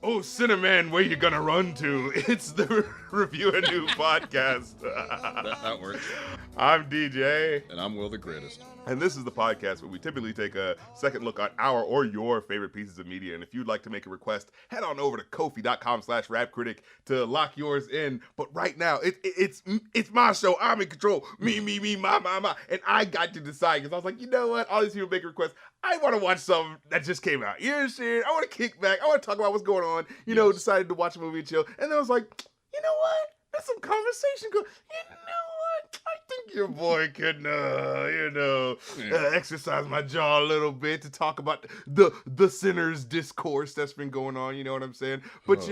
Oh, Cinnamon, where you gonna run to? It's the Review a New podcast. that works. I'm DJ. And I'm Will the Greatest. And this is the podcast where we typically take a second look at our or your favorite pieces of media. And if you'd like to make a request, head on over to Ko-fi.com/rapcritic to lock yours in. But right now, it's my show. I'm in control. Me, my. And I got to decide because I was like, you know what? All these people make requests. I want to watch something that just came out. You know what I'm saying? I want to kick back. I want to talk about what's going on. You know, decided to watch a movie and chill. And then I was like, you know what? There's some conversation going. You know what? I think your boy can, exercise my jaw a little bit to talk about the sinner's discourse that's been going on. You know what I'm saying? But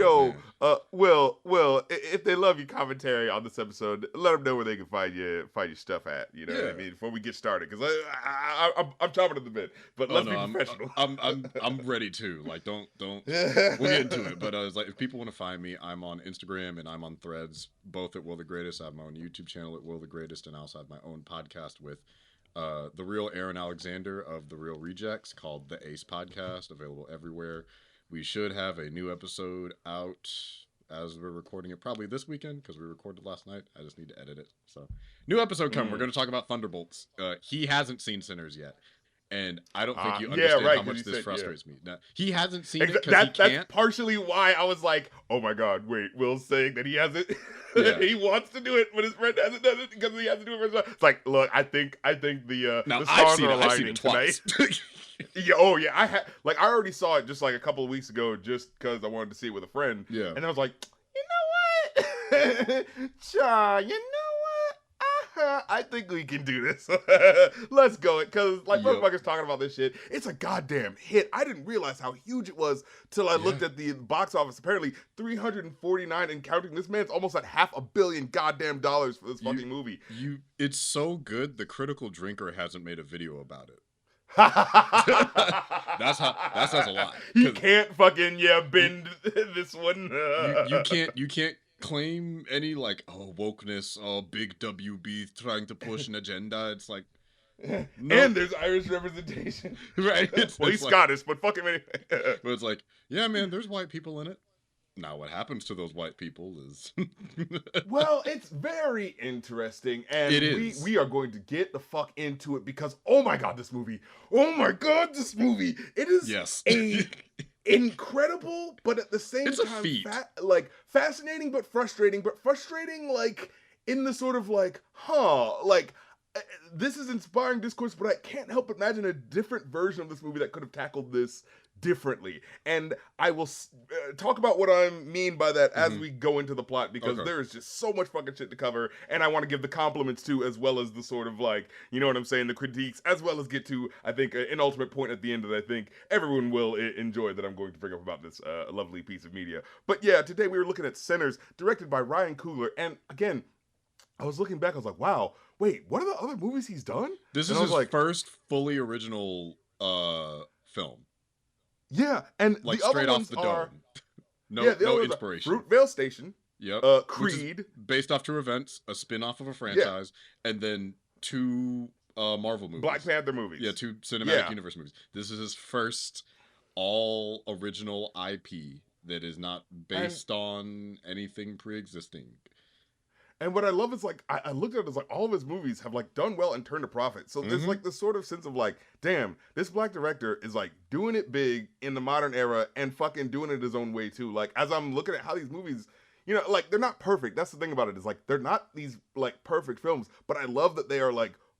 Will, if they love your commentary on this episode, let them know where they can find your stuff at. You know what I mean? Before we get started, because I'm chopping at the bit. But let's be professional. I'm ready too. Like, don't. We'll get into it. But it's like, if people want to find me, I'm on Instagram and I'm on Threads, both at Will the Greatest. I have my own YouTube channel at Will the Greatest, and I also have my own podcast with the real Aaron Alexander of The Real Rejects called The Ace Podcast, available everywhere. We should have a new episode out as we're recording it probably this weekend because we recorded last night. I just need to edit it. So, new episode coming. We're going to talk about Thunderbolts. He hasn't seen Sinners yet. And I don't think you understand how much this frustrates me. Now, he hasn't seen it because he can't. That's partially why I was like, oh my God, wait, Will's saying that he hasn't. He wants to do it, but his friend hasn't done it because he has to do it for himself. It's like, look, I think the now, the stars are I've seen aligning it twice. tonight. I already saw it just like a couple of weeks ago just because I wanted to see it with a friend. Yeah. And I was like, you know what? Cha, you know what? I think we can do this. Let's go. Because, motherfuckers talking about this shit, it's a goddamn hit. I didn't realize how huge it was till I looked at the box office. Apparently, 349 and counting. This man's almost at $500 million goddamn dollars for this fucking movie. It's so good, the Critical Drinker hasn't made a video about it. that says a lot. You can't fucking bend this one. You can't claim any wokeness, big WB trying to push an agenda. It's like, no. And there's Irish representation, right? He's Scottish, but fuck him anyway. But it's like, yeah, man, there's white people in it. Now, what happens to those white people is well, it's very interesting, and it is. We are going to get the fuck into it because oh my god, this movie! It is a incredible, but at the same time, fascinating but frustrating in the sort of this is inspiring discourse, but I can't help but imagine a different version of this movie that could have tackled this differently. And I will talk about what I mean by that as we go into the plot, because there is just so much fucking shit to cover, and I want to give the compliments to, as well as the sort of you know what I'm saying, the critiques, as well as get to, I think, an ultimate point at the end that I think everyone will enjoy that I'm going to bring up about this lovely piece of media. But yeah, today we were looking at Sinners, directed by Ryan Coogler, and again, I was looking back, I was like, wow, wait, what are the other movies he's done? This is his first fully original film. Yeah, and the straight other off ones the dome. No inspiration. Fruitvale Station. Yep. Creed. Based off true events, a spin-off of a franchise, and then 2 Marvel movies. Black Panther movies. Yeah, 2 cinematic universe movies. This is his first all original IP that is not based on anything pre-existing. And what I love is I looked at it as all of his movies have done well and turned a profit. So there's this sort of sense of damn, this black director is doing it big in the modern era and fucking doing it his own way too. As I'm looking at how these movies, they're not perfect. That's the thing about it is they're not these perfect films, but I love that they are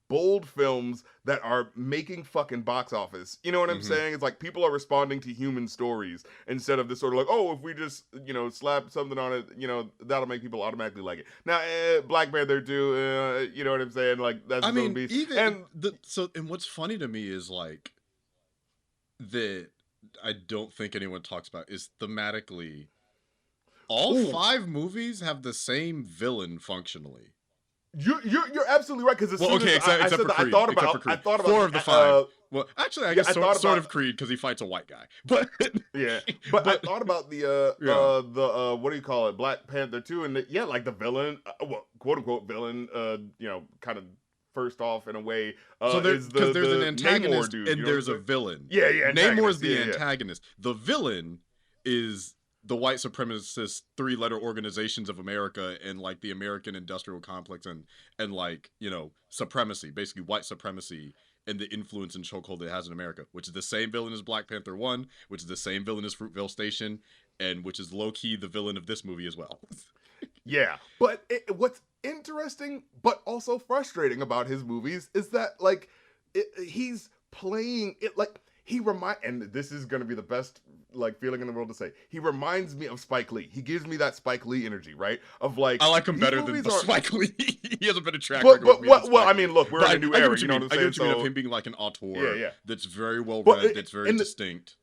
bold films that are making fucking box office. You know what I'm saying? It's people are responding to human stories instead of this sort of if we just, slap something on it, that'll make people automatically like it. Now, Black Panther too, you know what I'm saying? That's his own beast. And what's funny to me is that I don't think anyone talks about is thematically all 5 movies have the same villain functionally. You're absolutely right, because I thought about 4 of the 5. Well, actually, I guess sort of Creed because he fights a white guy. But but I thought about the what do you call it, Black Panther 2, and the villain, quote unquote villain, kind of first off in a way. So there's an antagonist Namor dude, and there's a villain. Yeah. Namor's the antagonist. The villain is the white supremacist 3-letter organizations of America and like the American industrial complex and like, you know, supremacy, basically white supremacy and the influence and chokehold it has in America, which is the same villain as Black Panther 1, which is the same villain as Fruitvale Station, and which is low-key the villain of this movie as well. Yeah, but what's interesting but also frustrating about his movies is that like he's playing it like and this is going to be the best like feeling in the world to say. He reminds me of Spike Lee. He gives me that Spike Lee energy, right? Of like I like him better than Spike Lee. He has a better track record. But well, I mean, look, we're in a new era. You know what I'm saying? I get what you mean of him being like an auteur. Yeah. That's very well read. That's very distinct.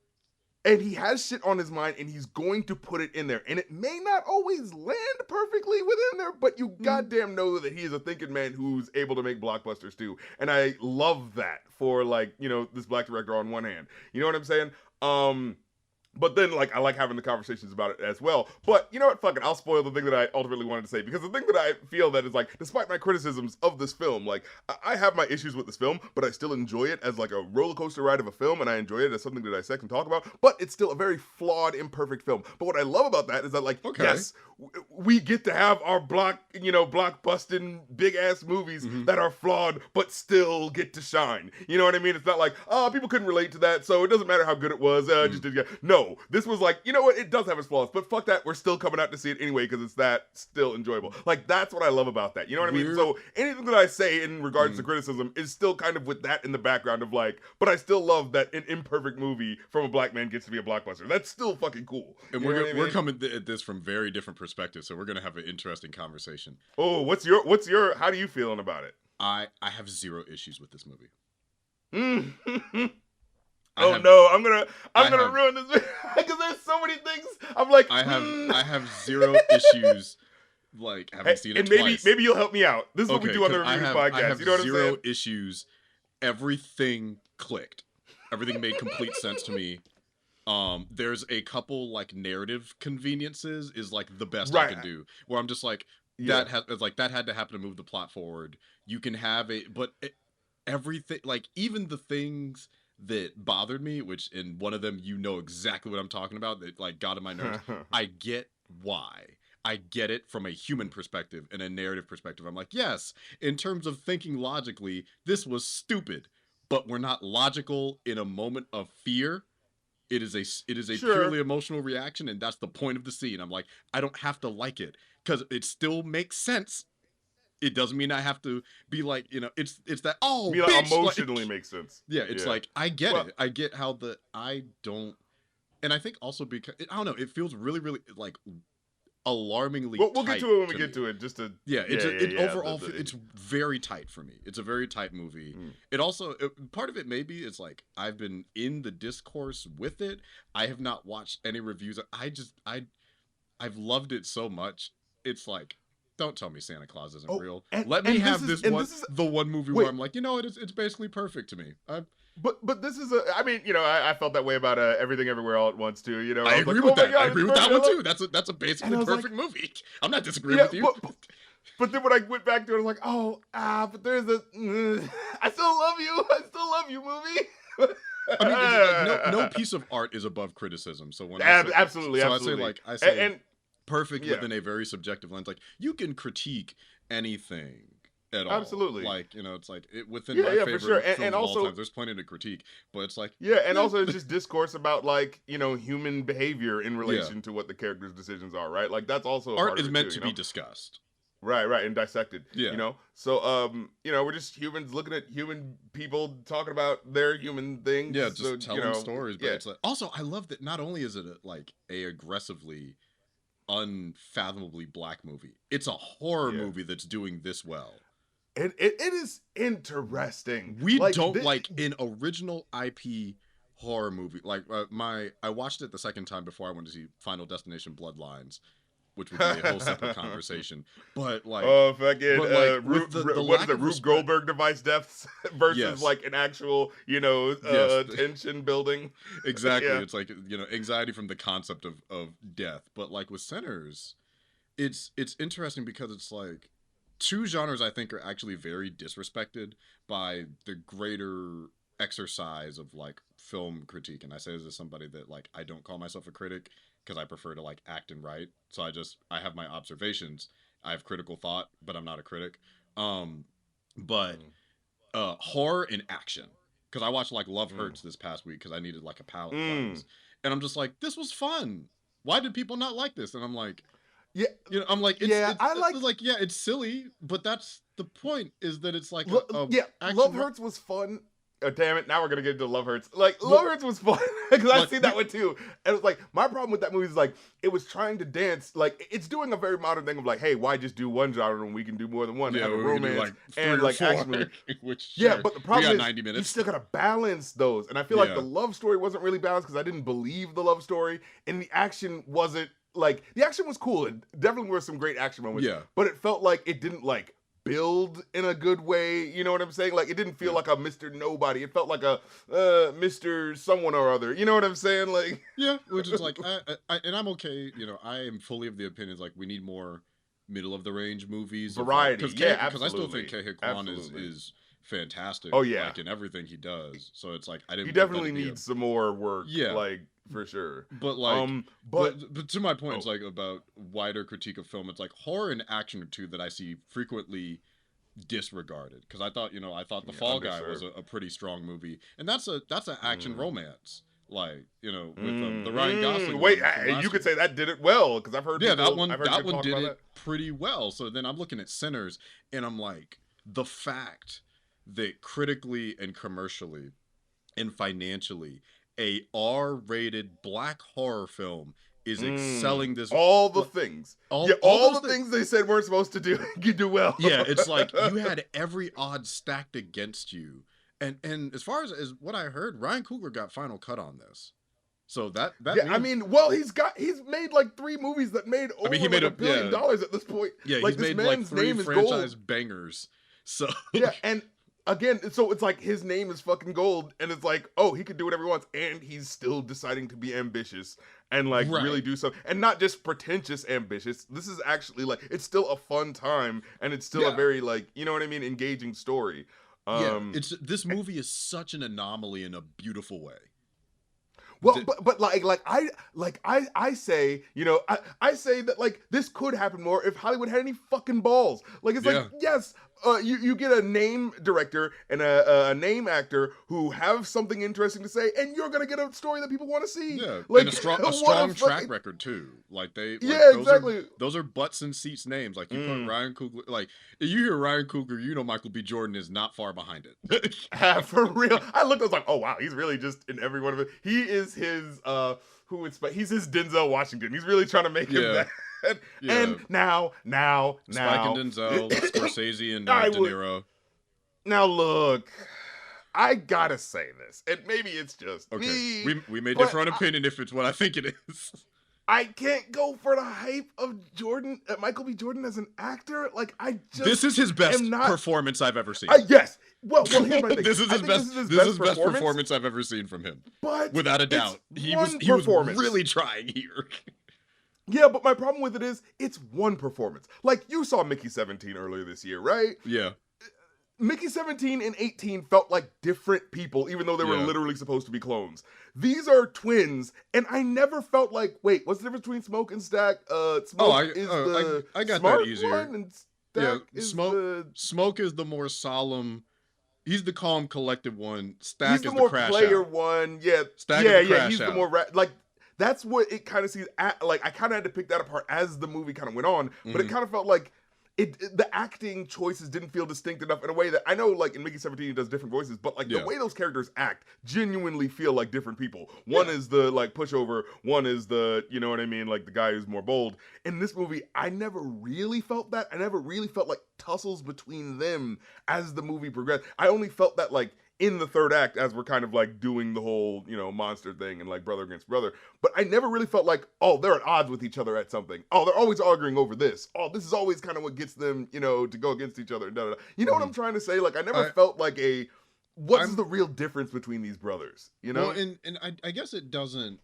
And he has shit on his mind, and he's going to put it in there. And it may not always land perfectly within there, but you goddamn know that he is a thinking man who's able to make blockbusters too. And I love that for like, you know, this black director on one hand. You know what I'm saying? But then, like, I like having the conversations about it as well. But you know what? Fuck it. I'll spoil the thing that I ultimately wanted to say. Because the thing that I feel that is, like, despite my criticisms of this film, like, I have my issues with this film, but I still enjoy it as, like, a roller coaster ride of a film, and I enjoy it as something to dissect and talk about. But it's still a very flawed, imperfect film. But what I love about that is that, like, yes, we get to have our block-busting, big-ass movies that are flawed, but still get to shine. You know what I mean? It's not like, oh, people couldn't relate to that, so it doesn't matter how good it was. Just did no. This was like, you know what? It does have its flaws, but fuck that. We're still coming out to see it anyway because it's that still enjoyable. Like, that's what I love about that. You know what I mean? So anything that I say in regards to criticism is still kind of with that in the background of like, but I still love that an imperfect movie from a black man gets to be a blockbuster. That's still fucking cool. And we're coming at this from very different perspectives, so we're gonna have an interesting conversation. Oh, what's your? How do you feeling about it? I have zero issues with this movie. No, I'm gonna ruin this because there's so many things. I'm like, I have zero issues. Like having seen it twice. Maybe you'll help me out. This is what we do on the Review podcast. I have you know what I'm saying? Zero issues. Everything clicked. Everything made complete sense to me. There's a couple like narrative conveniences is like the best I can do. Where I'm just like that had to happen to move the plot forward. You can have everything like even the things that bothered me, which in one of them you know exactly what I'm talking about, that like got on my nerves. I get why. I get it from a human perspective and a narrative perspective. I'm like, yes, in terms of thinking logically, this was stupid, but we're not logical in a moment of fear. It is a purely emotional reaction, and that's the point of the scene. I'm like, I don't have to like it because it still makes sense. It doesn't mean I have to be like, you know, it's that, oh, bitch, emotionally makes sense. Yeah, it's like, I get it. I get how I don't, and I think also because, I don't know, it feels really, really, like, alarmingly tight. We'll get to it when we get to it, just to... Overall, it's very tight for me. It's a very tight movie. It also, part of it maybe is like, I've been in the discourse with it. I have not watched any reviews. I've loved it so much. It's like, don't tell me Santa Claus isn't real. Let me have the one movie where I'm like, you know, it's basically perfect to me. But this is I mean, you know, I felt that way about Everything Everywhere All at Once too. You know, I agree with that. I agree with that one too. That's a basically perfect movie. I'm not disagreeing with you. But then when I went back to it, I was like, but there's I still love you. I still love you, movie. I mean, like, no piece of art is above criticism. So when absolutely. I say perfect within a very subjective lens. Like, you can critique anything at all. Absolutely. Like, you know, it's like within my favorite for sure. film and of also all time, there's plenty to critique, but it's like also it's just discourse about like, you know, human behavior in relation to what the characters' decisions are, right? Like that's also art is meant to be discussed. Right, and dissected. Yeah. You know? So you know, we're just humans looking at human people talking about their human things. Yeah, just telling stories. But it's like, also I love that not only is it like a aggressively unfathomably black movie, it's a horror movie that's doing this well. And it is interesting. We like, don't like an original IP horror movie. Like I watched it the second time before I went to see Final Destination Bloodlines, which would be a whole separate conversation. But like, what is it, Rube Goldberg device deaths versus like an actual, you know, tension building. Exactly. It's like, you know, anxiety from the concept of death. But like with Sinners, it's interesting because it's like two genres I think are actually very disrespected by the greater exercise of like film critique. And I say this as somebody that like, I don't call myself a critic. because I prefer to like act and write. So I have my observations. I have critical thought, but I'm not a critic. But horror and action, because I watched like Love Hurts this past week because I needed like a palate cleanse, and I'm just like, this was fun. Why did people not like this? And I'm like, Yeah, I'm like, it's silly, but that's the point. Is that it's like Love Hurts was fun. Oh, damn it! Now we're gonna get into Love Hurts. Like, Love Hurts was fun because I've seen that one too. And it's like my problem with that movie is like it was trying to dance. Like, it's doing a very modern thing of like, hey, why just do one genre when we can do more than one? Yeah, have a romance and like action movie. But the problem is you still gotta balance those. And I feel like the love story wasn't really balanced because I didn't believe the love story, and the action wasn't like the action was cool. It definitely were some great action moments. Yeah, but it felt like it didn't like build in a good way, you know what I'm saying? Like, it didn't feel like a Mr. Nobody. It felt like a Mr. Someone or other. You know what I'm saying? Like, yeah, which is like, and I'm okay. You know, I am fully of the opinions like we need more middle of the range movies, variety. Because I still think Ke Kwan is fantastic. Oh yeah, like in everything he does. So it's like I didn't. He definitely needs some more work. Yeah, like for sure. But like, but to my point, it's like about wider critique of film. It's like horror and action are two that I see frequently disregarded because I thought The Fall Guy was a pretty strong movie, and that's an action romance. Like, with the Ryan Gosling. Wait, you could say that did it well because I've heard. Yeah, that one did it pretty well. So then I'm looking at Sinners, and I'm like, the fact that critically and commercially and financially a R-rated black horror film is excelling this all the things all the things they said weren't supposed to do you do well. Yeah, it's like you had every odd stacked against you, and as far as what I heard, Ryan Coogler got final cut on this. So that means, he's made like 3 movies that made over he made $1 billion at this point. Yeah, like, he's made like 3 franchise bangers. So yeah, and again, so it's like his name is fucking gold, and it's like, oh, he could do whatever he wants, and he's still deciding to be ambitious and like really do something, and not just pretentious ambitious. This is actually like, it's still a fun time, and it's still a very like, you know what I mean, engaging story. This movie is such an anomaly in a beautiful way. Well, but I say, I say that like this could happen more if Hollywood had any fucking balls. Like, it's like, yes, you get a name director and a name actor who have something interesting to say, and you're gonna get a story that people want to see. Yeah, like, and a strong track record too. Like exactly. Those are butts and seats names. Like, you put Ryan Coogler. Like, if you hear Ryan Coogler, Michael B. Jordan is not far behind it. For real. I looked. I was like, oh wow, he's really just in every one of it. He is his he's his Denzel Washington. He's really trying to make him that. And now Spike and Denzel, Scorsese and De Niro. Now look, I gotta say this, and maybe it's just me. We may differ on opinion if it's what I think it is. I can't go for the hype of Michael B. Jordan as an actor. Like, this is his best performance I've ever seen. Yes. Well, here's my thing. This is his best performance I've ever seen from him. But without a doubt, he was really trying here. Yeah, but my problem with it is it's one performance. Like, you saw Mickey 17 earlier this year, right? Yeah. Mickey 17 and 18 felt like different people, even though they were literally supposed to be clones. These are twins, and I never felt like, wait, what's the difference between Smoke and Stack? I got that easier. One, and Stack Smoke is the more solemn. He's the calm, collected one. Stack is the more crash player out. One. Yeah, Stack is the crash he's out. the more like. That's what it kind of sees. Like, I kind of had to pick that apart as the movie kind of went on, but it kind of felt like the acting choices didn't feel distinct enough in a way that I know, like in Mickey 17, he does different voices, but like the way those characters act genuinely feel like different people. One is the like pushover, one is the, you know what I mean, like the guy who's more bold. In this movie, I never really felt that. I never really felt like tussles between them as the movie progressed. I only felt that like in the third act as we're kind of like doing the whole, monster thing and like brother against brother. But I never really felt like, oh, they're at odds with each other at something. Oh, they're always arguing over this. Oh, this is always kind of what gets them, to go against each other. You know what I'm trying to say? Like, I never felt like what's the real difference between these brothers? Well, and I guess it doesn't.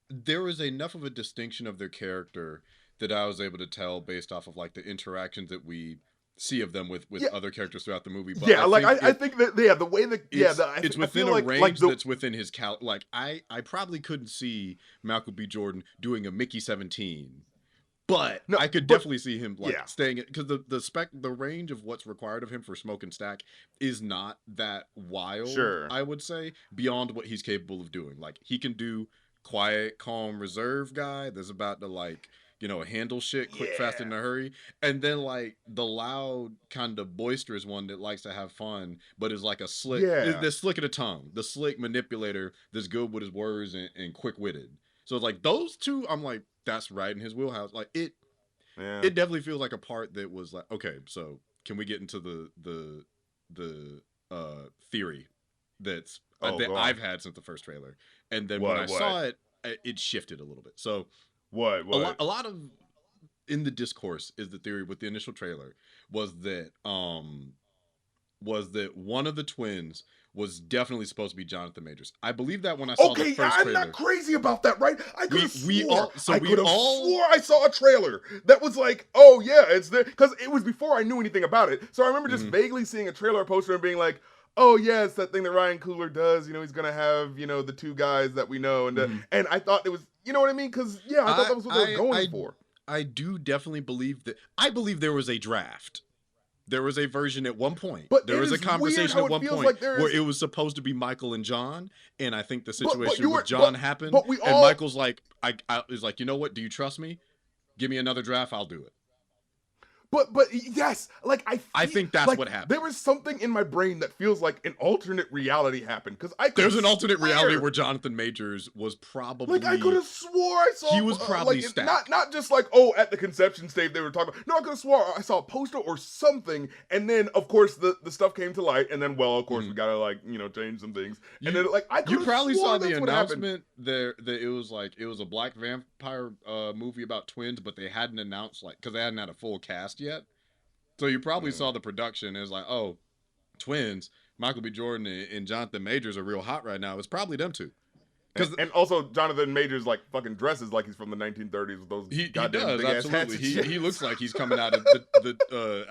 There was enough of a distinction of their character that I was able to tell based off of like the interactions that we see of them with other characters throughout the movie. But yeah, I think that the way that it's within a range that's within his like I probably couldn't see Michael B. Jordan doing a Mickey 17. But I could definitely see him staying because the range of what's required of him for Smoke and Stack is not that wild. Sure. I would say beyond what he's capable of doing. Like he can do quiet, calm, reserved guy that's about to like handle shit quick, fast, in a hurry, and then like the loud kind of boisterous one that likes to have fun, but is like a slick, the slick of the tongue, the slick manipulator that's good with his words and quick witted. So it's like those two, I'm like. That's right in his wheelhouse. Like it definitely feels like a part that was like, okay, so can we get into the theory that I've had since the first trailer, and then when I saw it, it shifted a little bit. So what a lot of in the discourse is the theory with the initial trailer was that one of the twins was definitely supposed to be Jonathan Majors. I believe that when I saw the first trailer. I'm not crazy about that, right? I could have swore I saw a trailer that was like, oh yeah, it's there. Because it was before I knew anything about it. So I remember just vaguely seeing a trailer poster and being like, oh yeah, it's that thing that Ryan Coogler does. He's going to have, the two guys that we know. And I thought it was, you know what I mean? Because, I thought that was what they were going for. I do definitely believe that. I believe there was a draft. There was a version at one point. But there was a conversation at one point like where it was supposed to be Michael and John, and I think the situation with John happened. And Michael's like, I was like, you know what? Do you trust me? Give me another draft. I'll do it. But yes, like I think that's what happened. There was something in my brain that feels like an alternate reality happened because there's an alternate reality where Jonathan Majors was probably I could have swore I saw he was probably stacked. Not just like at the conception stage they were talking about. No, I could have swore I saw a poster or something, and then of course the stuff came to light, and then of course we gotta change some things, and then you probably saw the announcement there that it was a black vampire movie about twins, but they hadn't announced because they hadn't had a full cast yet. So you probably saw the production as like, oh, twins, Michael B. Jordan and Jonathan Majors are real hot right now. It's probably them two. And also Jonathan Majors fucking dresses like he's from the 1930s with those goddamn big ass hats. He looks like he's coming out of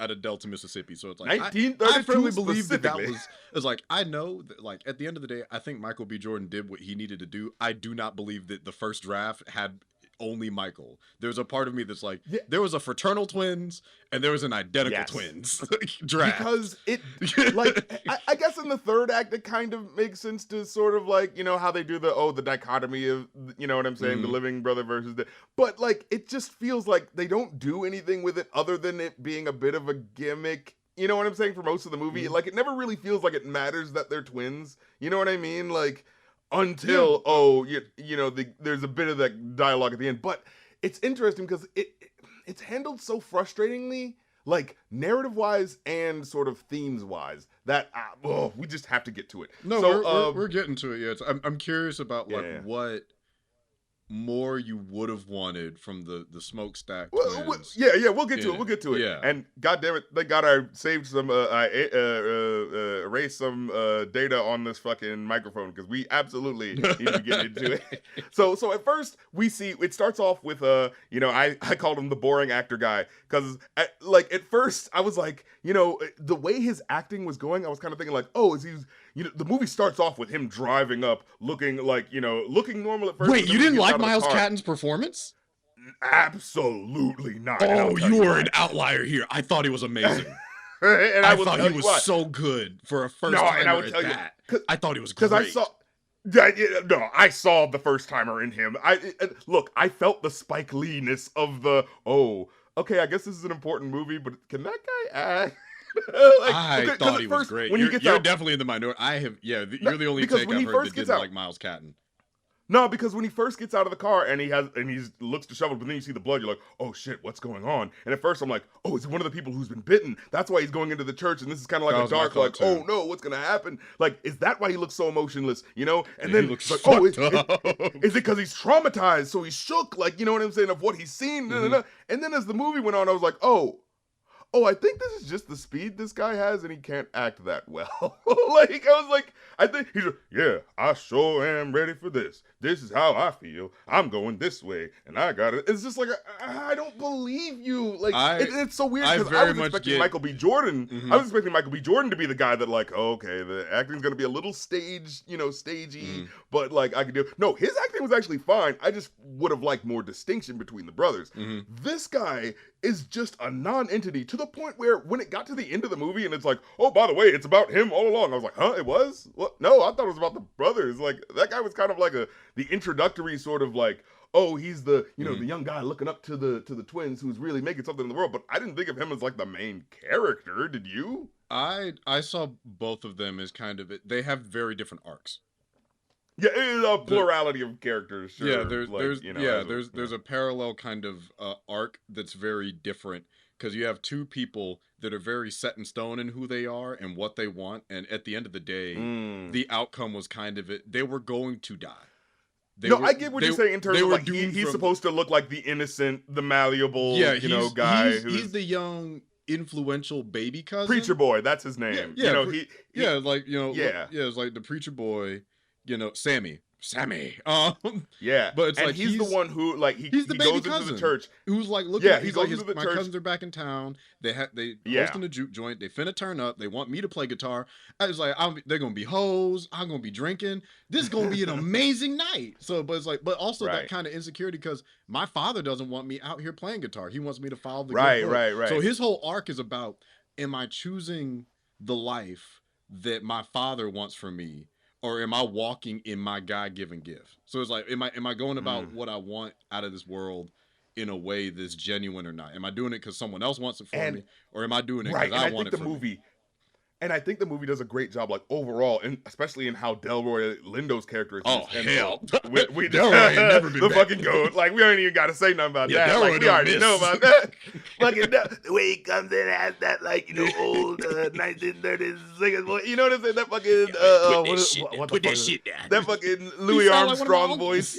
out of Delta, Mississippi. So it's like 1932 I firmly believe that was like I know that at the end of the day, I think Michael B. Jordan did what he needed to do. I do not believe that the first draft had only Michael. There's a part of me that's like, there was a fraternal twins and there was an identical twins draft. Because it, I guess in the third act, it kind of makes sense to sort of how they do the dichotomy of, you know what I'm saying, the living brother versus but it just feels like they don't do anything with it other than it being a bit of a gimmick. You know what I'm saying? For most of the movie, it never really feels like it matters that they're twins. You know what I mean? Until there's a bit of that dialogue at the end, but it's interesting because it's handled so frustratingly, narrative wise and sort of themes wise, that we just have to get to it. No, so, we're getting to it yet. I'm curious about what more you would have wanted from the Smokestack twins. We'll get to it. We'll get to it. Yeah. And goddamn it, thank God I saved some, erased some data on this fucking microphone because we absolutely need to get into it. So at first we see it starts off with I called him the boring actor guy because at first I was like, the way his acting was going, I was kind of thinking is he? The movie starts off with him driving up, looking looking normal at first. Wait, you didn't like Miles Catton's performance? Absolutely not. Oh, you were an outlier here. I thought he was amazing. And I thought he was so good for a first timer. And I would tell you, I thought he was great. I saw the first timer in him. I felt the Spike Lee-ness of okay, I guess this is an important movie, but can that guy act? I thought he was great. You're definitely in the minority. You're the only take I've heard that didn't like Miles Catton. No, because when he first gets out of the car and he looks disheveled, but then you see the blood, you're like, oh shit, what's going on? And at first I'm like, oh, it's one of the people who's been bitten. That's why he's going into the church, and this is kind of like a dark, oh no, what's gonna happen? Is that why he looks so emotionless? And then he looks is it because he's traumatized, so he's shook, you know what I'm saying, of what he's seen? And then as the movie went on, I was like, oh, oh, I think this is just the speed this guy has, and he can't act that well. Like, I was like, I think he's like, yeah, I sure am ready for this. This is how I feel. I'm going this way, and I got it. It's just like, I don't believe you. Like, it's so weird because I was expecting Michael B. Jordan. Mm-hmm. I was expecting Michael B. Jordan to be the guy that, like, oh, okay, the acting's gonna be a little stagey, Mm-hmm. but like I could do. No, his acting was actually fine. I just would have liked more distinction between the brothers. Mm-hmm. This guy is just a non-entity to the point where when it got to the end of the movie and it's like, oh, by the way, it's about him all along. I was like, huh, it was? What? No, I thought it was about the brothers. Like, that guy was kind of like the introductory sort of like, oh, he's the, the young guy looking up to the twins who's really making something in the world. But I didn't think of him as like the main character. Did you? I saw both of them as kind of they have very different arcs. Yeah, it is a plurality of characters. Sure. Yeah, there's a parallel kind of arc that's very different because you have two people that are very set in stone in who they are and what they want, and at the end of the day, the outcome was kind of it. They were going to die. I get what you're saying in terms of like he's supposed to look like the innocent, the malleable, guy. He's the young, influential baby cousin. Preacher boy, that's his name. Yeah, it's like the preacher boy. Sammy. Yeah, but it's he's the one who like he's the baby goes cousin into the church. Who's like looking. Yeah, he's like my cousins are back in town. They hosting a juke joint. They finna turn up. They want me to play guitar. I was like, they're gonna be hoes. I'm gonna be drinking. This is gonna be an amazing night. So, but it's like, but also that kind of insecurity because my father doesn't want me out here playing guitar. He wants me to follow the right. So his whole arc is about: am I choosing the life that my father wants for me? Or am I walking in my God-given gift? So it's like, am I going about what I want out of this world in a way that's genuine or not? Am I doing it because someone else wants it for me, or am I doing it because I want it for me? And I think the movie does a great job, like overall, and especially in how Delroy Lindo's character is. Oh hell, we Delroy ain't never been the fucking goat. Like we don't even got to say nothing about that. Delroy like we already know about that. Fucking the way he comes in has that old 1930s singing voice. You know what I'm saying? That fucking put that shit down. That fucking Louis Armstrong voice.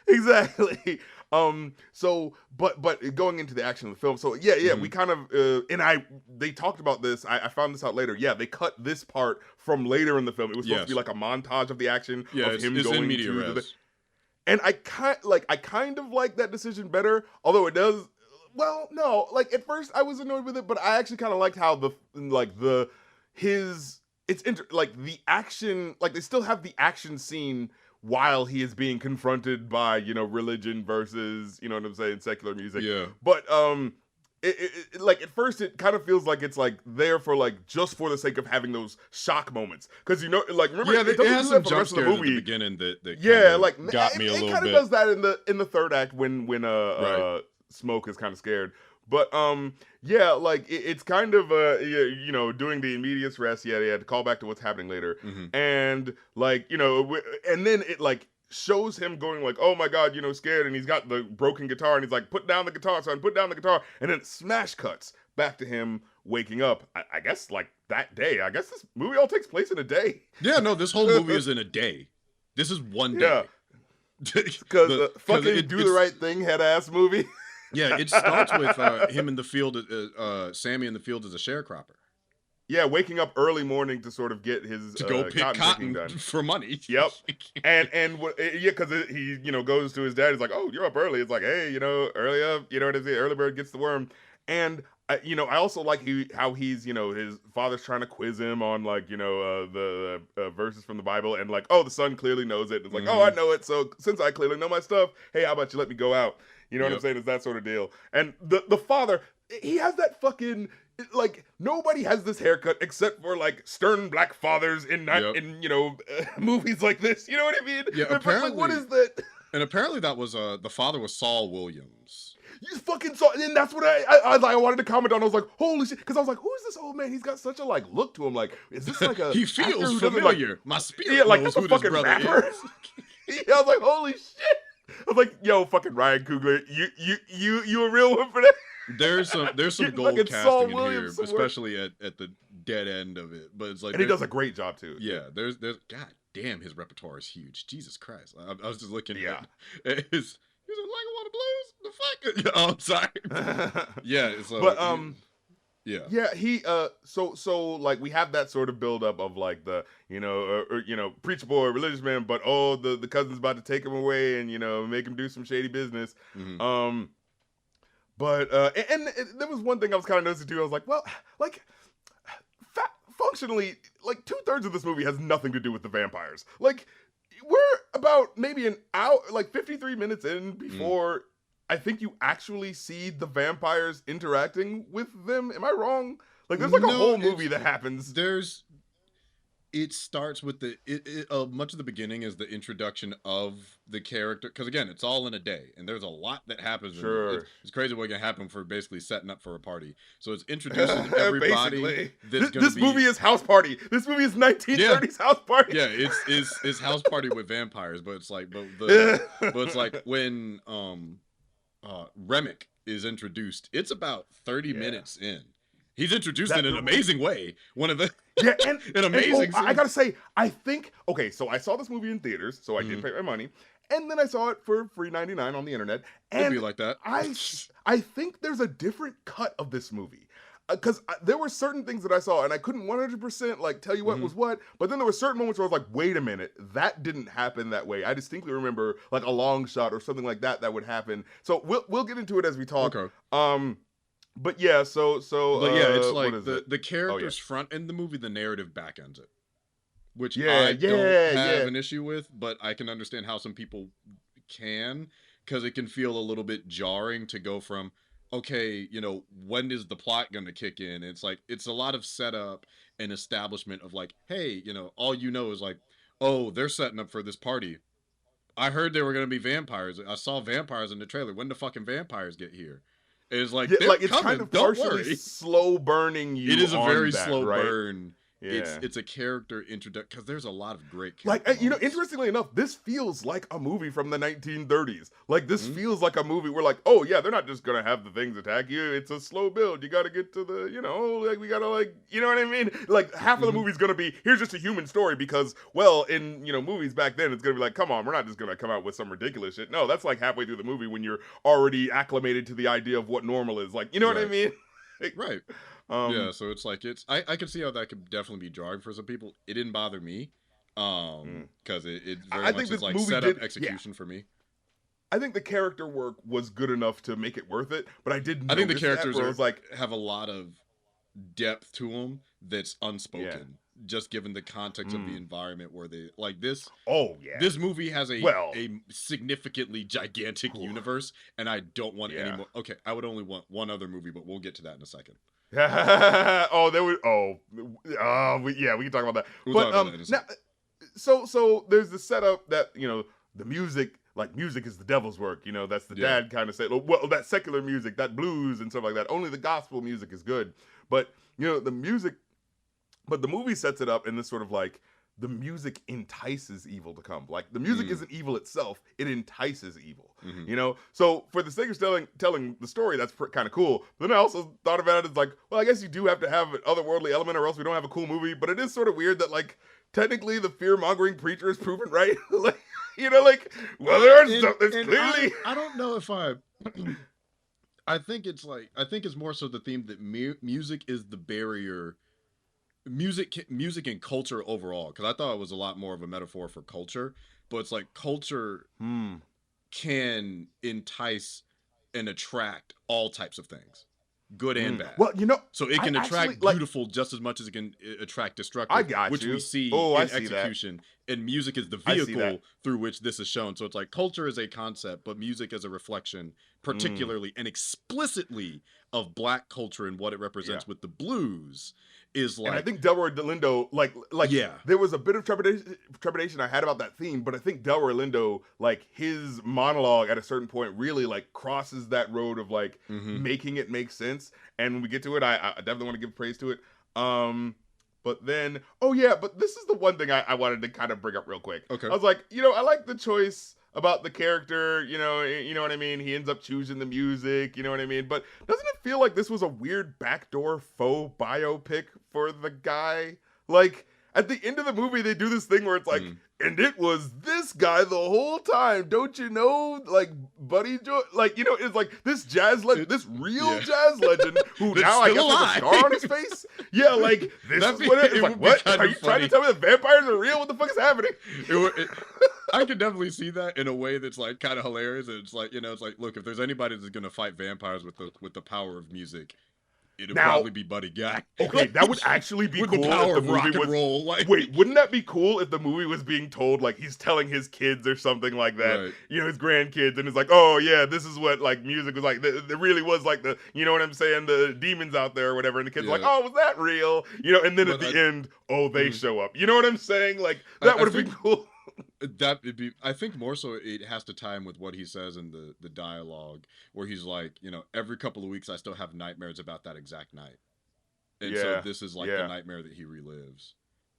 Exactly. But going into the action of the film, so we kind of they talked about this. I found this out later. Yeah, they cut this part from later in the film. It was supposed to be like a montage of the action of him going to the. And I kind of like that decision better, although it does. Well, no, like at first I was annoyed with it, but I actually kind of liked how the action, like they still have the action scene while he is being confronted by, religion versus, what I'm saying, secular music. Yeah. But it like at first it kind of feels like it's like there for like just for the sake of having those shock moments because like remember it has some jump scares at the beginning that got me a little bit. It kind of does that in the third act when Smoke is kind of scared. But it's kind of doing the immediate rest. Yeah, they had to call back to what's happening later, and and then it like shows him going like, oh my god, scared, and he's got the broken guitar, and he's like, put down the guitar, son, put down the guitar, and then smash cuts back to him waking up. I guess like that day. I guess this movie all takes place in a day. Yeah, no, this whole movie is in a day. This is one day. Yeah, because fucking Do the Right Thing head ass movie. Yeah, it starts with him in the field, Sammy in the field as a sharecropper. Yeah, waking up early morning to sort of get his to go pick cotton done for money. Yep, and because he goes to his dad. He's like, "Oh, you're up early." It's like, "Hey, early up, what is it? Early bird gets the worm." And I also like how he's his father's trying to quiz him on like the verses from the Bible, and like, oh, the son clearly knows it. It's like, oh, I know it. So since I clearly know my stuff, hey, how about you let me go out? You know what I'm saying? It's that sort of deal. And the father, he has that fucking, like, nobody has this haircut except for, like, stern black fathers in movies like this. You know what I mean? Yeah, apparently. Like, what is that? And apparently that was, the father was Saul Williams. You fucking saw, and that's what I wanted to comment on. I was like, holy shit. Because I was like, who is this old man? He's got such a, like, look to him. Like, is this like a... He feels familiar. Like, my spirit knows who this brother rapper is. Yeah, I was like, holy shit. I was like, yo, fucking Ryan Coogler, you a real one for that? There's some gold casting in here, especially at the dead end of it. But it's like, and he does a great job too. Yeah, there's god damn, his repertoire is huge. Jesus Christ, I was just looking at his. He's like, I want the blues. The fuck? Oh, I'm sorry. Yeah, so Yeah, he so like we have that sort of build up of like the preacher boy, religious man, but the cousin's about to take him away and make him do some shady business. Mhm. But there was one thing I was kind of noticing too. I was like, well, like functionally, like 2/3 of this movie has nothing to do with the vampires. Like we're about maybe an hour, like 53 minutes in before I think you actually see the vampires interacting with them. Am I wrong? Like there's like a whole movie that happens. It starts with much of the beginning is the introduction of the character, because again, it's all in a day, and there's a lot that happens. Sure, it's crazy what can happen for basically setting up for a party. So it's introducing everybody. This movie is House Party. This movie is 1930s House Party. Yeah, it's House Party with vampires, but it's like, but it's like when Remick is introduced, it's about 30 minutes in. He's introduced in an amazing way. One of the an amazing. I gotta say, I think so I saw this movie in theaters, so I did pay my money, and then I saw it for free 99 on the internet. And it'd be like that. I think there's a different cut of this movie. Because there were certain things that I saw, and I couldn't 100% like tell you what was what. But then there were certain moments where I was like, "Wait a minute, that didn't happen that way." I distinctly remember like a long shot or something like that would happen. So we'll get into it as we talk. Okay. But yeah, it's like the characters front end the movie, the narrative back ends it, which I don't have an issue with, but I can understand how some people can, because it can feel a little bit jarring to go from, okay, when is the plot going to kick in? It's like, it's a lot of setup and establishment of like, hey, all is like, oh, they're setting up for this party. I heard they were going to be vampires. I saw vampires in the trailer. When the fucking vampires get here? It's like, it's coming. Kind of partially slow burning you. It is a very that, slow right? burn. Yeah. It's a character introduction, because there's a lot of great character moments. Interestingly enough, this feels like a movie from the 1930s. Like this feels like a movie where like, oh yeah, they're not just gonna have the things attack you. It's a slow build. You gotta get to the, like we gotta like, you know what I mean? Like half of the movie's gonna be, here's just a human story, because well, in movies back then, it's gonna be like, come on, we're not just gonna come out with some ridiculous shit. No, that's like halfway through the movie when you're already acclimated to the idea of what normal is. Like, you know what I mean? Right. So it's like, I can see how that could definitely be jarring for some people. It didn't bother me, because it very much is like setup execution for me. I think the character work was good enough to make it worth it, but I think the characters have a lot of depth to them that's unspoken, just given the context of the environment where they like this. Oh yeah, this movie has a significantly gigantic universe, and I don't want any more. Okay, I would only want one other movie, but we'll get to that in a second. We can talk about that. Now, so there's the setup that the music is the devil's work. That's the dad kind of say. Well, that secular music, that blues and stuff like that. Only the gospel music is good, but the music. But the movie sets it up in this sort of like, the music entices evil to come. Like the music isn't evil itself; it entices evil. So for the sake of telling the story, that's kind of cool. But then I also thought about it as like, well, I guess you do have to have an otherworldly element, or else we don't have a cool movie. But it is sort of weird that like technically the fear mongering preacher is proven right. Well, there's clearly. I don't know if I think it's more so the theme that music is the barrier. Music and culture overall, because I thought it was a lot more of a metaphor for culture, but it's like culture can entice and attract all types of things, good and bad. Well, so it can attract beautiful just as much as it can attract destructive, we see in execution. And music is the vehicle through which this is shown. So it's like culture is a concept, but music is a reflection, particularly and explicitly, of Black culture and what it represents with the blues. Is like, and I think Delroy Lindo, there was a bit of trepidation I had about that theme, but I think Delroy Lindo, like his monologue at a certain point, really like crosses that road of like making it make sense. And when we get to it, I definitely want to give praise to it. But then, but this is the one thing I wanted to kind of bring up real quick. Okay, I was like, I like the choice about the character, you know what I mean? He ends up choosing the music, you know what I mean? But doesn't it feel like this was a weird backdoor faux biopic for the guy? Like, at the end of the movie, they do this thing where it's like, and it was this this guy the whole time. Don't you know? Like Buddy Joy, like it's like this jazz legend, this real jazz legend who now I guess has a scar on his face. Yeah, like this is what it is. Like, what? Are you trying to tell me that vampires are real? What the fuck is happening? I can definitely see that in a way that's like kind of hilarious. It's like it's like, look, if there's anybody that's gonna fight vampires with the power of music, it'd probably be Buddy Guy. Okay, that would actually be with cool. The power if the of rock movie and roll. Like, wait, wouldn't that be cool if the movie was being told like he's telling his kids or something like that? Right. His grandkids, and it's like, oh yeah, this is what like music was like. There really was like the, what I'm saying, the demons out there or whatever, and the kids are like, oh, was that real? And then at the end, they show up. You know what I'm saying? Like that would have been cool. That would be. I think more so it has to tie in with what he says in the dialogue, where he's like, every couple of weeks I still have nightmares about that exact night. And so this is like the nightmare that he relives.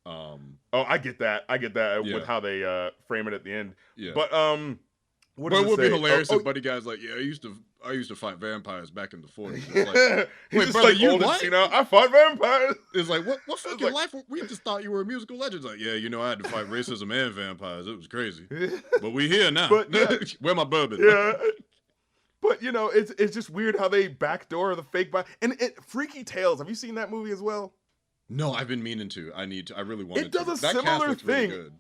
I get that. With how they frame it at the end. Yeah. But what would be hilarious if Buddy Guy's like, I used to fight vampires back in the 40s. It's like, he's just brother, like you what? I fought vampires. It's like, what fucking life? We just thought you were a musical legend. It's like, I had to fight racism and vampires. It was crazy. But we here now. But, where my bourbon? Yeah. But it's just weird how they backdoor the fake and Freaky Tales. Have you seen that movie as well? No, I've been meaning to. I need to. I really want to. It does a similar thing. Really good.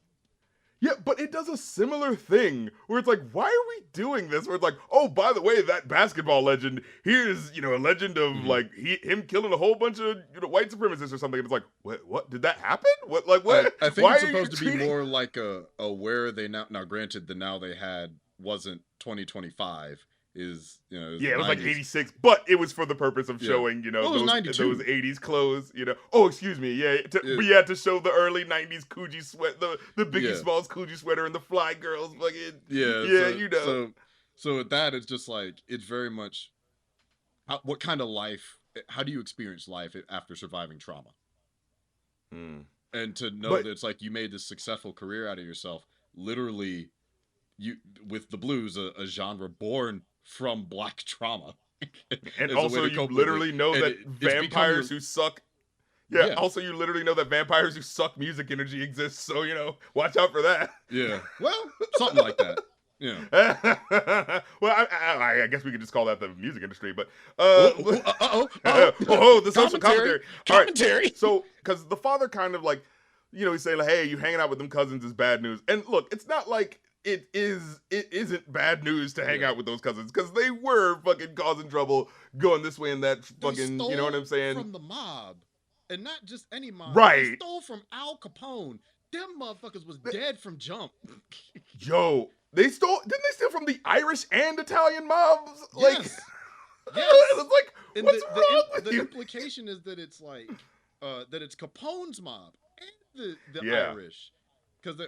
Yeah, but it does a similar thing where it's like, why are we doing this? Where it's like, oh, by the way, that basketball legend, here's, a legend of like him killing a whole bunch of white supremacists or something. And it's like, what? Did that happen? What? Like what? I think it's supposed to be more like a where they now granted the now they had wasn't 2025. Is it was like 86, but it was for the purpose of showing those 80s clothes. Oh, excuse me, to show the early 90s Coogee sweat, the Biggie Smalls Coogee sweater and the Fly Girls fucking So with that, it's just like it's very much what kind of life? How do you experience life after surviving trauma? And to know that it's like you made this successful career out of yourself, literally, with the blues, a genre born from black trauma. And also you literally know that vampires who suck also you literally know that vampires who suck music energy exist, so watch out for that. Well, something like that. Well, I guess we could just call that the music industry, but the social commentary. All right, so because the father kind of like he's saying like, hey, you hanging out with them cousins is bad news, and look, it's not like it isn't bad news to hang out with those cousins, because they were fucking causing trouble, going this way and that fucking, you know what I'm saying? From the mob, and not just any mob. Right. They stole from Al Capone. Them motherfuckers was dead from jump. Yo, didn't they steal from the Irish and Italian mobs? Like, yes. It's like, and what's wrong with you? The implication is that it's like, that it's Capone's mob and the Irish. Because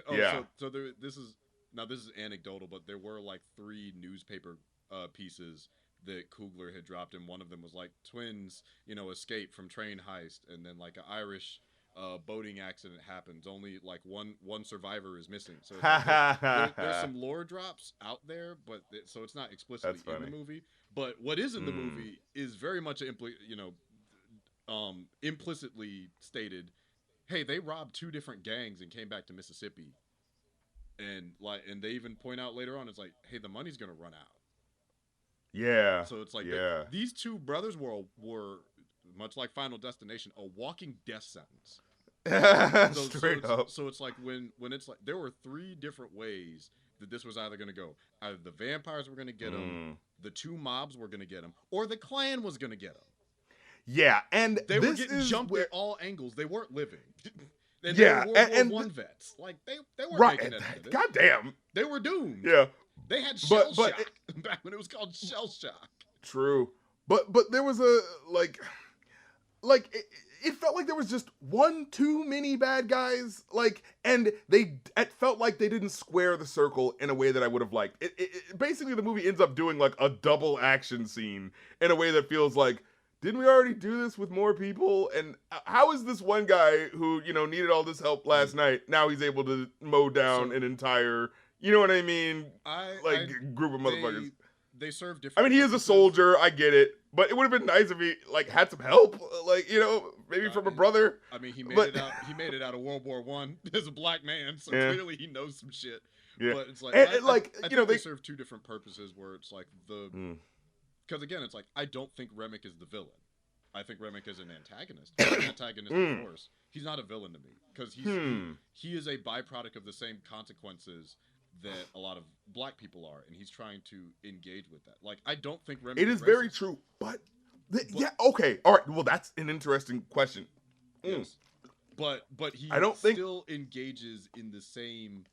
this is anecdotal, but there were like 3 newspaper pieces that Coogler had dropped, and one of them was like twins, escape from train heist, and then like an Irish boating accident happens. Only like one survivor is missing. So it's like, there's some lore drops out there, but so it's not explicitly in the movie. But what is in the movie is very much implicitly stated. Hey, they robbed 2 different gangs and came back to Mississippi. And they even point out later on, it's like, hey, the money's gonna run out. Yeah. So it's like these 2 brothers were much like Final Destination, a walking death sentence. Straight up. So it's like when it's like there were 3 different ways that this was either gonna go. Either the vampires were gonna get them, the 2 mobs were gonna get them, or the Klan was gonna get them. Yeah, and they were getting jumped at all angles. They weren't living. And they were World War I vets. Like they weren't making it. God damn. They were doomed. Yeah. They had shell shock back when it was called shell shock. True. But there was a it felt like there was just one too many bad guys, and it felt like they didn't square the circle in a way that I would have liked. It basically, the movie ends up doing like a double action scene in a way that feels like, didn't we already do this with more people? And how is this one guy who, needed all this help last night, now he's able to mow down an entire, you know what I mean? Group of motherfuckers. They serve different. I mean, he is a soldier, I get it. But it would have been nice if he, had some help. Maybe from a brother. I mean, he made it out of World War I as a black man, so clearly he knows some shit. Yeah. But it's like, And, I you know, think they serve two different purposes where it's like because again, it's like, I don't think Remick is the villain. I think Remick is an antagonist. He's an antagonistic force. He's not a villain to me because he is a byproduct of the same consequences that a lot of black people are, and he's trying to engage with that. Like, I don't think Remick it is very true, but yeah, okay, all right. Well, that's an interesting question. Yes, but he still engages in the same.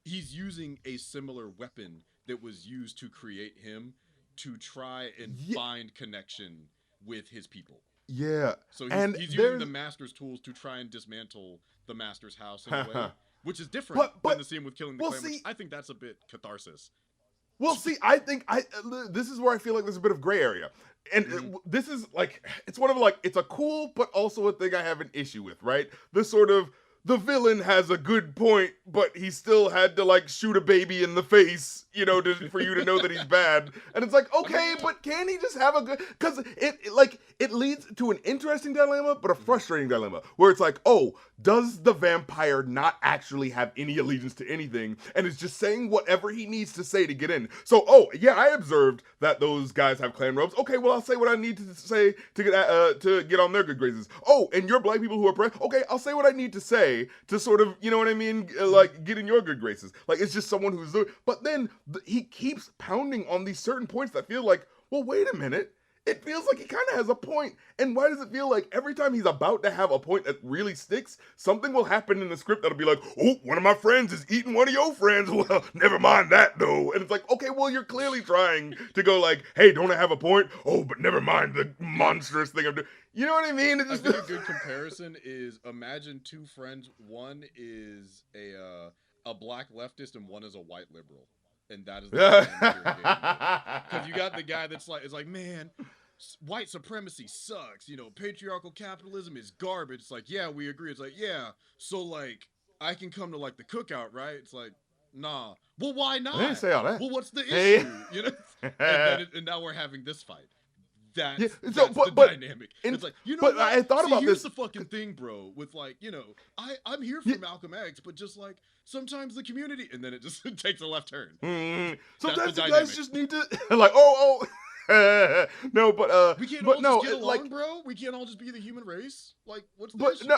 He's using a similar weapon that was used to create him to try and find connection with his people. Yeah. So he's using the Master's tools to try and dismantle the Master's house in a way, which is different than the scene with killing the clan, which I think that's a bit catharsis. Well, see, I think this is where I feel like there's a bit of gray area. And this is like, it's one of like, it's a cool, but also a thing I have an issue with, right? The sort of, the villain has a good point, but he still had to like shoot a baby in the face, you know, for you to know that he's bad. And it's like, okay, but can he just have a good? Because it leads to an interesting dilemma, but a frustrating dilemma, where it's like, oh, does the vampire not actually have any allegiance to anything, and is just saying whatever he needs to say to get in? So, oh yeah, I observed that those guys have clan robes. Okay, well I'll say what I need to say to get on their good graces. Oh, and you're black people who are okay, I'll say what I need to say to sort of, you know what I mean, like get in your good graces. Like, it's just someone who's there. But then he keeps pounding on these certain points that feel like, well, wait a minute. It feels like he kind of has a point. And why does it feel like every time he's about to have a point that really sticks, something will happen in the script that'll be like, oh, one of my friends is eating one of your friends. Well, never mind that, though. And it's like, okay, well, you're clearly trying to go like, hey, don't I have a point? Oh, but never mind the monstrous thing I'm doing. You know what I mean? I think a good comparison is, imagine two friends. One is a black leftist and one is a white liberal. And that is the because you got the guy that's like, it's like, man, white supremacy sucks. You know, patriarchal capitalism is garbage. It's like, yeah, we agree. It's like, yeah, so like, I can come to like the cookout, right? It's like, nah. Well, why not? I didn't say all that. Well, what's the issue? You know, and now we're having this fight. That's the dynamic. It's like, you know, but I thought about here's this. the fucking thing, bro. With like, you know, I'm here for Malcolm X, but just like sometimes the community, and then it just takes a left turn. Sometimes you guys just need to like, no, but we can't but all no, just get along, like, bro. We can't all just be the human race. Like, what's the but issue? no,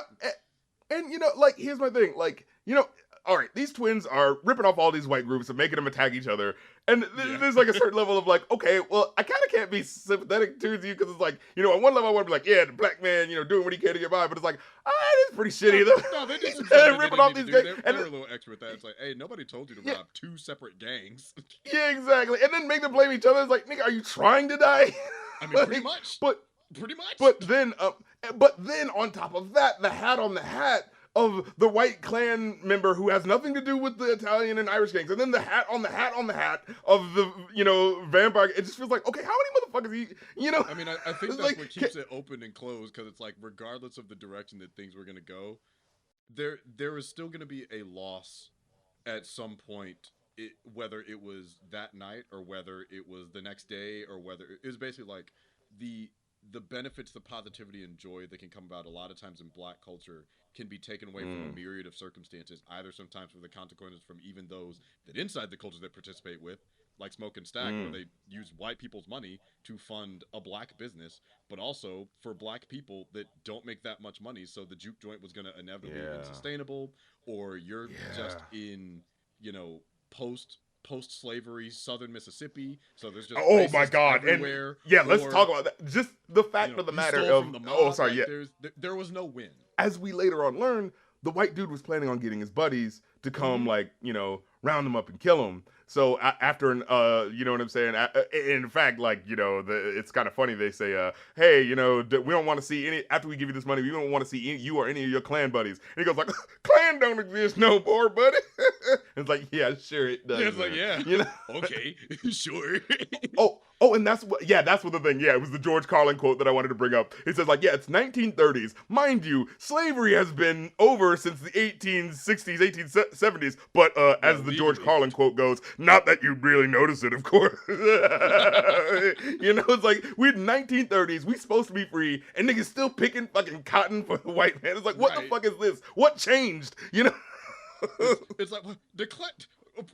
and you know, like, here's my thing, like, you know. All right, these twins are ripping off all these white groups and making them attack each other. And there's like a certain level of like, okay, well, I kind of can't be sympathetic towards you because it's like, you know, on one level I want to be like, yeah, the black man, you know, doing what he can to get by. But it's like, it is pretty shitty though. No, they did some stuff ripping off these guys. They're a little extra with that. It's like, hey, nobody told you to rob two separate gangs. Yeah, exactly. And then make them blame each other. It's like, nigga, are you trying to die? I mean, pretty much. Pretty much. But then on top of that, the hat on the hat of the white clan member who has nothing to do with the Italian and Irish gangs, and then the hat on the hat on the hat of the, you know, vampire. It just feels like, okay, how many motherfuckers you know? I mean, I think that's like, what keeps it open and closed, because it's like, regardless of the direction that things were gonna go, there is still gonna be a loss at some point. Whether it was that night or whether it was the next day or whether it was basically like the benefits, the positivity and joy that can come about a lot of times in black culture can be taken away from a myriad of circumstances, either sometimes for the consequences from even those that inside the cultures that participate with, like Smoke and Stack, where they use white people's money to fund a black business, but also for black people that don't make that much money, so the juke joint was going to inevitably be unsustainable, or you're just in, you know, post-slavery Southern Mississippi, so there's just my god everywhere. And let's talk about that. Just the fact of the matter of there was no win. As we later on learn, the white dude was planning on getting his buddies to come like, you know, round him up and kill him. So after you know what I'm saying? In fact, like, you know, it's kind of funny. They say, hey, you know, we don't want to see any, after we give you this money, we don't want to see you or any of your clan buddies. And he goes like, clan don't exist no more, buddy. It's like, yeah, sure it does. Yeah, it's like, yeah, you know? Okay, sure. And that's what the thing. Yeah, it was the George Carlin quote that I wanted to bring up. It says like, yeah, it's 1930s. Mind you, slavery has been over since the 1860s, 1870s. But as the George Carlin quote goes, not that you'd really notice it, of course. You know, it's like, we're 1930s. We supposed to be free, and niggas still picking fucking cotton for the white man. It's like, what the fuck is this? What changed? You know? It's like,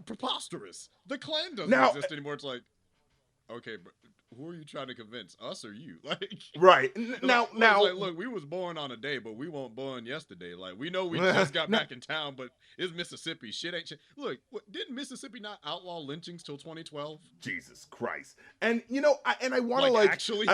preposterous. The Klan doesn't Now- exist anymore. It's like, okay, but who are you trying to convince, us or you? Like, Right. now, Now, like, look, we was born on a day, but we weren't born yesterday. Like, we know we just got back in town, but it's Mississippi. Shit ain't shit. Look, didn't Mississippi not outlaw lynchings till 2012? Jesus Christ. And I want to actually,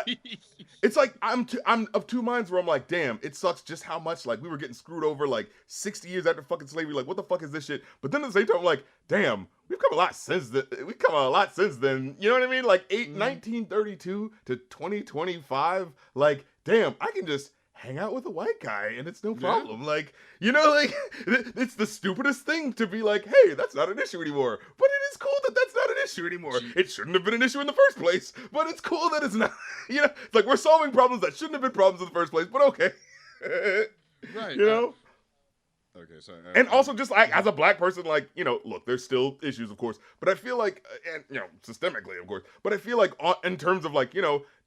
it's like I'm of two minds where I'm like, damn, it sucks just how much like we were getting screwed over like 60 years after fucking slavery. Like, what the fuck is this shit? But then at the same time, I'm like, damn, we've come a lot since then. You know what I mean? Like 1932 to 2025. Like, damn, I can just hang out with a white guy and it's no problem. Like, like it's the stupidest thing to be like, hey, that's not an issue anymore. But it is cool that that's not an issue anymore. It shouldn't have been an issue in the first place, but it's cool that it's not. It's like we're solving problems that shouldn't have been problems in the first place, but okay. Right. Okay, so and also just like as a black person, like, look, there's still issues, of course, but I feel like, and systemically, of course, but I feel like in terms of like,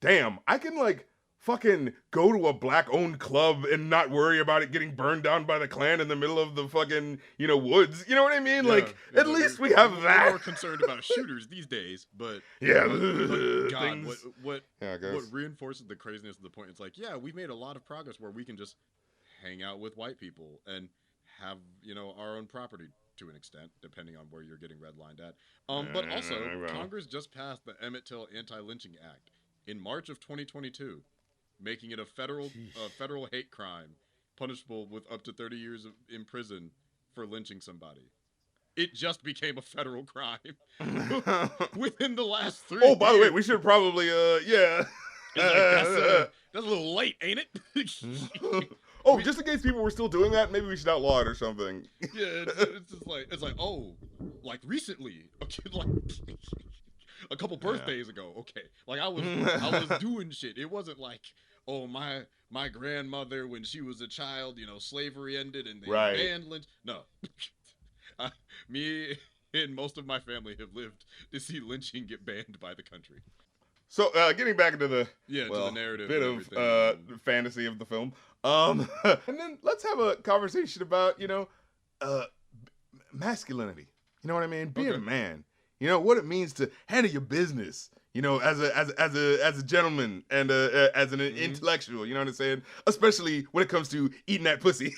damn, I can like fucking go to a black-owned club and not worry about it getting burned down by the Klan in the middle of the fucking, woods. You know what I mean? At least we have that. We're more concerned about shooters these days, but yeah, but God, things. what Yeah, what reinforces the craziness of the point? It's like, yeah, we've made a lot of progress where we can just hang out with white people and have our own property to an extent, depending on where you're getting redlined at. But also, Congress just passed the Emmett Till Anti-Lynching Act in March of 2022, making it a federal hate crime, punishable with up to 30 years in prison for lynching somebody. It just became a federal crime within the last 3 years. Oh, by the way, we should probably, yeah. It's that's a little late, ain't it? Just in case people were still doing that, maybe we should outlaw it or something. Yeah, it's just like like recently, okay, like a couple birthdays ago. Okay, like I was doing shit. It wasn't like, oh, my grandmother when she was a child, slavery ended and they banned lynch. No, me and most of my family have lived to see lynching get banned by the country. So, getting back into the to the narrative, bit of fantasy of the film, and then let's have a conversation about masculinity. You know what I mean? Being a man. What it means to handle your business. As a gentleman and as an intellectual. You know what I'm saying? Especially when it comes to eating that pussy.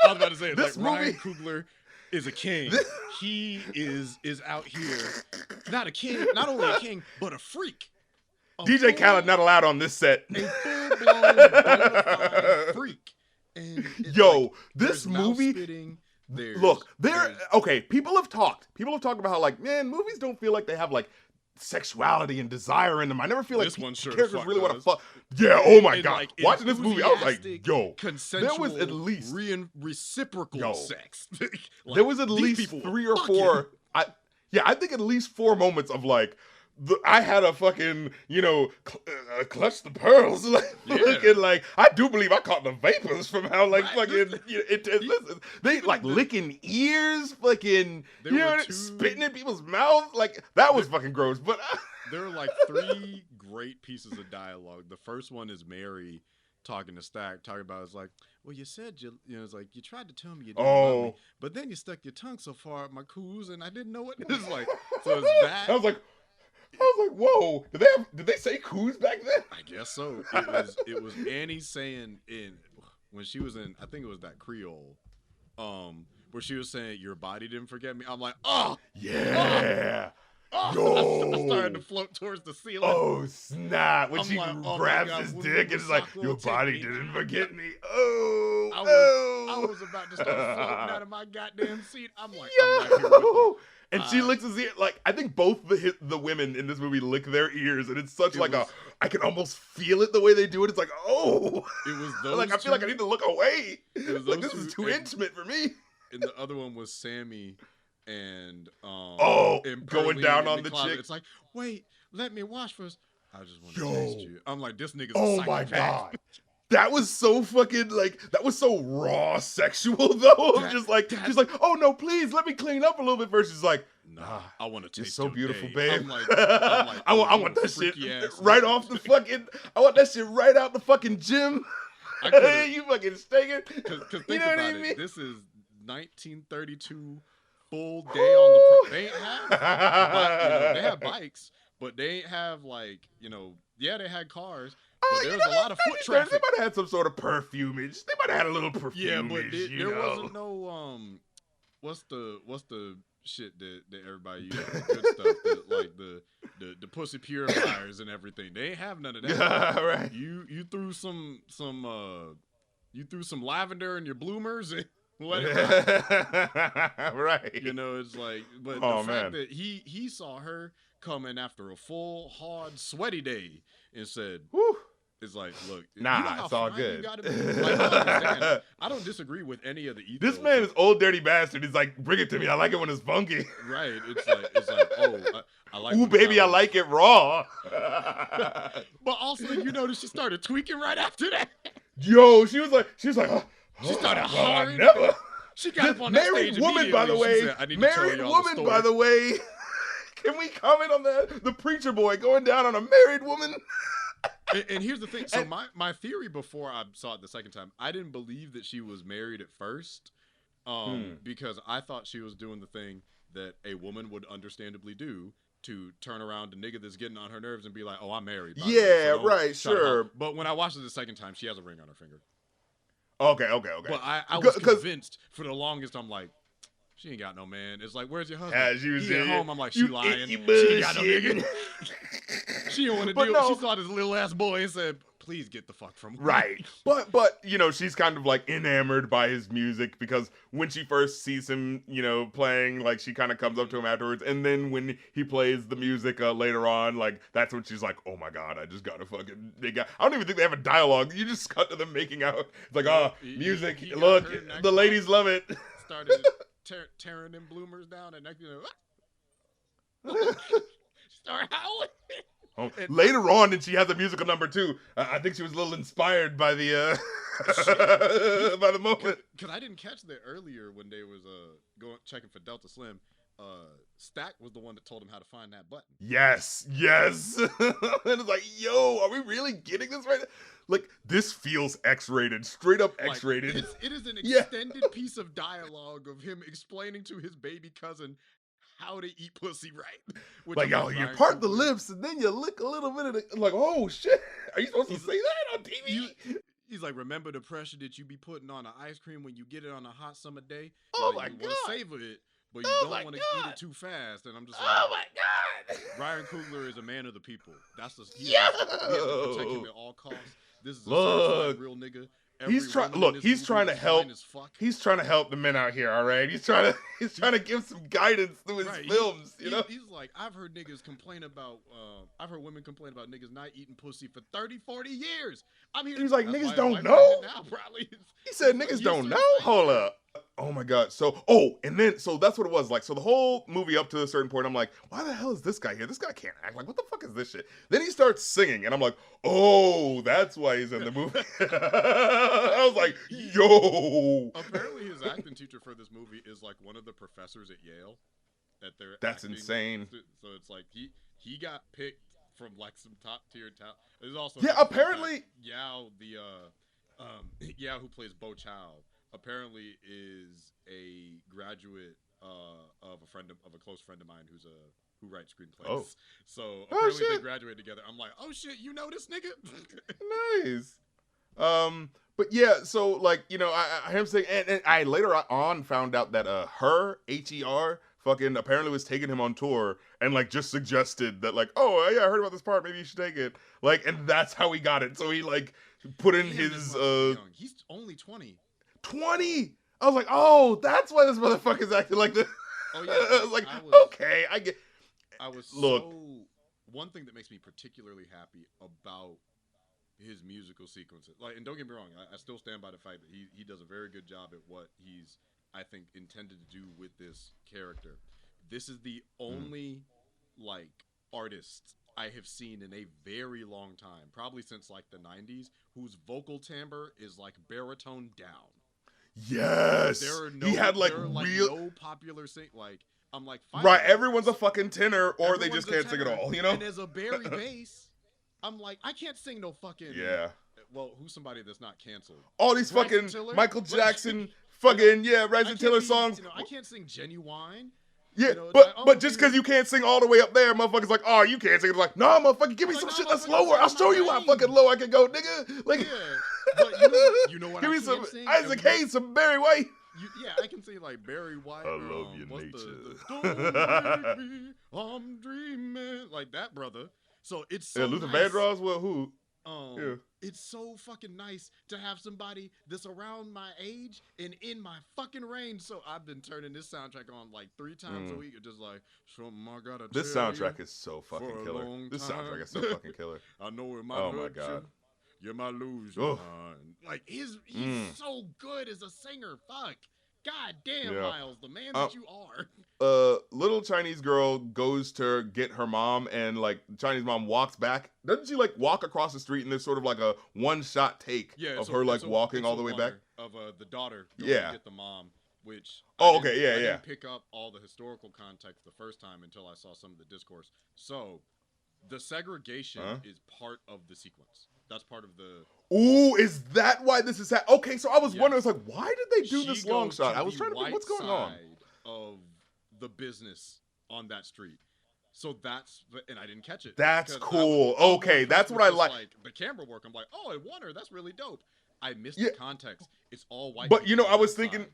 I was about to say, it's This like movie- Ryan Coogler is a king. He is out here, not a king, not only a king, but a freak. DJ Khaled not allowed on this set. A full-blown bona fide freak. And this movie. People have talked about how like, man, movies don't feel like they have like sexuality and desire in them. I never feel like this one sure characters really want to does. fuck. Yeah, oh my god. Like, Watching this movie, I was like, enthusiastic, there was at least reciprocal sex. Like, there was at least people 3 or 4. I think at least 4 moments of like, I had a fucking, clutch the pearls. Looking like, I do believe I caught the vapors from how, like, fucking, they, like, licking ears, fucking, spitting in people's mouths. Like, that was fucking gross. But there are, like, 3 great pieces of dialogue. The first one is Mary talking to Stack, talking about, it's like, well, you said, it's like, you tried to tell me you didn't love me, but then you stuck your tongue so far up my coos, and I didn't know what it was like. So it's that. I was like, whoa! Did they say coos back then? I guess so. It was Annie saying when she was in, I think it was that Creole, where she was saying your body didn't forget me. I'm like, oh yeah. I started to float towards the ceiling. Oh snap! When she grabs his dick and it's like, your body didn't forget me. I was about to start floating out of my goddamn seat. I'm like, I'm right here with you. And she licks his ear. Like, I think both the women in this movie lick their ears, and it's such I can almost feel it the way they do it. It's like, oh. It was those like, I feel like I need to look away. Like, this is too and, intimate for me. And the other one was Sammy and going down on the chick. It's like, wait, let me wash first. I just want to taste you. I'm like, this nigga's oh a psychopath. My god. That was so fucking, like, that was so raw sexual, though. Just like, oh, no, please, let me clean up a little bit first. She's like, nah, I want to taste you're so your beautiful, day. babe. I'm like, I want that shit right off the fucking, I want that shit right out the fucking gym. You fucking stinking. Because think about it. This is 1932 full day on the. They ain't have. They have bikes, but they ain't have like Yeah, they had cars. But there was a lot of foot traffic. They might have had some sort of perfumage. They might have had a little perfumage. Yeah, but there wasn't no what's the shit that everybody uses, the good stuff, like the pussy purifiers and everything. They ain't have none of that. Right. You threw some lavender in your bloomers and let it ride. Right. It's like, but the fact that he saw her coming after a full, hard, sweaty day and said, whew. It's like, look, it's all good. I don't disagree with any of the ethos. This man is old dirty bastard. He's like, bring it to me. I like it when it's funky. Right. It's like, I like. Ooh, baby, I like it raw. But also, she started tweaking right after that. Yo, she was like, she started hollering. Never. She got up on that stage woman, by the way. Said, married woman, by the way. Can we comment on that? The preacher boy going down on a married woman. And here's the thing. So my theory before I saw it the second time, I didn't believe that she was married at first, because I thought she was doing the thing that a woman would understandably do to turn around to nigga that's getting on her nerves and be like, "Oh, I'm married." Yeah, right, sure. But when I watched it the second time, she has a ring on her finger. Okay. But I was convinced for the longest. I'm like, she ain't got no man. It's like, where's your husband? He at home. I'm like, she lying. She ain't got no nigga. She don't want to deal with. She saw this little ass boy and said, please get the fuck from me. Right. But she's kind of like enamored by his music because when she first sees him, playing, like she kind of comes up to him afterwards. And then when he plays the music later on, like that's when she's like, oh my God, I just got a fucking big guy. I don't even think they have a dialogue. You just cut to them making out. It's like, music. Look, the ladies love it. Started tearing them bloomers down and next start howling. Later on, and she has a musical number too. I think she was a little inspired by the by the moment. Because I didn't catch that earlier when they was checking for Delta Slim. Stack was the one that told him how to find that button. Yes. And it's like, yo, are we really getting this right now? Like, this feels X-rated, straight up X-rated. It is an extended piece of dialogue of him explaining to his baby cousin how to eat pussy right. Like, you part the lips and then you lick a little bit of it. Like, oh shit, are you supposed to say that on TV? He's like, remember the pressure that you be putting on the ice cream when you get it on a hot summer day? Oh my God. You want to savor it, but you don't want to eat it too fast. And I'm just like, oh my God. Ryan Coogler is a man of the people. He has to protect him at all costs. This is a real nigga. He's trying to help. He's trying to help the men out here. All right. He's trying to give some guidance through his films. He's like, I've heard niggas complain about. I've heard women complain about niggas not eating pussy for 30, 40 years. I'm here. He's like, niggas don't know. Now, probably. He said niggas don't know. Hold up. Oh my God. So that's what it was like. So the whole movie up to a certain point, I'm like, why the hell is this guy here? This guy can't act. Like, what the fuck is this shit? Then he starts singing, and I'm like, oh, that's why he's in the movie. I was like, yo. Apparently, his acting teacher for this movie is like one of the professors at Yale. That's insane. So it's like he got picked from like some top tier talent. There's also apparently Yao Yao who plays Bo Chow apparently is a graduate of a close friend of mine who writes screenplays. Oh. So apparently they graduated together. I'm like, oh shit, you know this nigga? Nice. But yeah, so like, I him saying, and I later on found out that her HER fucking apparently was taking him on tour and like just suggested that like, oh yeah, I heard about this part, maybe you should take it. Like, and that's how he got it. So he like put in his he's only 20. 20. I was like, oh, that's why this motherfucker's acting like this. Oh yeah. I was like, okay, I get. One thing that makes me particularly happy about his musical sequences, like, and don't get me wrong, I still stand by the fact that he does a very good job at what he's, I think, intended to do with this character. This is the only like artist I have seen in a very long time, probably since like the 90s, whose vocal timbre is like baritone down. Yes, he had like real no popular sing. Like, I'm like, right, everyone's a fucking tenor, or they just can't sing at all. And as a bari bass, I'm like, I can't sing no fucking. Yeah. Well, who's somebody that's not canceled? All these fucking Michael Jackson fucking I Bryson can't Tiller be, songs. You know, I can't sing Genuine. Yeah, You know, it's but like, oh, but just because you can't sing all the way up there, motherfuckers like, oh, you can't sing. It's like, nah, motherfucker, give me Like, some nah, shit that's motherfucker, lower. that's I'll my show you how range. fucking low I can go, nigga. Like, Yeah, but you know what give I me can't some sing? Isaac And we- Hayes, some Barry White. Yeah, I can sing like Barry White. I love your what's nature. Don't wake me, I'm dreaming. Like that, brother. So it's so Luther nice. Vandross, well, who? Yeah. It's so fucking nice to have somebody that's around my age and in my fucking range. So I've been turning this soundtrack on like 3 times a week. It's just like, something I gotta This tell soundtrack you is so fucking for a killer. long This time. soundtrack is so fucking killer. I know it might Oh my hurt God. you might lose your Oof. mind. Like he's so good as a singer. Fuck. God damn, Yeah. Miles, the man that you are. Little Chinese girl goes to get her mom, and like the Chinese mom walks back. Doesn't she like walk across the street, and there's sort of like a one-shot take of her like walking all the way back? Of the daughter going to get the mom, which I didn't pick up all the historical context the first time until I saw some of the discourse. So the segregation is part of the sequence. That's part of the. Ooh, is that why this is okay? So I was wondering, it's like, why did they do this long shot? I was trying to think, what's going on? Of the business on that street. So and I didn't catch it. That's cool. Okay, that's what I like. The camera work. I'm like, oh, I wonder. That's really dope. I missed the context. It's all white. But I was thinking.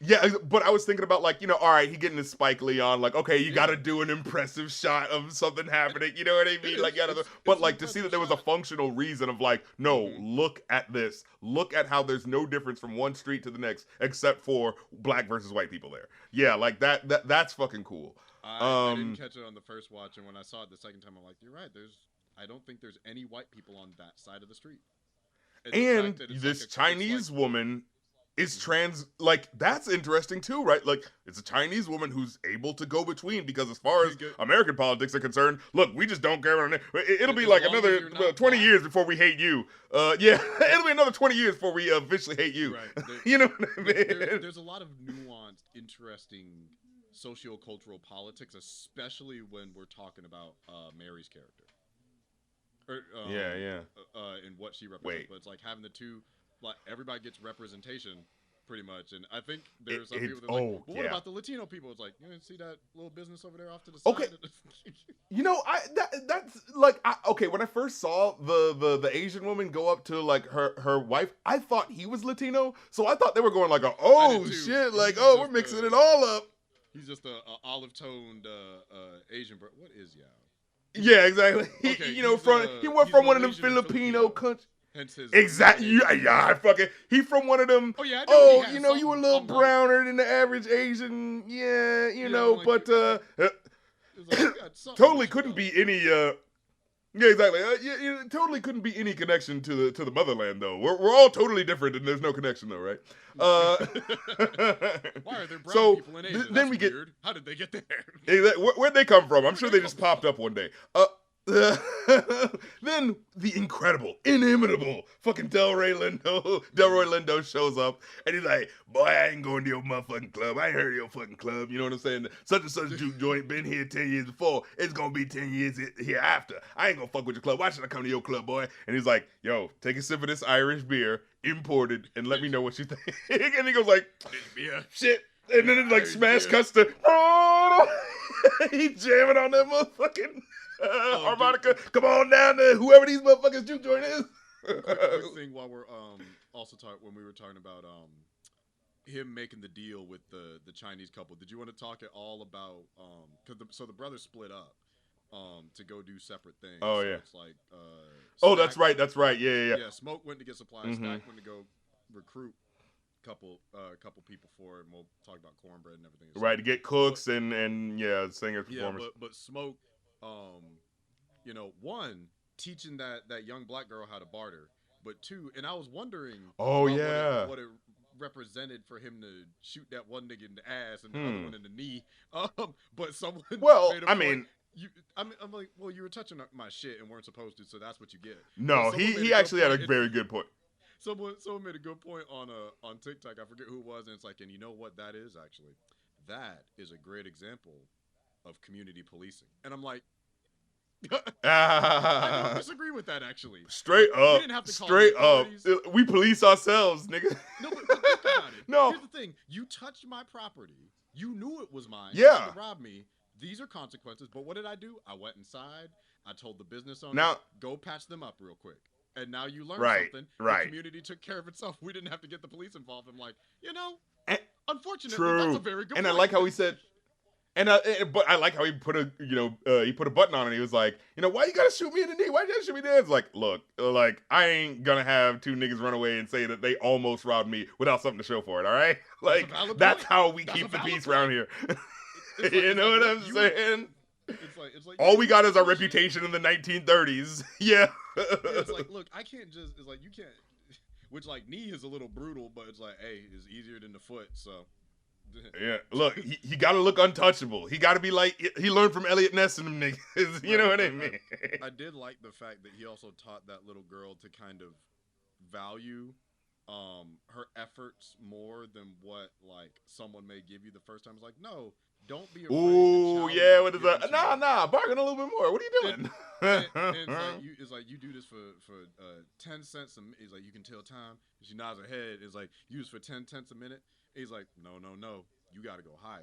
Yeah, but I was thinking about like, all right, he getting his Spike Lee on, like, okay, you got to do an impressive shot of something happening, you know what I mean? Like, but like to see that there was a functional reason of like, no, look at this, look at how there's no difference from one street to the next except for black versus white people there. Yeah, like that's fucking cool. I didn't catch it on the first watch, and when I saw it the second time, I'm like, you're right. I don't think there's any white people on that side of the street. And this Chinese woman is trans, like, that's interesting too, right? Like, it's a Chinese woman who's able to go between, because as far as American politics are concerned, look, we just don't care. It'll be like another 20 years before we hate you. Yeah, it'll be another 20 years before we officially hate you. Right. You know what I mean? There's a lot of nuanced, interesting socio-cultural politics, especially when we're talking about Mary's character. And what she represents. But it's like having the two. Like everybody gets representation, pretty much, and I think there's some people that are like, well, what about the Latino people? It's like, you didn't see that little business over there off to the side. Okay, that's like, okay. When I first saw the Asian woman go up to like her wife, I thought he was Latino, so I thought they were going like, oh shit, like we're mixing it all up. He's just a olive toned Asian. What is Yao? Yeah, exactly. Okay, he went from one of them Filipino countries. Exactly. Yeah, he from one of them. Oh yeah. I know you a little browner than the average Asian. Yeah, but totally couldn't be any. Yeah, exactly. Totally couldn't be any connection to the motherland though. We're all totally different, and there's no connection though, right? Why are there brown people in Asia? Then we weird. Get. How did they get there? Where'd they come from? I'm sure they just popped up one day. Then the incredible, inimitable fucking Delroy Lindo shows up, and he's like, boy, I ain't going to your motherfucking club. I ain't heard of your fucking club. You know what I'm saying? Such and such juke joint been here 10 years before. It's going to be 10 years here after. I ain't going to fuck with your club. Why should I come to your club, boy? And he's like, yo, take a sip of this Irish beer, imported, and let me know what you think. And he goes like, shit. And then it's like smash cuts to, he jamming on that motherfucking harmonica. Come on down to whoever these motherfuckers juke joint is. quick thing while we're also when we were talking about him making the deal with the Chinese couple. Did you want to talk at all about because the brothers split up to go do separate things. Oh so yeah. it's like that's right. Yeah. Yeah, Smoke went to get supplies. Stack went to go recruit couple people for it, and we'll talk about cornbread and everything. Right, to get cooks and singers, performers. Yeah, but Smoke, one, teaching that young black girl how to barter, but two, and I was wondering what it represented for him to shoot that one nigga in the ass and the other one in the knee. But someone I'm like, well, you were touching my shit and weren't supposed to, so that's what you get. No, he actually had a very good point. Someone made a good point on TikTok. I forget who it was, and it's like, and you know what that is actually? That is a great example of community policing. And I'm like, I don't disagree with that, actually. Straight We up. didn't have to call Straight the up. authorities. We police ourselves, nigga. No, but think about it. No. Here's the thing. You touched my property. You knew it was mine. Yeah. You tried to rob me. These are consequences. But what did I do? I went inside. I told the business owner, Now, go patch them up real quick. And now you learned Right, something. right. The community took care of itself. We didn't have to get the police involved. I'm like, And- unfortunately, true. that's a very good And point. I like how he said, but I like how he put a button on it. He was like, why you gotta shoot me in the knee? Why you gotta shoot me there? It's like, look, like I ain't gonna have two niggas run away and say that they almost robbed me without something to show for it. All right, like that's how we keep the peace around here. You know what I'm saying? It's like All we got is our reputation in the 1930s. Yeah. It's like, look, I can't just. It's like you can't. Which like knee is a little brutal, but it's like, hey, it's easier than the foot. So. Yeah, look, he got to look untouchable. He got to be like he learned from Elliot Ness and them niggas. You know what I mean? I did like the fact that he also taught that little girl to kind of value her efforts more than what like someone may give you the first time. It's like, no, don't be afraid. Ooh, yeah, what is that? Nah, bargain a little bit more. What are you doing? It's like you do this for 10 cents. It's like you can tell time. She nods her head. It's like use for 10 cents a minute. He's like, no, you got to go higher.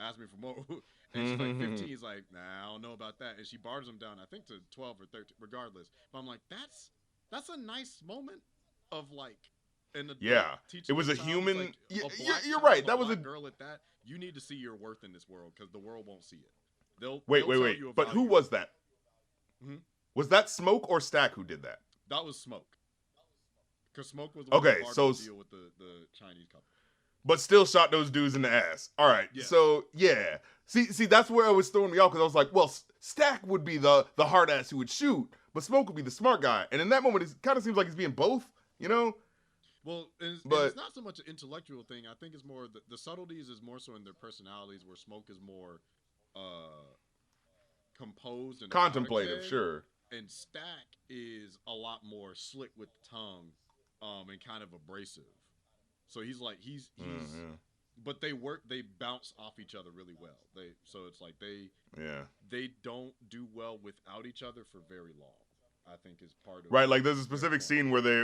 Ask me for more. And she's like 15. He's like, nah, I don't know about that. And she bars him down, I think, to 12 or 13, regardless. But I'm like, that's a nice moment of like an adult teaching it was a child, human. like, You're right. That was a girl at that. You need to see your worth in this world because the world won't see it. They'll wait. tell you But about who was that? Hmm? Was that Smoke or Stack who did that? That was Smoke. Because Smoke was the one who bargained the deal with the Chinese couple. But still shot those dudes in the ass. All right. Yeah. So, yeah. See, that's where it was throwing me off because I was like, well, Stack would be the hard ass who would shoot, but Smoke would be the smart guy. And in that moment, it kind of seems like he's being both, Well, it's not so much an intellectual thing. I think it's more the subtleties is more so in their personalities, where Smoke is more composed and contemplative, sure. And Stack is a lot more slick with the tongue, and kind of abrasive. So he's but they bounce off each other really well. So it's like they don't do well without each other for very long. I think is part of right. Like there's a specific scene where they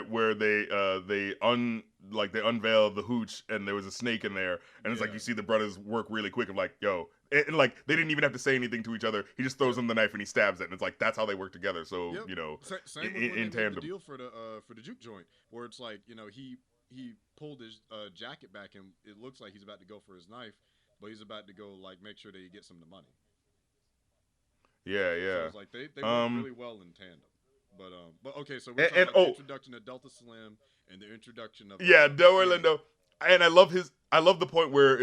unveil the hooch and there was a snake in there, and it's like you see the brothers work really quick. I'm like, yo, and like they didn't even have to say anything to each other. He just throws them the knife and he stabs it, and it's like that's how they work together. So same in tandem. The deal for the juke joint, where it's like he pulled his jacket back and it looks like he's about to go for his knife, but he's about to go like make sure that he gets some of the money. Yeah. So it's like they work really well in tandem. But okay, so we're talking about the introduction of Delta Slim and the introduction of Delroy Lindo, and I love the point where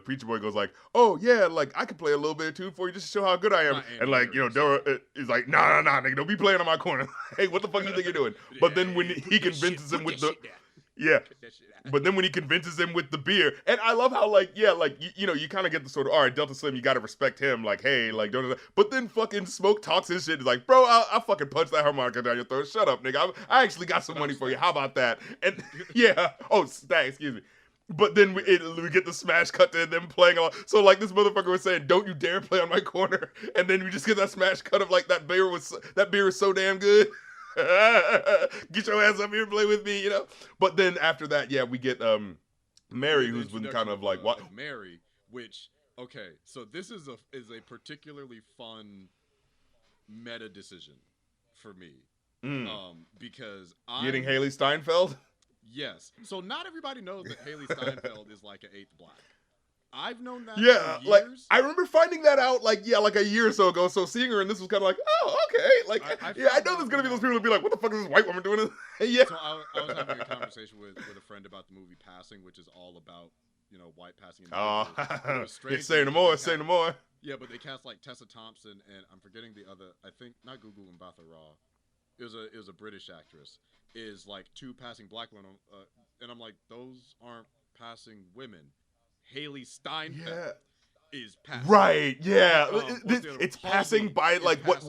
Preacher Boy goes like, oh yeah, like I could play a little bit too for you just to show how good I am, and like Delroy is like, nah, nigga, don't be playing on my corner. Hey, what the fuck you think you're doing? But then when he convinces him with the but then when he convinces him with the beer, and I love how you kind of get the sort of, all right, Delta Slim, you got to respect him, like, hey, like, don't. But then fucking Smoke talks his shit. He's like, bro, I'll fucking punch that harmonica down your throat. Shut up, nigga. I actually got some money for you. How about that? And Stack, excuse me. But then we get the smash cut to them playing along. So like this motherfucker was saying, don't you dare play on my corner. And then we just get that smash cut of like that beer is so damn good. Get your ass up here and play with me, But then after that, we get Mary, who's been kind of like what Mary, which so this is a particularly fun meta decision for me, because getting Haley Steinfeld. Yes, so not everybody knows that Haley Steinfeld is like an eighth black. I've known that. Yeah, for like years. I remember finding that out like a year or so ago. So seeing her and this was kind of like, oh, okay. Like I know there's gonna be those people who be like, what the fuck is this white woman doing? Yeah. So I was having a conversation with a friend about the movie Passing, which is all about white passing. Say no more. Yeah, but they cast like Tessa Thompson and I'm forgetting the other. I think not Google and Mbatha Raw. It was a British actress. Is like two passing black women, and I'm like, those aren't passing women. Haley Steinfeld is passing. Right, yeah. It's passing by like what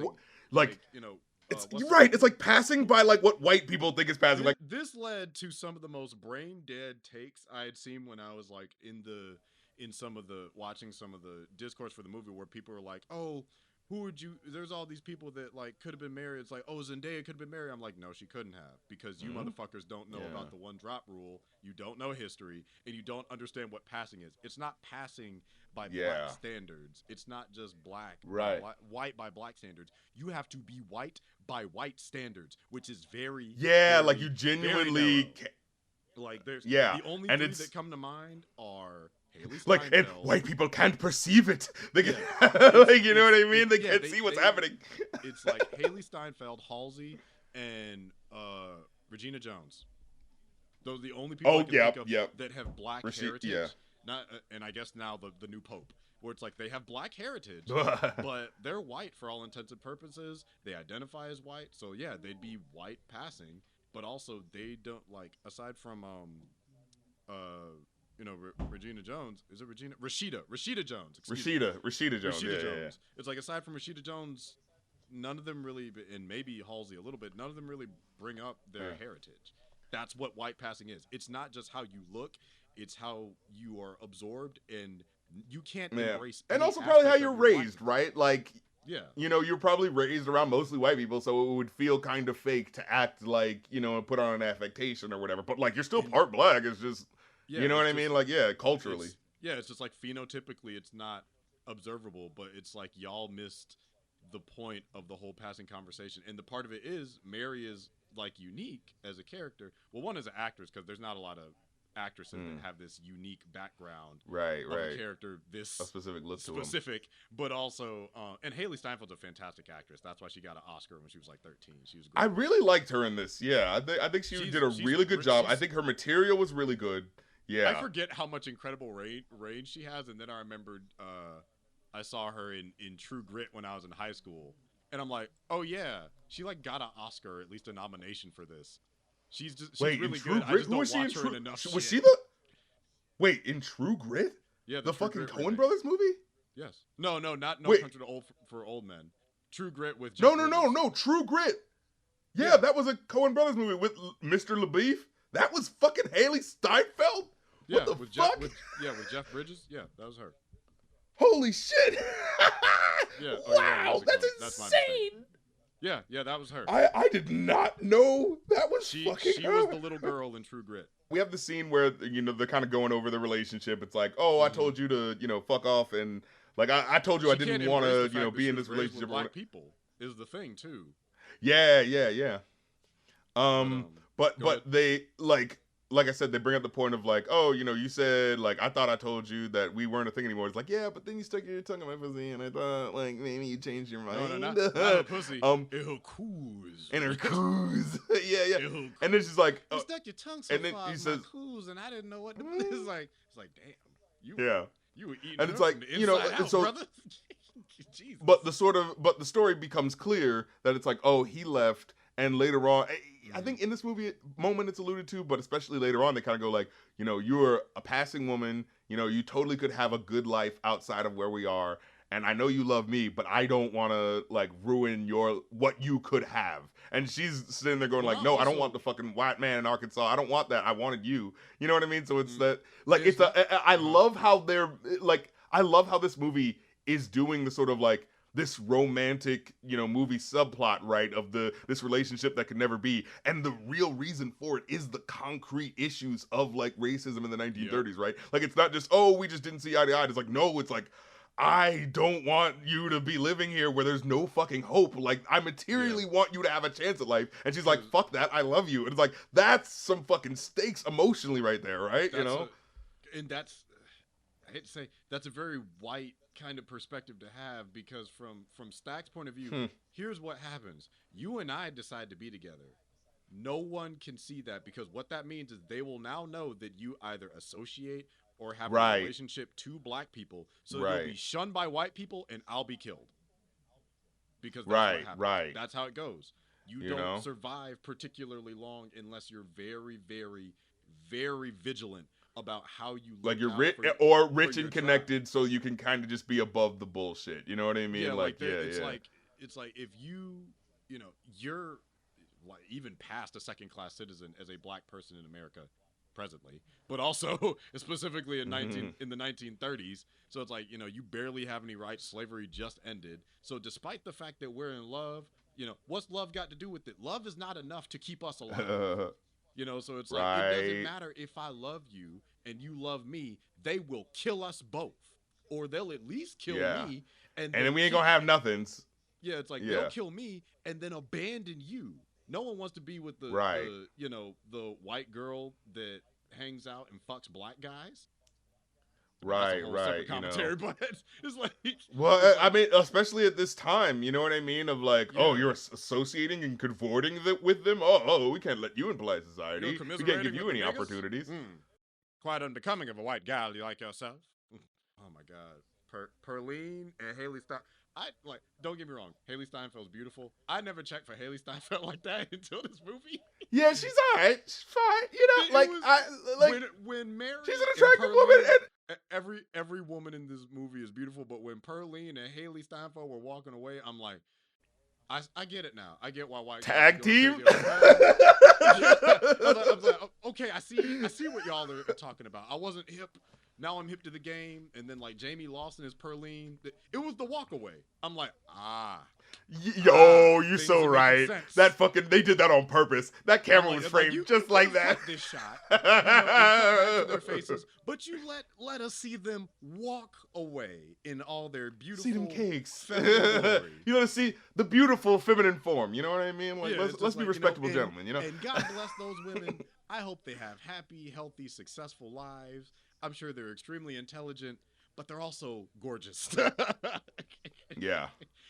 it's you're right. It's like passing by like what white people think is passing. Like this led to some of the most brain dead takes I had seen when I was like watching some of the discourse for the movie, where people were like, "Oh, who would you? There's all these people that like could have been married. It's like, oh, Zendaya could have been married. I'm like, no, she couldn't have, because you motherfuckers don't know about the one drop rule. You don't know history, and you don't understand what passing is. It's not passing by black standards. It's not just black, white by black standards. You have to be white by white standards, which is very like you genuinely. Like there's the only three that come to mind are Haley Steinfeld. And white people can't perceive it. They can, like, you know what I mean? They can't see what's happening. It's like Haley Steinfeld, Halsey, and Regina Jones. Those are the only people I can think of that have black heritage. Yeah. Not, and I guess now the new pope, where it's like they have black heritage, but they're white for all intents and purposes. They identify as white, so yeah, they'd be white passing, but also they don't, like, aside from Regina Jones. Is it Regina? Rashida Jones. Rashida Jones. Yeah. It's like, aside from Rashida Jones, none of them really, and maybe Halsey a little bit, none of them really bring up their heritage. That's what white passing is. It's not just how you look, it's how you are absorbed, and you can't embrace. And also probably how you're raised, right? Like, you're probably raised around mostly white people, so it would feel kind of fake to act like, and put on an affectation or whatever. But like, you're still part black. It's just, you know what I mean? Like, culturally. It's just like phenotypically, it's not observable, but it's like y'all missed the point of the whole passing conversation. And the part of it is Mary is like unique as a character. Well, one as an actress, because there's not a lot of actresses that have this unique background, of a character, this a specific look to him. But also, and Haley Steinfeld's a fantastic actress. That's why she got an Oscar when she was like 13. She was great. I really liked her in this. Yeah, I think she did a really good job. I think her material was really good. Yeah, I forget how much incredible range she has, and then I remembered I saw her in True Grit when I was in high school, and I'm like, oh yeah, she like got an Oscar, or at least a nomination for this. She's really good. I just don't watch her in enough. Was she the? Wait, in True Grit? Yeah, the fucking Coen Brothers movie. Yes. No, not No Country for Old Men. True Grit with Jeff Bridges. No. True Grit. Yeah, that was a Coen Brothers movie with Mr. LaBeef. That was fucking Haley Steinfeld. What the fuck? With Jeff Bridges. Yeah, that was her. Holy shit! Wow, that's insane. Yeah, that was her. I did not know that was she fucking her. Was the little girl in True Grit. We have the scene where, they're kind of going over the relationship. It's like, oh, I told you to, fuck off, and like I told you I didn't want to, be in this relationship. Black people is the thing too. Yeah. But they like I said, they bring up the point of like, oh, you said, like, I thought I told you that we weren't a thing anymore. It's like, yeah, but then you stuck your tongue in my pussy, and I thought, like, maybe you changed your mind. No, not a pussy. In her coos. In her coos. yeah. And then she's like, you stuck your tongue so far in my coos, and I didn't know what to do. It's like, damn. You were eating and it's like, out, so, brother. Jesus. But the story becomes clear that it's like, oh, he left. And later on, I think in this movie moment it's alluded to, but especially later on, they kind of go like, you're a passing woman, you totally could have a good life outside of where we are. And I know you love me, but I don't want to like ruin what you could have. And she's sitting there going like, no, I don't want the fucking white man in Arkansas. I don't want that. I wanted you. You know what I mean? So it's that, like, I love how I love how this movie is doing the sort of like, this romantic, movie subplot, right, of this relationship that could never be. And the real reason for it is the concrete issues of, like, racism in the 1930s, right? Like, it's not just, oh, we just didn't see eye to eye. It's like, no, it's like, I don't want you to be living here where there's no fucking hope. Like, I materially want you to have a chance at life. And she's like, fuck that, I love you. And it's like, that's some fucking stakes emotionally right there, right? And that's, I hate to say, that's a very white kind of perspective to have, because from Stack's point of view, here's what happens. You and I decide to be together. No one can see that, because what that means is they will now know that you either associate or have a relationship to black people. So you'll be shunned by white people and I'll be killed. Because that's what happens. That's how it goes. You don't survive particularly long unless you're very, very, very vigilant about how you look, like you're rich and connected, so you can kind of just be above the bullshit. You know what I mean? Yeah, it's like if you're like even past a second-class citizen as a black person in America, presently, but also specifically in the 1930s. So it's like, you barely have any rights. Slavery just ended. So despite the fact that we're in love, what's love got to do with it? Love is not enough to keep us alive. So it's like, it doesn't matter if I love you and you love me, they will kill us both, or they'll at least kill me. And then we ain't gonna have nothings. Yeah, it's like they'll kill me and then abandon you. No one wants to be with the white girl that hangs out and fucks black guys. Right. Commentary, but it's like, well, I mean, especially at this time, you know what I mean? Of like, oh, you're associating and cavorting with them. Oh, we can't let you in polite society. We can't give you any opportunities. Quite unbecoming of a white gal like yourself. Oh my God, Perline and Haley Steinfeld. Don't get me wrong, Haley Steinfeld's beautiful. I never checked for Haley Steinfeld like that until this movie. Yeah, she's alright. She's fine. When Mary, she's an attractive woman. And every woman in this movie is beautiful, but when Perline and Haley Steinfeld were walking away, I'm like, I get it now. I get why white tag team. I was like, okay, I see what y'all are talking about. I wasn't hip. Now I'm hip to the game. And then like Jamie Lawson is Perline. It was the walk away. I'm like, you're so right. That they did that on purpose. That camera was framed just like that. This shot, to their faces, but you let us see them walk away in all their beautiful. See them cakes. You want to see the beautiful feminine form. You know what I mean? Like, let's be respectable gentlemen. And God bless those women. I hope they have happy, healthy, successful lives. I'm sure they're extremely intelligent, but they're also gorgeous. Yeah.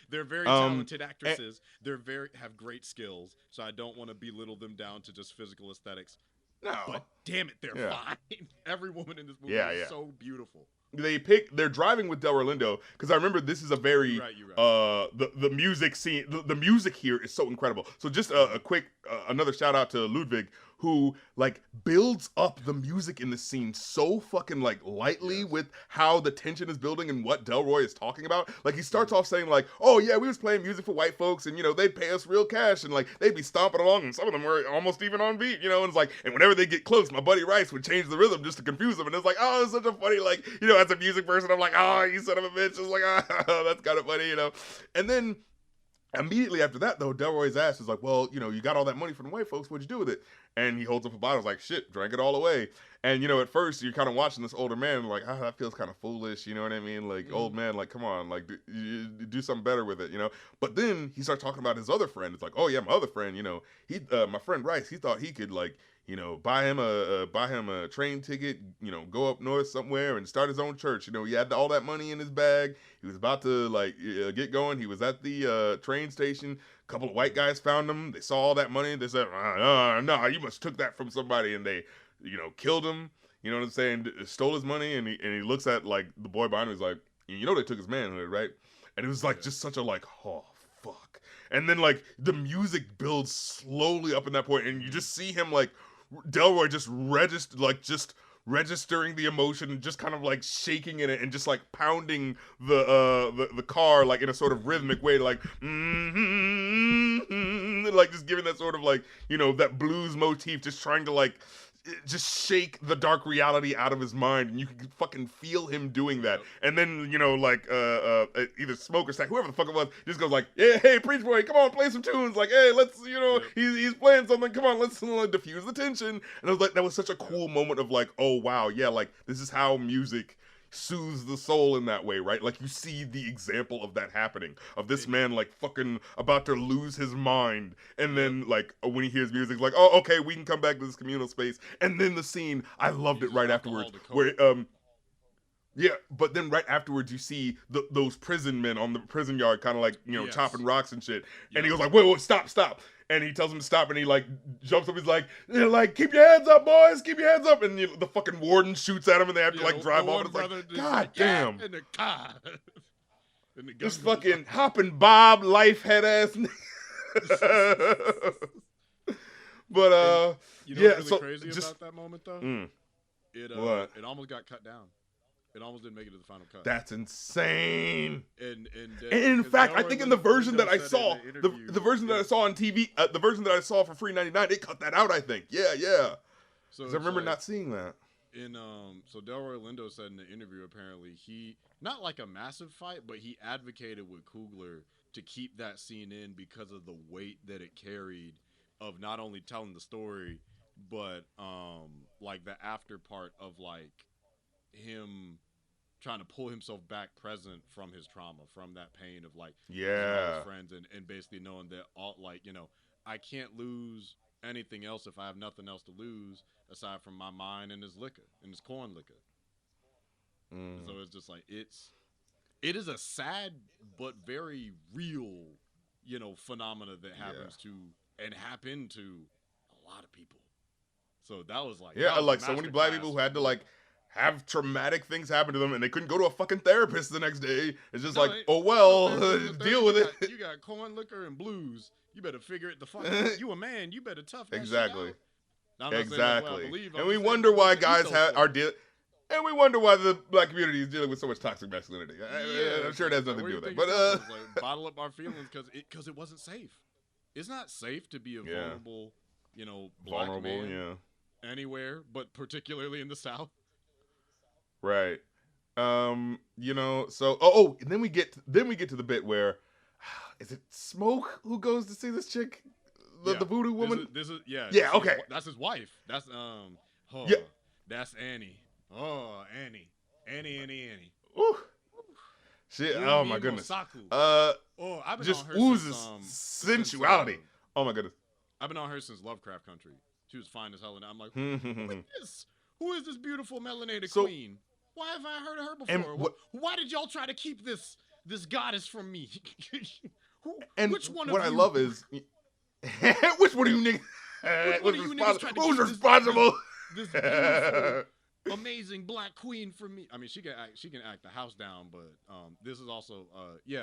They're very talented actresses. They're have great skills. So I don't want to belittle them down to just physical aesthetics. No. But damn it, they're fine. Every woman in this movie is so beautiful. They're driving with Delroy Lindo, because I remember this is a very you're right. The music scene, the music here is so incredible. So just a quick another shout out to Ludwig, who like builds up the music in the scene so fucking like lightly with how the tension is building and what Delroy is talking about. Like he starts off saying like, oh yeah, we was playing music for white folks and they'd pay us real cash and like they'd be stomping along and some of them were almost even on beat, and it's like, and whenever they get close, my buddy Rice would change the rhythm just to confuse them, and it's like, oh, it's such a funny, like, as a music person, I'm like, oh, you son of a bitch. It's like, oh, that's kind of funny, And then immediately after that, though, Delroy's ass is like, well, you got all that money from the white folks. What'd you do with it? And he holds up a bottle, like, shit, drank it all away. And, at first you're kind of watching this older man like, that feels kind of foolish. You know what I mean? Like, old man, like, come on, like, do something better with it, But then he starts talking about his other friend. It's like, oh, yeah, my other friend, he, my friend Rice, he thought he could, like, buy him a train ticket, go up north somewhere and start his own church. He had all that money in his bag. He was about to like get going. He was at the train station. A couple of white guys found him. They saw all that money. They said, no, you must took that from somebody. And they, killed him. You know what I'm saying? Stole his money. And he looks at like the boy behind him. He's like, they took his manhood, right? And it was like just such a like, oh, fuck. And then like the music builds slowly up in that point, and you just see him like Delroy just registering the emotion and just kind of like shaking in it and just like pounding the car like in a sort of rhythmic way, like like just giving that sort of like that blues motif, just trying to like just shake the dark reality out of his mind, and you can fucking feel him doing that. And then like either Smoke or Stack, whoever the fuck it was, just goes like, yeah, hey, Preach Boy, come on, play some tunes. Like, hey, let's he's playing something. Come on, let's diffuse the tension. And I was like, that was such a cool moment of like, oh wow, yeah, like this is how music soothes the soul in that way, right? Like you see the example of that happening, of this man like fucking about to lose his mind, and then like when he hears music, like, oh, okay, we can come back to this communal space. And then the scene, I loved it right afterwards, where yeah, but then right afterwards you see those prison men on the prison yard kind of like chopping rocks and shit, and he goes like, wait, stop. And he tells him to stop, and he like jumps up. He's like, keep your hands up, boys, keep your hands up. And the fucking warden shoots at him, and they have to like drive off. And it's like, God damn! In the car. This fucking hopping Bob life head ass. But you know what's really crazy about that moment though? It almost got cut down. It almost didn't make it to the final cut. That's insane. And in fact, I think in the version that I saw, the version that I saw on TV, the version that I saw for free $99, it cut that out, I think. Yeah. So Because I remember not seeing that. So Delroy Lindo said in the interview, apparently he, not like a massive fight, but he advocated with Coogler to keep that scene in because of the weight that it carried of not only telling the story, but like the after part of like him trying to pull himself back present from his trauma, from that pain of like losing all his friends, and basically knowing that all, like, you know, I can't lose anything else if I have nothing else to lose aside from my mind and his liquor and his corn liquor. So it's just like it is a sad but very real, you know, phenomena that happens to and happen to a lot of people. So that was like like so many black people who had to like have traumatic things happen to them and they couldn't go to a fucking therapist the next day. It's just deal with it. You got corn liquor and blues. You better figure it the fuck out. You a man. You better tough that exactly. shit out. Exactly. And we wonder why guys and we wonder why the black community is dealing with so much toxic masculinity. I'm sure it has nothing to do with that. But like, bottle up our feelings because it wasn't safe. It's not safe to be a vulnerable, you know, black man anywhere, but particularly in the South. Right. You know, so and then we get to the bit where is it Smoke who goes to see this chick? The voodoo woman? Okay. That's his wife. That's that's Annie. Oh, Annie. Ooh. Shit. Oh my goodness. I've been just on her oozes sensuality. Since, oh my goodness. I've been on her since Lovecraft Country. She was fine as hell, and I'm like, who is this beautiful melanated queen? Why have I heard of her before? Why did y'all try to keep this goddess from me? Which one of you? What I love is, which one of you niggas? Who's responsible? This beautiful, amazing black queen for me. I mean, she can act the house down, but this is also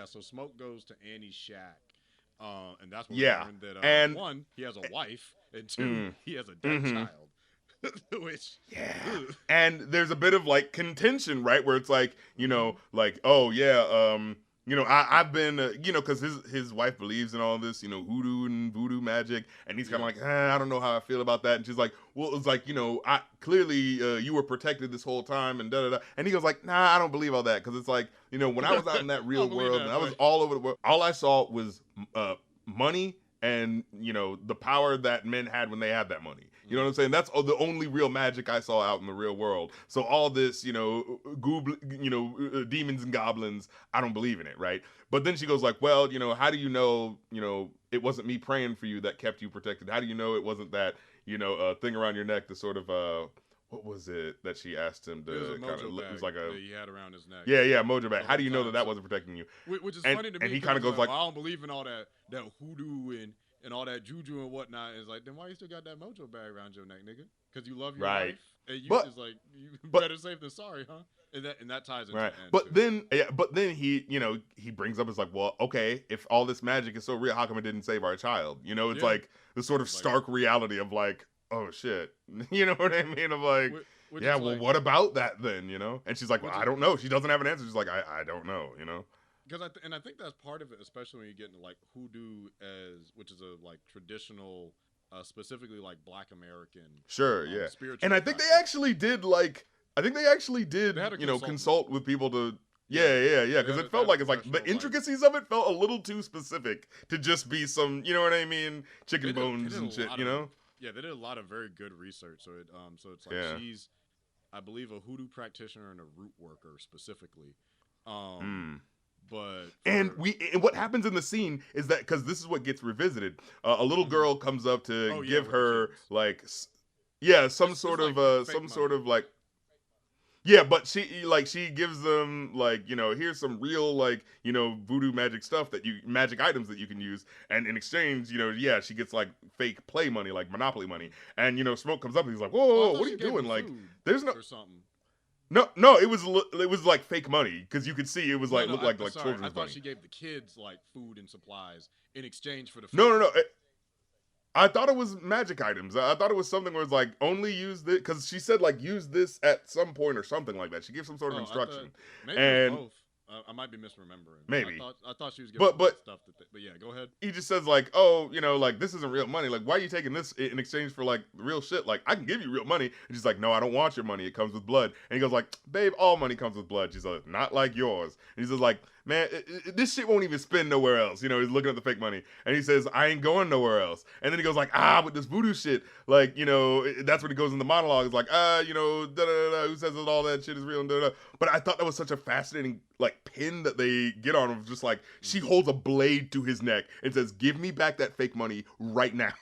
so Smoke goes to Annie's shack, and that's when we learn that one, he has a wife, and two, he has a dead child. Which and there's a bit of like contention, right, where it's like, you know, like, you know, I've been, you know, because his wife believes in all this, you know, hoodoo and voodoo magic, and he's kind of like, I don't know how I feel about that, and she's like, well, it's like, you know, clearly you were protected this whole time, and da-da-da, and he goes like, nah, I don't believe all that, because it's like, you know, when I was out in that real world, and I was all over the world, all I saw was money and, you know, the power that men had when they had that money. You know what I'm saying? That's the only real magic I saw out in the real world. So all this, you know, demons and goblins, I don't believe in it, right? But then she goes like, well, you know, how do you know, it wasn't me praying for you that kept you protected? How do you know it wasn't that, you know, thing around your neck, the sort of, what was it that she asked him to kind of, it was like a, he had around his neck. Yeah, mojo bag. How do you know that wasn't protecting you? Which is funny to me. And he kind of goes like, I don't believe in all that hoodoo and all that juju and whatnot. Is like, then why you still got that mojo bag around your neck, nigga? Because you love your wife, and you just like, you better safe than sorry, huh? And that ties into right. But then he, you know, he brings up, it's like, well, okay, if all this magic is so real, how come it didn't save our child? You know, it's like the sort of stark reality of like, oh shit, you know what I mean? Of like, well, what about that then? You know? And she's like, well, I don't know. She doesn't have an answer. She's like, I don't know. You know? Because I think that's part of it, especially when you get into like hoodoo, which is a like traditional, specifically like Black American. Sure, spiritual. And I think they actually did you know, consult with people to. Yeah. Because it felt like it's like the intricacies of it felt a little too specific to just be some, you know what I mean, chicken bones and shit. You know. Yeah, they did a lot of very good research. So it's like she's, I believe, a hoodoo practitioner and a root worker specifically. But and what happens in the scene is that, because this is what gets revisited, a little girl comes up to give her like some sort of but she gives them like, you know, here's some real like, you know, voodoo magic stuff magic items that you can use, and in exchange, you know, she gets like fake play money, like Monopoly money, and you know, Smoke comes up and he's like, whoa, what are you doing? Like, there's no. Or something. No, it was like fake money, because you could see it was like looked like children's money. I thought she gave the kids like food and supplies in exchange for the. No. I thought it was magic items. I thought it was something where it's like, only use this, because she said like use this at some point or something like that. She gave some sort of instruction. Maybe it was both. I might be misremembering. Maybe. I thought she was giving stuff that. but yeah, go ahead. He just says like, oh, you know, like this isn't real money. Like, why are you taking this in exchange for like real shit? Like, I can give you real money. And she's like, no, I don't want your money. It comes with blood. And he goes like, babe, all money comes with blood. She's like, not like yours. And he's just like, man, this shit won't even spend nowhere else. You know, he's looking at the fake money. And he says, I ain't going nowhere else. And then he goes like, with this voodoo shit. Like, you know, that's when he goes in the monologue. It's like, you know, da-da-da-da, who says that all that shit is real and da-da-da. But I thought that was such a fascinating, like, pin that they get on him. Just like, she holds a blade to his neck and says, give me back that fake money right now.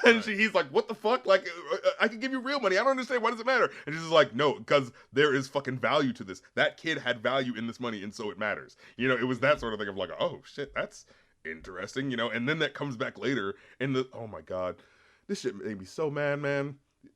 And he's like, what the fuck? Like, I can give you real money. I don't understand. Why does it matter? And she's just like, no, because there is fucking value to this. That kid had value in this money, and so it matters. You know, it was that sort of thing of like, oh shit, that's interesting, you know. And then that comes back later in the, oh my god, this shit made me so mad, man.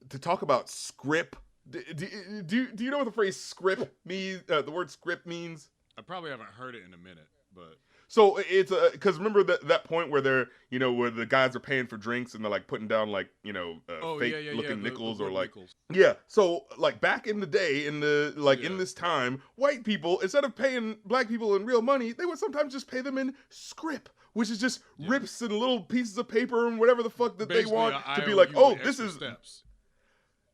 To talk about script. Do you know what the phrase script means? The word script means? I probably haven't heard it in a minute, but so it's because remember that point where they're, you know, where the guys are paying for drinks and they're like putting down like, you know, fake looking nickels or like nickels. Yeah, so like back in the day, in the in this time, white people, instead of paying black people in real money, they would sometimes just pay them in script, which is just rips and little pieces of paper and whatever the fuck that Basically, they want to be like, oh, this is steps.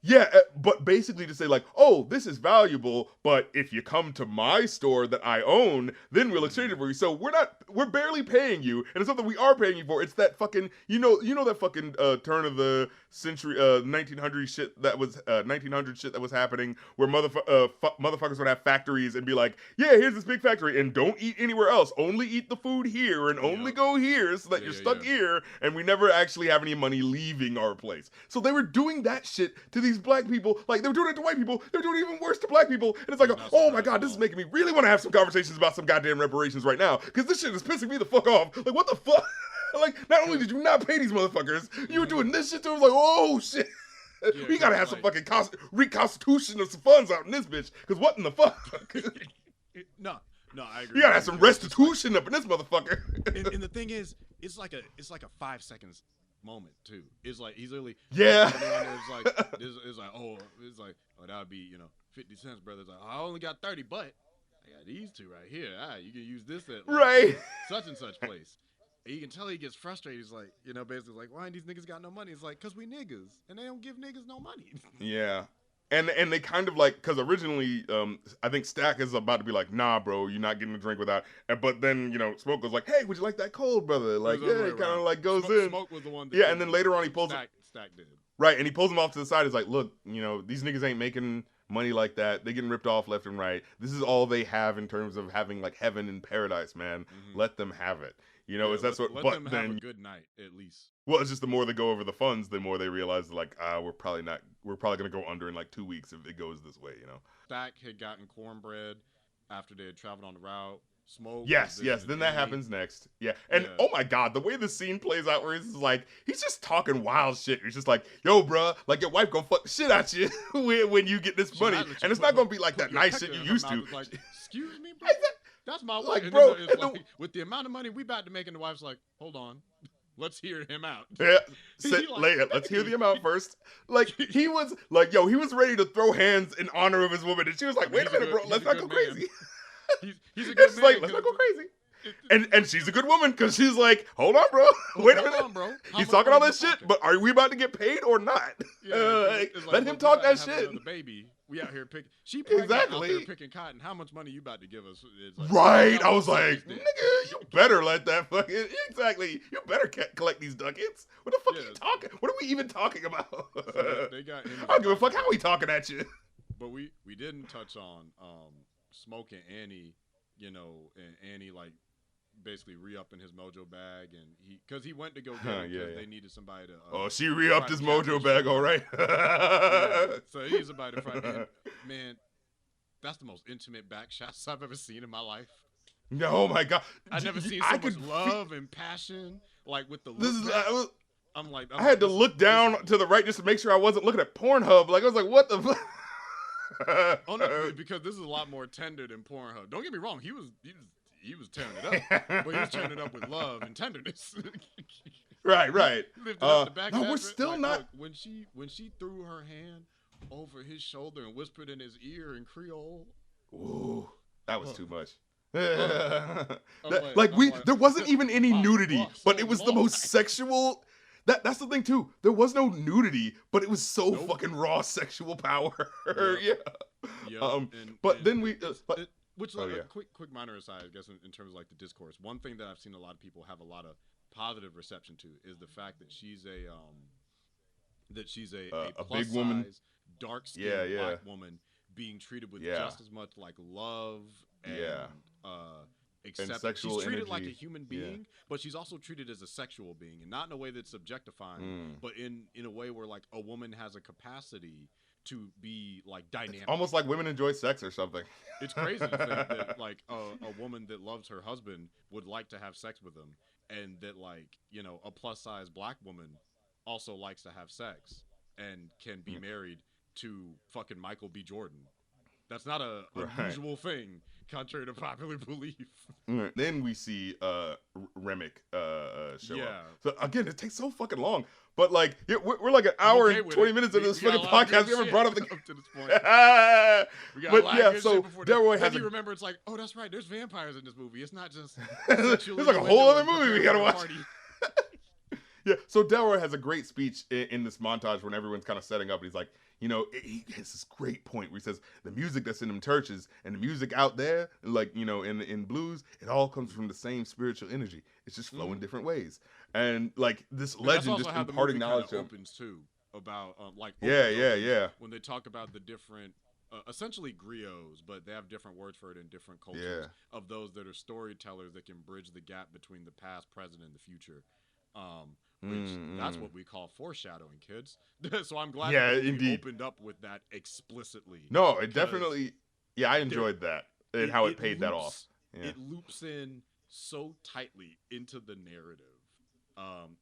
Yeah, but basically to say like, oh, this is valuable, but if you come to my store that I own, then we'll exchange it for you. So we're barely paying you, and it's something we are paying you for. It's that fucking, you know that fucking turn of the century, 1900 shit that was 1900 shit that was happening, where motherfuckers would have factories and be like, yeah, here's this big factory, and don't eat anywhere else. Only eat the food here, and only go here, so that you're stuck here, and we never actually have any money leaving our place. So they were doing that shit to these black people, like they were doing it to white people. They were doing it even worse to black people, and it's like, oh my god, this is making me really want to have some conversations about some goddamn reparations right now, because this shit is pissing me the fuck off. Like, what the fuck? Like, not only did you not pay these motherfuckers, you were doing this shit to them. Like, oh shit. We gotta have some fucking reconstitution of some funds out in this bitch, because what in the fuck? No, I agree. You gotta have some restitution up in this motherfucker. And the thing is, it's like a 5 seconds moment too. It's like he's literally it's like oh that would be 50 cents, brother. It's like, oh, I only got 30, but I got these two right here. You can use this at right such and such place. And you can tell he gets frustrated. He's like, basically like, why ain't these niggas got no money? It's like, cause we niggas, and they don't give niggas no money. Yeah. And they kind of like, because originally, I think Stack is about to be like, nah, bro, you're not getting a drink without. But then, Smoke goes like, hey, would you like that cold, brother? Like, yeah, he kind of like goes in. Smoke was the one that and then later on he pulls Stack did. Right, and he pulls him off to the side. He's like, look, these niggas ain't making money like that. They getting ripped off left and right. This is all they have in terms of having like heaven and paradise, man. Mm-hmm. Let them have it. Is that sort? Let but them then have a good night at least. Well, it's just the more they go over the funds, the more they realize like, we're probably gonna go under in like 2 weeks if it goes this way, Stack had gotten cornbread after they had traveled on the route. Smoke. Yes. Then that happens next. Yeah. And oh my god, the way the scene plays out where he's like, he's just talking wild shit. He's just like, yo, bruh, like your wife gonna fuck the shit out you when you get this money. And it's not gonna be like that nice shit you used to. Like, excuse me, bro? That's my wife. Like, bro, like, with the amount of money we about to make, and the wife's like, hold on. Let's hear him out. Yeah, let's hear the amount first. Like, he was like, yo, he was ready to throw hands in honor of his woman. And she was like, wait a minute, bro, let's not go crazy. He's a good man. Like, let's not go crazy. And she's a good woman because she's like, hold on, bro. Wait a minute. Hold on, bro. He's talking all this shit, but are we about to get paid or not? Yeah, let him talk that shit. The baby, we out here picking. She pregnant out there picking cotton. How much money you about to give us? Like, right. I was like, nigga, you better let that fucking exactly. You better collect these ducats. What the fuck are you talking? What are we even talking about? So they got. I don't give a fuck how we talking at you. But we didn't touch on Smoke and Annie. And Annie like basically re-upping his mojo bag, and because he went to go get it because they needed somebody to. She re-upped his mojo bag, all right. So he's about to fight. Man, that's the most intimate back shots I've ever seen in my life. No, oh my god, I've never seen so much love and passion, like with the. I'm like, I had to look down to the right just to make sure I wasn't looking at Pornhub. Like I was like, what the fuck? Oh no, because this is a lot more tender than Pornhub. Don't get me wrong, he was tearing it up, but he was tearing it up with love and tenderness. Right. No, we're still not. Look, when she threw her hand over his shoulder and whispered in his ear in Creole. Ooh, that was too much. Like I'm like, there wasn't even any I nudity, lost but so it was the long. most sexual. That's the thing too. There was no nudity, but it was so Nope. fucking raw sexual power. Yep. Yeah. Yep. But then we. Which, Oh, like, yeah. quick minor aside, I guess, in terms of like the discourse. One thing that I've seen a lot of people have a lot of positive reception to is the fact that she's a plus big woman, size, dark skinned Yeah. black woman being treated with Yeah. just as much like love and acceptance. sexual She's treated like a energy. human Yeah. being, but she's also treated as a sexual being, and not in a way that's objectifying, but in a way where like a woman has a capacity to be like dynamic. Almost like women enjoy sex or something. It's crazy to think that like a woman that loves her husband would like to have sex with him, and that like, you know, a plus size black woman also likes to have sex and can be married to fucking Michael B. Jordan. That's not a unusual thing, contrary to popular belief. Then we see Remick show Yeah. up. So again, it takes so fucking long. But like we're like an hour and 20 minutes into this fucking podcast. We haven't brought up the up to this point. We got But a lot yeah, of good so shit before Delroy then has you a remember it's like, oh, that's right, there's vampires in this movie. It's not just there's like a whole other movie we gotta watch. Yeah, so Delroy has a great speech in this montage when everyone's kind of setting up. And he's like, you know, he has this great point where he says the music that's in them churches and the music out there, like, you know, in blues, it all comes from the same spiritual energy. It's just flowing different ways. And like this legend just imparting knowledge to him. Opens too about Yeah. when they talk about the different essentially griots, but they have different words for it in different cultures, of those that are storytellers that can bridge the gap between the past, present, and the future. Which that's what we call foreshadowing, kids. So I'm glad that you opened up with that explicitly. No, it definitely, I enjoyed that and how it paid that off. Yeah. It loops in so tightly into the narrative,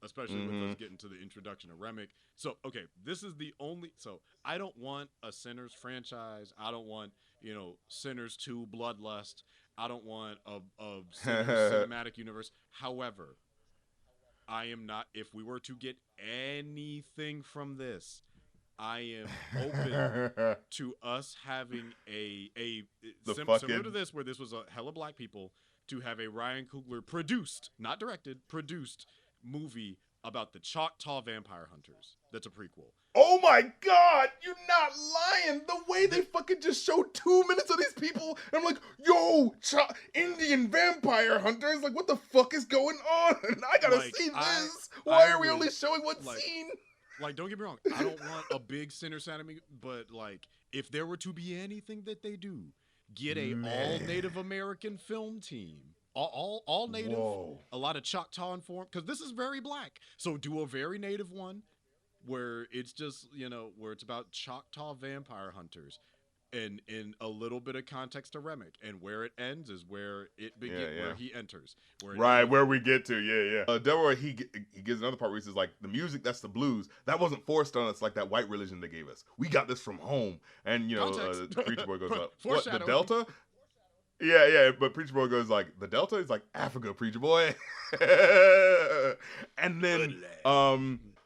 especially with us getting to the introduction of Remick. So, okay, this is the only. So I don't want a Sinners franchise. I don't want, you know, Sinners 2 Bloodlust. I don't want a Sinners cinematic universe. However, I am not. If we were to get anything from this, I am open to us having similar to this, where this was a hella black people, to have a Ryan Coogler produced, not directed, produced movie about the Choctaw vampire hunters. That's a prequel. Oh my God, you're not lying. The way they fucking just showed 2 minutes of these people, and I'm like, yo, Indian vampire hunters, like what the fuck is going on? I gotta see this. Why are we only showing one scene? Like, don't get me wrong, I don't want a big Sinner Santa, but like, if there were to be anything that they do, get a all Native American film team. All native, a lot of Choctaw informed, because this is very black. So do a very native one where it's just, you know, where it's about Choctaw vampire hunters, and in a little bit of context to Remick, and where it ends is where it begins, where he enters. Where we get to, Delroy, he gives another part where he says, like, the music, that's the blues. That wasn't forced on us like that white religion they gave us. We got this from home. And, you know, Preacher Boy goes up, what, the Delta? Yeah, but Preacher Boy goes like, the Delta? He's like, Africa, Preacher Boy. And then,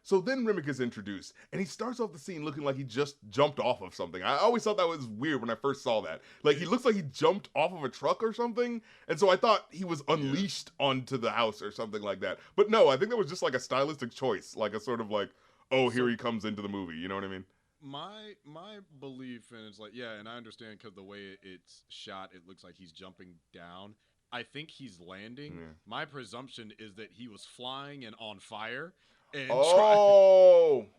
so then Remick is introduced, and he starts off the scene looking like he just jumped off of something. I always thought that was weird when I first saw that. Like, he looks like he jumped off of a truck or something, and so I thought he was unleashed onto the house or something like that. But no, I think that was just like a stylistic choice, like a sort of like, oh, here he comes into the movie, you know what I mean? My belief, and it's like, yeah, and I understand because the way it's shot, it looks like he's jumping down. I think he's landing. Yeah. My presumption is that he was flying and on fire. And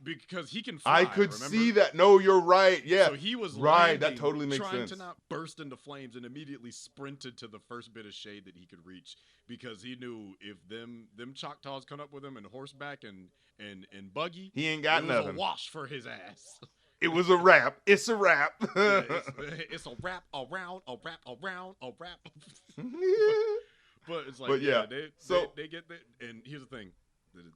because he can fly. I could see that. No, you're right. Yeah. So he was right. That totally makes trying sense. To not burst into flames, and immediately sprinted to the first bit of shade that he could reach, because he knew if them Choctaws come up with him and horseback and buggy, he ain't got nothing. It was a wash for his ass. It was a wrap. It's a wrap. It's a wrap around, a wrap around, a wrap. But it's like, they get that. And here's the thing.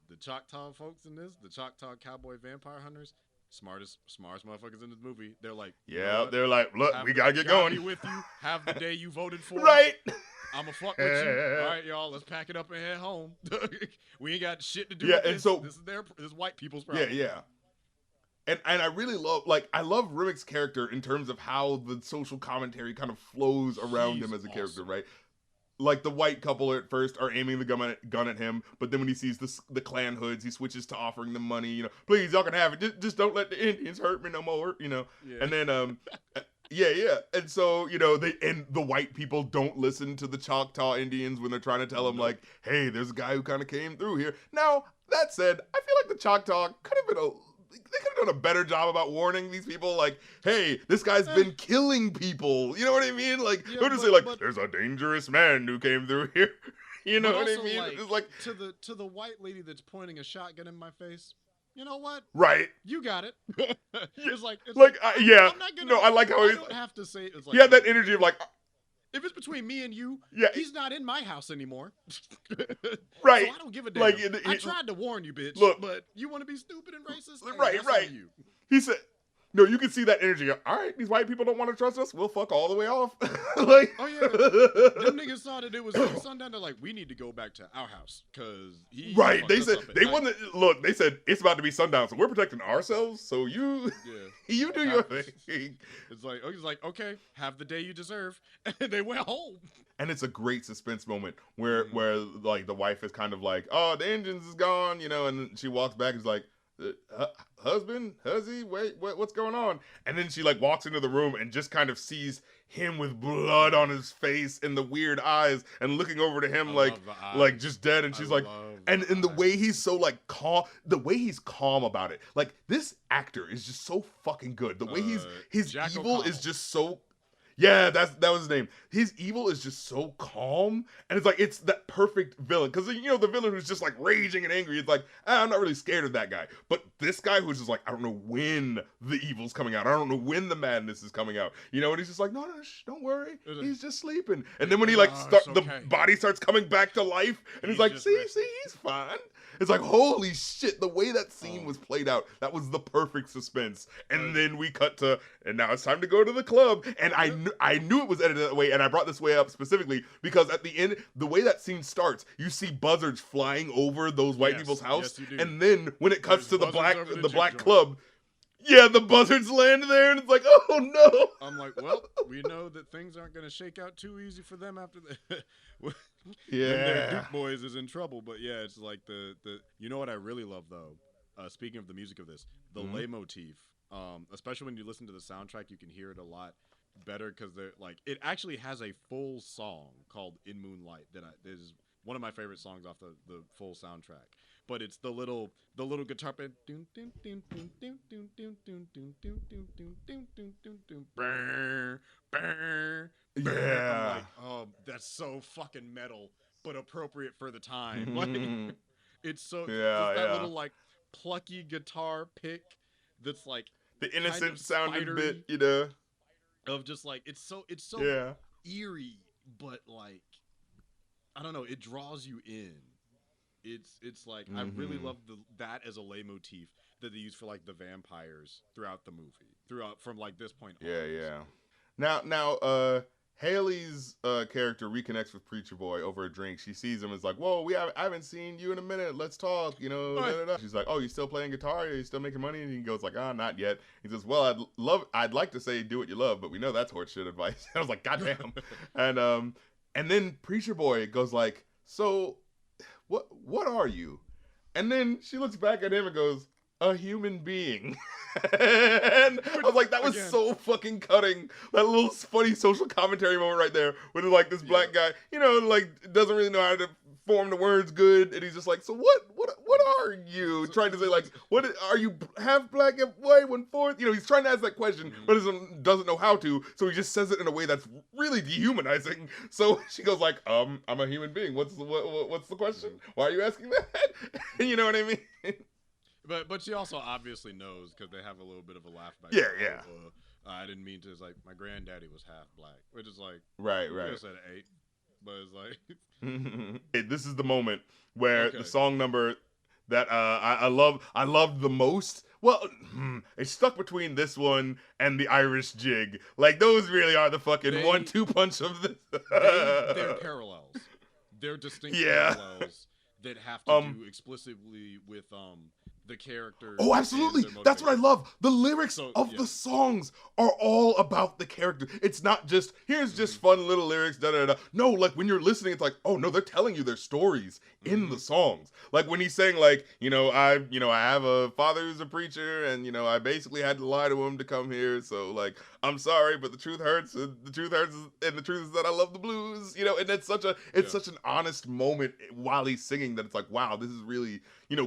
The Choctaw folks in this, the Choctaw cowboy vampire hunters, smartest motherfuckers in this movie. They're like, they're like, look, we gotta get going. Be with you. Have the day you voted for. Right. I'ma fuck with you. All right, y'all, let's pack it up and head home. We ain't got shit to do. with and this. so this is white people's problem. Yeah. And I really love Remick's character in terms of how the social commentary kind of flows around him as a character, right? like the white couple at first are aiming the gun at him, but then when he sees the Klan hoods, he switches to offering them money. Please, y'all can have it. Just don't let the Indians hurt me no more. Yeah. And then yeah. And so the white people don't listen to the Choctaw Indians when they're trying to tell them like, hey, there's a guy who kind of came through here. Now that said, I feel like the Choctaw could have been they could have done a better job about warning these people, like, hey, this guy's been killing people. You know what I mean? Like, Yeah, who just say, like, there's a dangerous man who came through here. You know what I mean? It's like to the white lady that's pointing a shotgun in my face. You know what? Right. You got it. It's like yeah. I'm not gonna, no, I like how I don't have to say it. It's like, he had that energy of like, if it's between me and you, yeah, he's not in my house anymore. Right. So I don't give a damn. Like, I tried to warn you, bitch. Look, but you want to be stupid and racist? Hey, right. that's on you. He said, no, you can see that energy. All right, these white people don't want to trust us. We'll fuck all the way off. Like, oh yeah, them niggas saw that it was sundown. They're like, we need to go back to our house because he. Right. They said they wanted. Look, they said it's about to be sundown, so we're protecting ourselves. So you do your thing. It's like, he's like, okay, have the day you deserve, and they went home. And it's a great suspense moment where like the wife is kind of like, oh, the engines is gone, and then she walks back and is like, husband, huzzy, wait, what's going on? And then she like walks into the room and just kind of sees him with blood on his face and the weird eyes and looking over to him like just dead. And she's like, and the way he's so like calm, the way he's calm about it. Like this actor is just so fucking good. The way his Jack evil O'Connell. is just so. Yeah, that was his name. His evil is just so calm, and it's like it's that perfect villain. Because the villain who's just like raging and angry, it's like I'm not really scared of that guy. But this guy who's just like I don't know when the evil's coming out. I don't know when the madness is coming out. And he's just like no, shh, don't worry, he's just sleeping. And then when he like the body starts coming back to life, and he's like see, he's fine. It's like, holy shit, the way that scene was played out, that was the perfect suspense. And then we cut to, and now it's time to go to the club. And I knew it was edited that way, and I brought this way up specifically because at the end, the way that scene starts, you see buzzards flying over those white people's house. Yes, you do. And then when it cuts to the black club, yeah, the buzzards land there, and it's like, oh no. I'm like, well, we know that things aren't going to shake out too easy for them after that. Yeah. Their Duke Boys is in trouble, but yeah, it's like the you know what I really love though. Speaking of the music of this, the leitmotif, especially when you listen to the soundtrack, you can hear it a lot better because they're like it actually has a full song called "In Moonlight" that is one of my favorite songs off the full soundtrack. But it's the little guitar bit. Yeah. I'm like, oh, that's so fucking metal, but appropriate for the time. Like, it's so that little like plucky guitar pick that's like the innocent kind of sounding bit, of just like it's so eerie, but like I don't know, it draws you in. It's like I really love that as a leitmotif that they use for like the vampires throughout the movie, from like this point on. Yeah. Now, Haley's character reconnects with Preacher Boy over a drink. She sees him and is like, whoa, I haven't seen you in a minute. Let's talk, She's like, oh, you still playing guitar? Are you still making money? And he goes like, not yet. He says, well, I'd like to say do what you love, but we know that's horseshit advice. I was like, goddamn. And then Preacher Boy goes like, so what are you? And then she looks back at him and goes, a human being. And I was like, that was so fucking cutting. That little funny social commentary moment right there with like this black guy, like doesn't really know how to form the words good, and he's just like, so what are you? Trying to say like, what are you, half black, half white, 1/4? He's trying to ask that question, but doesn't know how to, so he just says it in a way that's really dehumanizing. So she goes like, I'm a human being. What's the question? Why are you asking that? You know what I mean? But she also obviously knows because they have a little bit of a laugh back. Yeah. I didn't mean to. It's like my granddaddy was half black, which is like right. I said 8, but it's like this is the moment where the song number that I loved the most. Well, it's stuck between this one and the Irish Jig. Like those really are the fucking 1-2 punch of this. They're parallels. They're distinct parallels that have to do explicitly with the characters. Oh, absolutely. That's what I love. The lyrics of the songs are all about the character. It's not just, here's just fun little lyrics, da-da-da. No, like when you're listening, it's like, oh no, they're telling you their stories in the songs. Like when he's saying like, I have a father who's a preacher and, I basically had to lie to him to come here. So like, I'm sorry, but the truth hurts. And the truth hurts. And the truth is that I love the blues, and it's such an honest moment while he's singing that it's like, wow, this is really,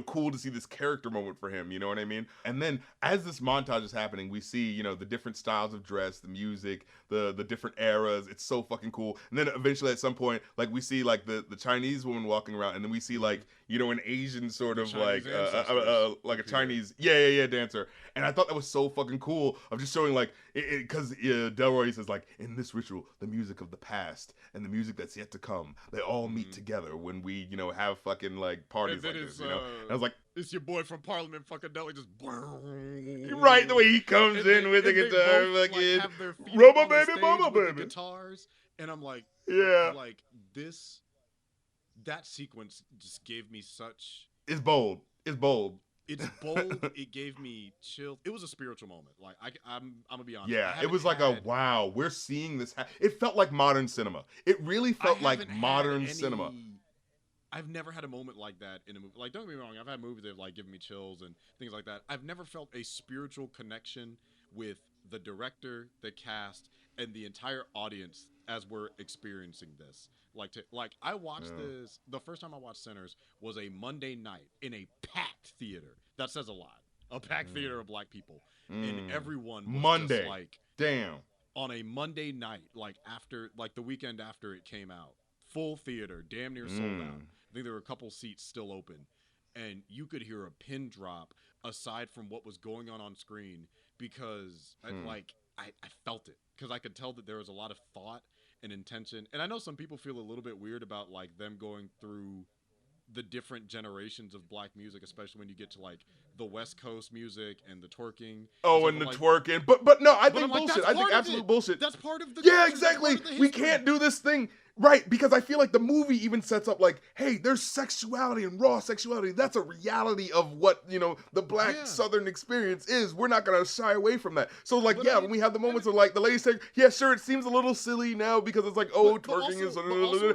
cool to see this character moment for him, you know what I mean? And then as this montage is happening, we see, the different styles of dress, the music, the different eras. It's so fucking cool. And then eventually at some point, like we see like the Chinese woman walking around, and then we see like, an Asian sort of like a Chinese dancer. And I thought that was so fucking cool of just showing like because Delroy says like, in this ritual, the music of the past and the music that's yet to come, they all meet together when we have fucking like parties like this, And I was like, it's your boy from Parliament fucking Deli just right, the way he comes in with the guitar, fucking have their feet Rubber on the baby, stage mama with the baby. guitars, and I'm like, like this, that sequence just gave me such. It's bold. It's bold. It's bold. It gave me chills. It was a spiritual moment. Like I'm gonna be honest. Yeah, it was like a wow. We're seeing this. It felt like modern cinema. It really felt like modern cinema. I've never had a moment like that in a movie. Like, don't get me wrong, I've had movies that have like given me chills and things like that. I've never felt a spiritual connection with the director, the cast, and the entire audience as we're experiencing this. Like I watched this. The first time I watched Sinners was a Monday night in a packed theater. That says a lot. A packed theater of black people, and everyone was just like, damn, on a Monday night, like after, like the weekend after it came out, full theater, damn near sold out. I think there were a couple seats still open, and you could hear a pin drop aside from what was going on screen because I felt it, because I could tell that there was a lot of thought and intention. And I know some people feel a little bit weird about like them going through the different generations of black music, especially when you get to like the West Coast music and the twerking. Oh, and the twerking. But no, I think bullshit. I think absolute bullshit. That's part of the yeah, exactly. We can't do this thing. Right, because I feel like the movie even sets up like, hey, there's sexuality and raw sexuality. That's a reality of what, the black Southern experience is. We're not going to shy away from that. So, like, when we have the moments of, like, the lady saying, yeah, sure, it seems a little silly now because it's like, twerking is...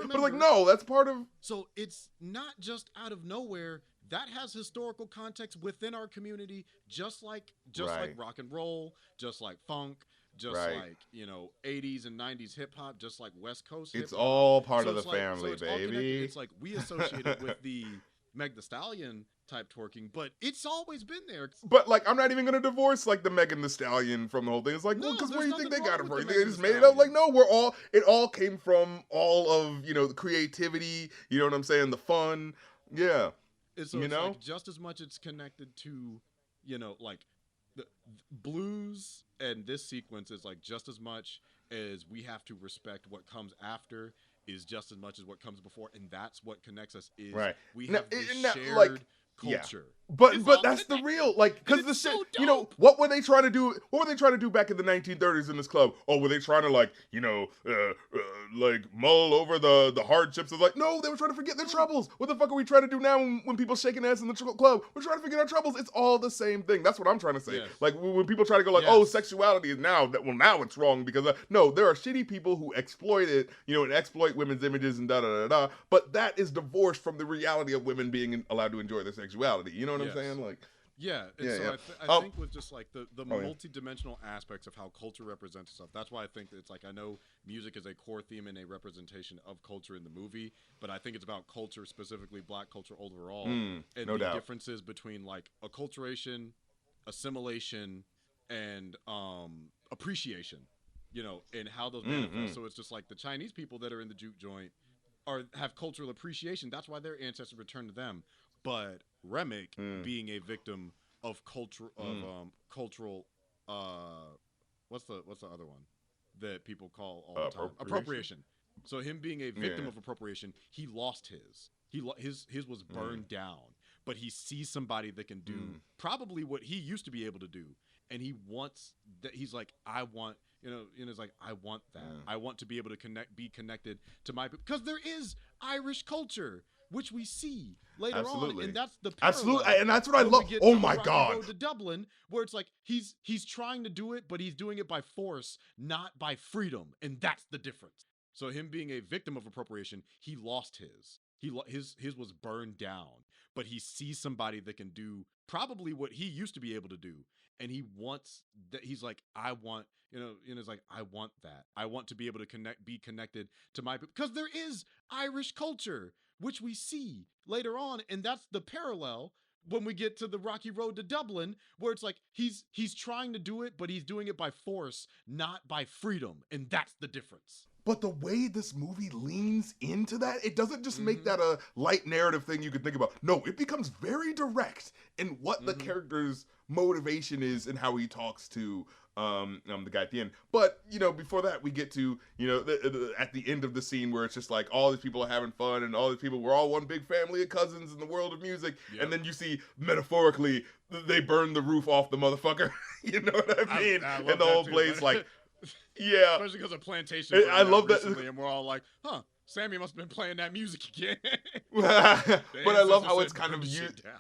But, like, no, that's part of... So, it's not just out of nowhere. That has historical context within our community, just like rock and roll, just like funk, just like 80s and 90s hip hop, just like West Coast hip hop. It's all part of the family, baby. It's like we associate it with the Meg Thee Stallion type twerking, but it's always been there. But like, I'm not even gonna divorce like the Megan Thee Stallion from the whole thing. It's like, well, because where do you think they got it from? You think they just made it up? Like, no, it all came from all of the creativity. You know what I'm saying? The fun, yeah. It's like just as much it's connected to, like the blues, and this sequence is like just as much as we have to respect what comes after is just as much as what comes before, and that's what connects us. Is we have this shared culture. But that's the real, like, because the shit, so what were they trying to do? What were they trying to do back in the 1930s in this club? Or were they trying to like, like mull over the hardships of like, no, they were trying to forget their troubles. What the fuck are we trying to do now when people shaking ass in the club? We're trying to forget our troubles. It's all the same thing. That's what I'm trying to say. Yes. Like when people try to go like, oh, sexuality is now it's wrong because no, there are shitty people who exploit it, and exploit women's images and da da da da. But that is divorced from the reality of women being allowed to enjoy their sexuality. You know what I'm saying? Like, I think with just like the multi-dimensional aspects of how culture represents itself, that's why I think that it's like, I know music is a core theme and a representation of culture in the movie, but I think it's about culture, specifically black culture overall, and the differences between like acculturation, assimilation, and appreciation, and how those manifest. So it's just like the Chinese people that are in the juke joint have cultural appreciation. That's why their ancestors returned to them. But Remick being a victim of cultural what's the other one that people call all the time? Appropriation. So him being a victim of appropriation, he lost his. His was burned down. But he sees somebody that can do probably what he used to be able to do, and he wants that. He's like, I want, it's like, I want that. I want to be able to be connected to my, because there is Irish culture. which we see later Absolutely. on, and that's the Absolutely, parallel and that's what I when we love. get Oh to my Rocky God. Road to Dublin, where it's like he's trying to do it, but he's doing it by force, not by freedom, and that's the difference. So him being a victim of appropriation, he lost his. His was burned down, but he sees somebody that can do probably what he used to be able to do, and he wants that. He's like, I want, it's like, I want that. I want to be able to be connected to my, because there is Irish culture, which we see later on, and that's the parallel when we get to the Rocky Road to Dublin, where it's like he's trying to do it, but he's doing it by force, not by freedom, and that's the difference. But the way this movie leans into that, it doesn't just make Mhm. that a light narrative thing you could think about. No, it becomes very direct in what the character's motivation is and how he talks to the guy at the end. But, before that, we get to, at the end of the scene where it's just like all these people are having fun and all these people, we're all one big family of cousins in the world of music. Yep. And then you see, metaphorically, they burn the roof off the motherfucker. You know what I mean? I love and the that whole too, place, man. like, yeah. Especially because of Plantation. I love that. Recently, and we're all like, huh, Sammy must have been playing that music again. But I love how it's said, kind "Burn of the shit used. down."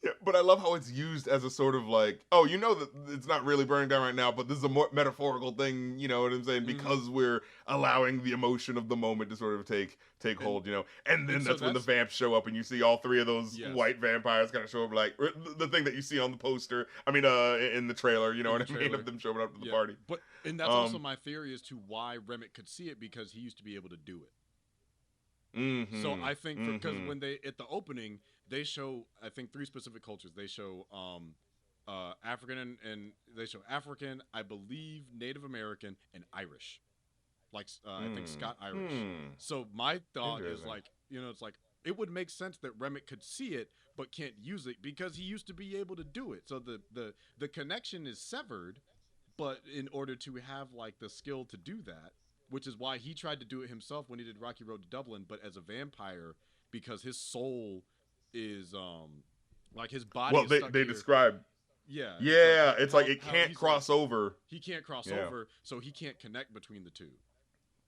Yeah, but I love how it's used as a sort of like, oh, that it's not really burning down right now, but this is a more metaphorical thing, you know what I'm saying? Because we're allowing the emotion of the moment to sort of take hold, And then so that's when the vamps show up and you see all three of those Yes. white vampires kind of show up, like the thing that you see on the poster. I mean, in the trailer, you know what I mean, trailer. of them showing up to the Yeah, party. and that's also my theory as to why Remick could see it, because he used to be able to do it. Mm-hmm. So I think because when they at the opening they show, I think, 3 specific cultures. They show African and they show African, I believe Native American, and Irish. Like I think Scott Irish. So my thought is like, it's like it would make sense that Remick could see it but can't use it because he used to be able to do it. So the connection is severed, but in order to have like the skill to do that, which is why he tried to do it himself when he did Rocky Road to Dublin, but as a vampire, because his soul is like his body. Well, is they stuck they here. describe. Yeah. Yeah, it's like it how can't he's cross over. He can't cross Yeah. over, so he can't connect between the two.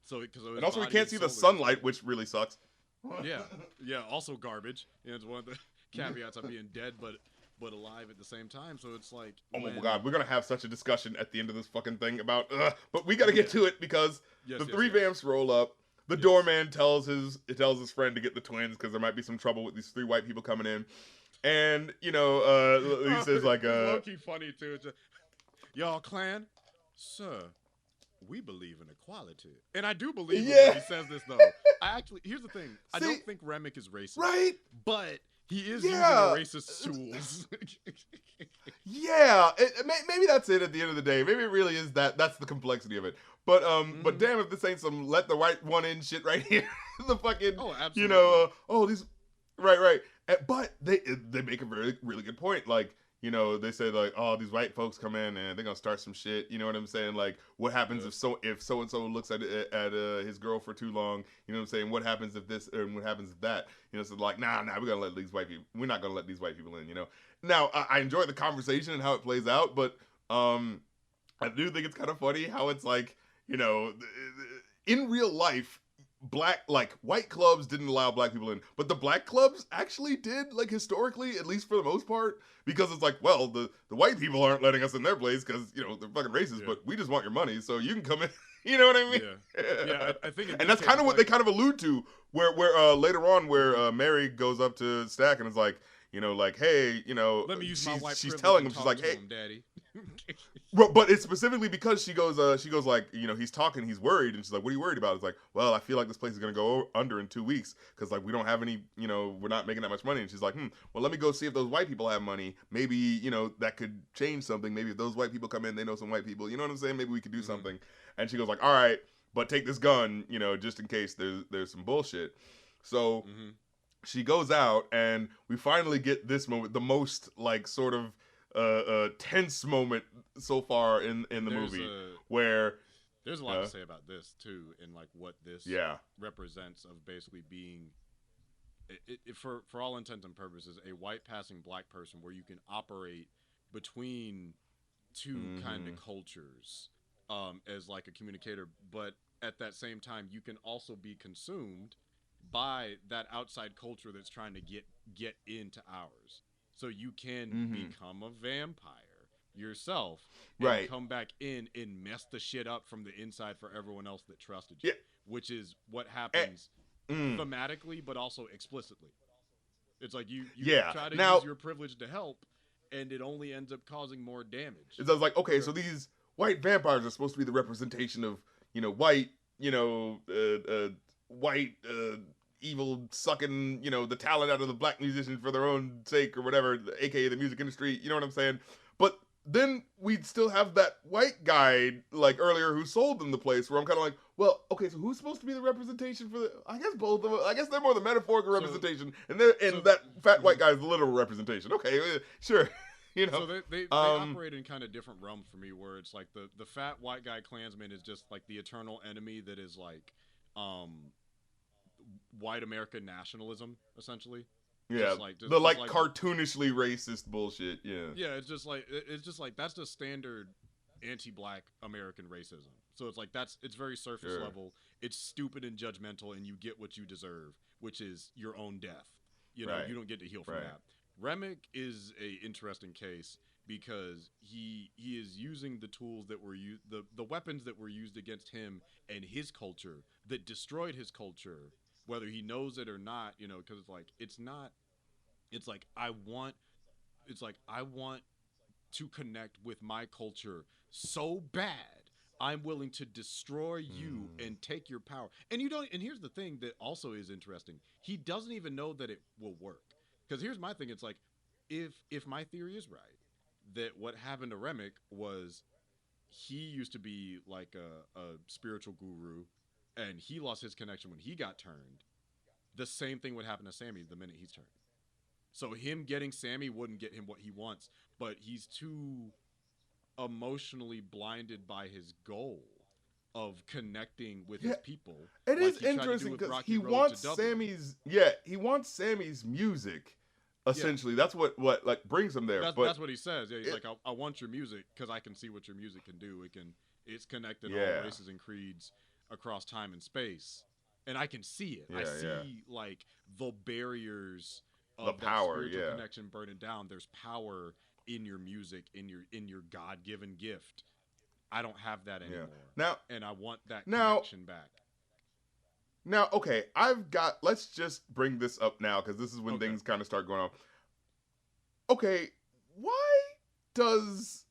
So And also, we can't see the sunlight, which really sucks. Yeah. Also garbage. And it's one of the caveats of being dead, but alive at the same time. So it's like, Oh my God, we're gonna have such a discussion at the end of this fucking thing about. But we gotta get to it because the three vamps roll up. The doorman tells his friend to get the twins because there might be some trouble with these 3 white people coming in, and he says like, it's low-key funny too. It's y'all clan, sir. We believe in equality, and I do believe when he says this though. Here's the thing. I don't think Remick is racist, right? But he is using a racist tools. Yeah, maybe that's it at the end of the day. Maybe it really is that. That's the complexity of it. But but damn, if this ain't some let the right one in shit right here, the fucking absolutely. These right. But they make a really good point. Like they say like, oh, these white folks come in and they're gonna start some shit. You know what I'm saying? Like, what happens if so and so looks at his girl for too long? You know what I'm saying? What happens if this and what happens if that? So like, nah, we're gonna let these white people. We're not gonna let these white people in. Now I enjoy the conversation and how it plays out, but I do think it's kind of funny how it's like, in real life, white clubs didn't allow black people in, but the black clubs actually did, like, historically, at least for the most part, because it's like, well, the white people aren't letting us in their place because, they're fucking racist, but we just want your money, so you can come in. You know what I mean? Yeah. I think, and that's kind of what they kind of allude to, where later on, where Mary goes up to Stack and is like, like, hey, let me use my white she's privilege telling him, and she's talk like, to hey, him, Daddy. but it's specifically because she goes like, he's talking, he's worried, and she's like, what are you worried about? It's like, well, I feel like this place is gonna go under in 2 weeks because like we don't have any, we're not making that much money. And she's like, well, let me go see if those white people have money. Maybe that could change something. Maybe if those white people come in, they know some white people. You know what I'm saying? Maybe we could do something. And she goes like, all right, but take this gun, just in case there's some bullshit. So. She goes out, and we finally get this moment, the most like sort of tense moment so far in the movie, where there's a lot to say about this too, and like what this represents of basically being, for all intents and purposes, a white passing black person, where you can operate between 2 kind of cultures as like a communicator, but at that same time you can also be consumed by that outside culture that's trying to get into ours. So you can become a vampire yourself and come back in and mess the shit up from the inside for everyone else that trusted you, which is what happens thematically, but also explicitly. It's like you try to use your privilege to help, and it only ends up causing more damage. It's like, okay, so these white vampires are supposed to be the representation of, white, white, evil sucking, the talent out of the black musicians for their own sake or whatever, aka the music industry, you know what I'm saying? But then we'd still have that white guy, like earlier, who sold them the place, where I'm kind of like, well, okay, so who's supposed to be the representation for I guess both of them. I guess they're more the metaphorical representation, and that fat white guy is the literal representation. Okay, sure. So they operate in kind of different realms for me, where it's like the fat white guy Klansman is just like the eternal enemy that is like white American nationalism, essentially. Yeah, just cartoonishly racist bullshit. Yeah, it's just like that's the standard anti-black American racism. So it's like it's very surface level. It's stupid and judgmental, and you get what you deserve, which is your own death. You don't get to heal from that. Remick is a interesting case because he is using the tools that were used, the weapons that were used against him and his culture that destroyed his culture, whether he knows it or not. Because I want to connect with my culture so bad I'm willing to destroy you and take your power. And here's the thing that also is interesting. He doesn't even know that it will work. Because here's my thing. It's like, if my theory is right, that what happened to Remick was he used to be like a spiritual guru, and he lost his connection when he got turned. The same thing would happen to Sammy the minute he's turned. So him getting Sammy wouldn't get him what he wants, but he's too emotionally blinded by his goal of connecting with his people. It is interesting because he wants Sammy's music. Essentially, that's what like brings him there. That's what he says. Yeah, he's like, I want your music because I can see what your music can do. It's connected all races and creeds across time and space, and I can see it. I see like the barriers of the power, that spiritual connection burning down. There's power in your music, in your God-given gift. I don't have that anymore. Now, and I want that connection back. Now, okay, let's just bring this up now, because this is when things kind of start going on. Okay, why does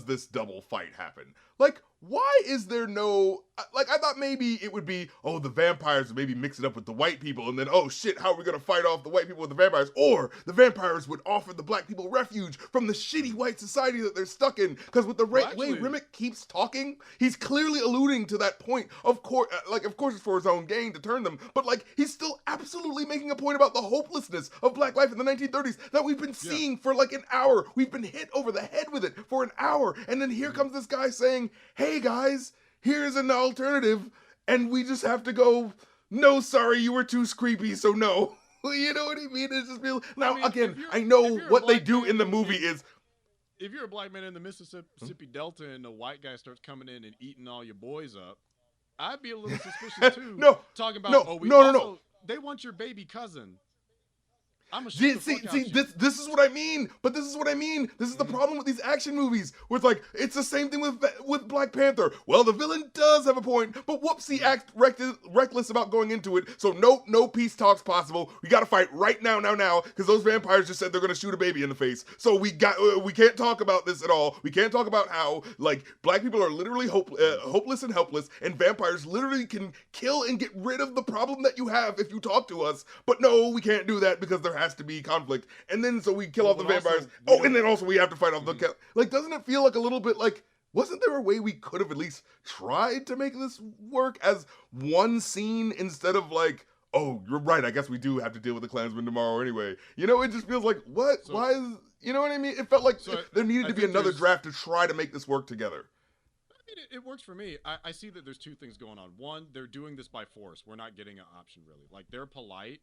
this double fight happen? Like, why is there no... Like, I thought maybe it would be, the vampires would maybe mix it up with the white people, and then, oh shit, how are we gonna fight off the white people with the vampires? Or the vampires would offer the black people refuge from the shitty white society that they're stuck in. Because with the way Remick keeps talking, he's clearly alluding to that point. Of course it's for his own gain to turn them, but like, he's still absolutely making a point about the hopelessness of black life in the 1930s that we've been seeing for like an hour. We've been hit over the head with it for an hour, and then here comes this guy saying, hey guys, here's an alternative, and we just have to go, no, sorry, you were too creepy, so no. You know what I mean? It's just I know what they do in the movie is... If you're a black man in the Mississippi Delta and a white guy starts coming in and eating all your boys up, I'd be a little suspicious too. Talking about, they want your baby cousin. This is what I mean. But this is what I mean. This is the problem with these action movies, where it's like, it's the same thing with Black Panther. Well, the villain does have a point, but whoopsie, act reckless about going into it. So no peace talks possible. We got to fight right now, because those vampires just said they're gonna shoot a baby in the face. So we can't talk about this at all. We can't talk about how like black people are literally hopeless and helpless, and vampires literally can kill and get rid of the problem that you have if you talk to us. But no, we can't do that because there has to be conflict, and then so we kill off the vampires. And then also we have to fight off the like. Doesn't it feel like a little bit like, wasn't there a way we could have at least tried to make this work as one scene instead of like, oh, you're right, I guess we do have to deal with the Klansmen tomorrow anyway. It just feels like, what? Why is, you know what I mean? It felt like there needed to be another draft to try to make this work together. I mean, it works for me. I see that there's two things going on. One, they're doing this by force. We're not getting an option really. Like, they're polite.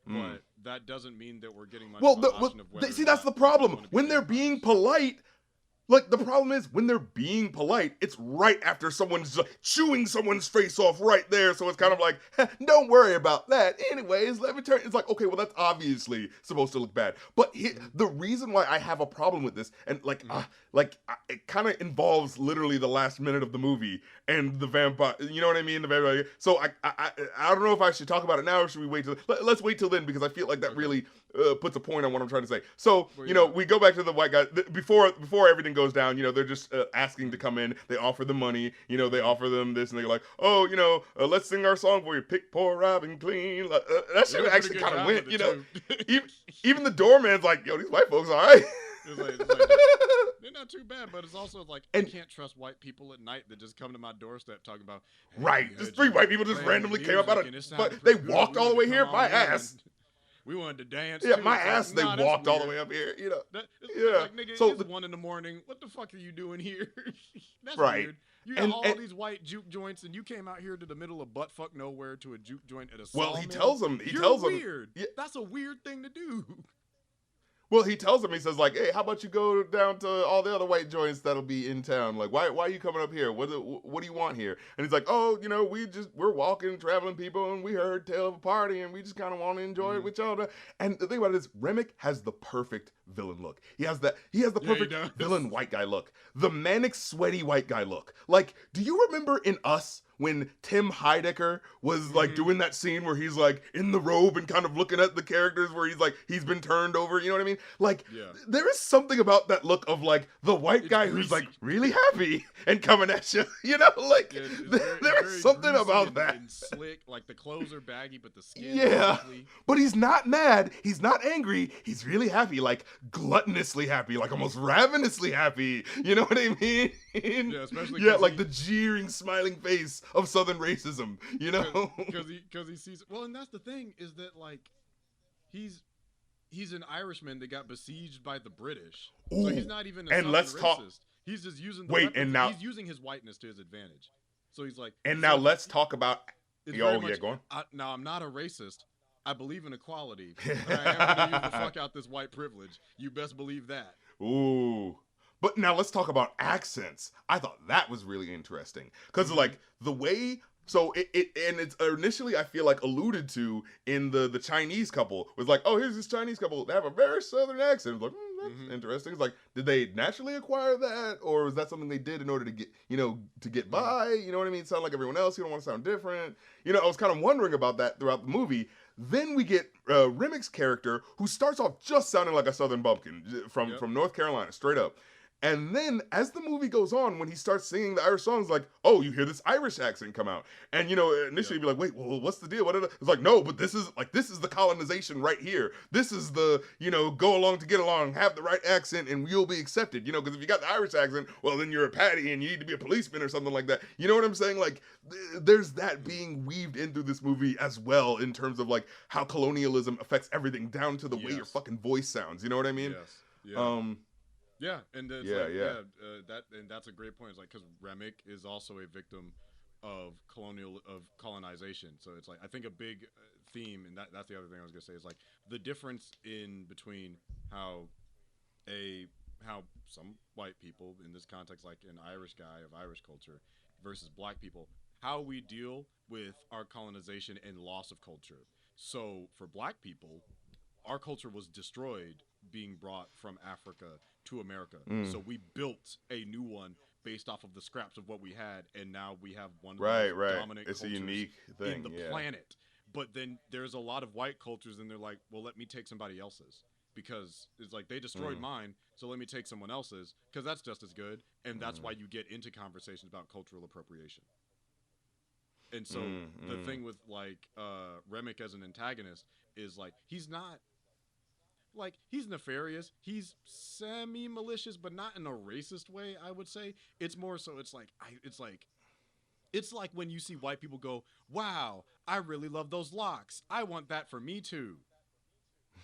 But that doesn't mean that we're getting much of an option of whether see, that's the problem. When they're being polite, Like, the problem is, when they're being polite, it's right after someone's chewing someone's face off right there. So it's kind of like, don't worry about that. Anyways, let me turn. It's like, okay, well, that's obviously supposed to look bad. But the reason why I have a problem with this, and it kind of involves literally the last minute of the movie and the vampire. You know what I mean? The vampire. So I don't know if I should talk about it now or should we wait till? Let's wait till then, because I feel like that really puts a point on what I'm trying to say. So, we go back to the white guy before everything goes down. They're just asking to come in. They offer them money. They offer them this, and they're like, oh, let's sing our song for you. Pick, pour, rob, and clean. That shit actually kind of went. Even the doorman's like, yo, these white folks, all right. It's like, they're not too bad, but it's also like, I can't trust white people at night that just come to my doorstep talking about, hey, right, just 3 white people just randomly came up out of, but they walked all the way here. My ass. We wanted to dance. Yeah, too. my ass. Like, they walked all the way up here. Like, nigga, so it's 1 a.m. What the fuck are you doing here? That's right. Weird. You got all these white juke joints, and you came out here to the middle of buttfuck nowhere to a juke joint at a sawmill. Well, he tells them. You're weird. Yeah. That's a weird thing to do. Well, he tells him, he says, like, hey, how about you go down to all the other white joints that'll be in town? Like, why are you coming up here? What do you want here? And he's like, oh, we're walking, traveling people, and we heard tale of a party, and we just kind of want to enjoy it with y'all. And the thing about it is, Remick has the perfect villain look. He has the perfect villain white guy look. The manic, sweaty white guy look. Like, do you remember in Us, when Tim Heidecker was like doing that scene where he's like in the robe and kind of looking at the characters where he's like, he's been turned over, you know what I mean? Like, there is something about that look of like the white guy who's like really happy and coming at you, like there is something about that. And slick, like the clothes are baggy, but the skin but he's not mad, he's not angry, he's really happy, like gluttonously happy, like almost ravenously happy, you know what I mean? Yeah, especially like the jeering, smiling face of Southern racism, because he sees. Well, and that's the thing is that like he's an Irishman that got besieged by the British, so he's not even a Southern racist. He's just using he's using his whiteness to his advantage. So he's like, and now let's talk about. Go on. Now I'm not a racist. I believe in equality, but I am going to use the fuck out this white privilege. You best believe that. Ooh. But now let's talk about accents. I thought that was really interesting. Because, like, the way... So, it's initially, I feel like, alluded to in the Chinese couple. Was like, oh, here's this Chinese couple. They have a very Southern accent. It's like, that's interesting. It's like, did they naturally acquire that? Or was that something they did in order to get, to get by? You know what I mean? Sound like everyone else. You don't want to sound different. I was kind of wondering about that throughout the movie. Then we get Remick's character, who starts off just sounding like a Southern bumpkin from North Carolina, straight up. And then, as the movie goes on, when he starts singing the Irish songs, like, oh, you hear this Irish accent come out. And, initially you'd be like, wait, well, what's the deal? It's like, no, but this is the colonization right here. This is the, go along to get along, have the right accent, and you'll be accepted. Because if you got the Irish accent, well, then you're a patty and you need to be a policeman or something like that. You know what I'm saying? Like, there's that being weaved into this movie as well, in terms of, like, how colonialism affects everything, down to the way your fucking voice sounds. You know what I mean? Yes. Yeah. Yeah, and and that's a great point. It's like, because Remick is also a victim of colonization. So it's like, I think a big theme, and that's the other thing I was gonna say, is like the difference in between how some white people, in this context, like an Irish guy of Irish culture, versus black people, how we deal with our colonization and loss of culture. So for black people, our culture was destroyed being brought from Africa to America. So we built a new one based off of the scraps of what we had, and now we have one of the most dominant it's cultures a unique thing in the planet. But then there's a lot of white cultures, and they're like, well, let me take somebody else's, because it's like, they destroyed mine, so let me take someone else's, because that's just as good. And that's why you get into conversations about cultural appropriation. And so the thing with like Remick as an antagonist is like, he's not, like, he's nefarious, he's semi-malicious, but not in a racist way, I would say. It's more so, it's like when you see white people go, wow, I really love those locks, I want that for me too.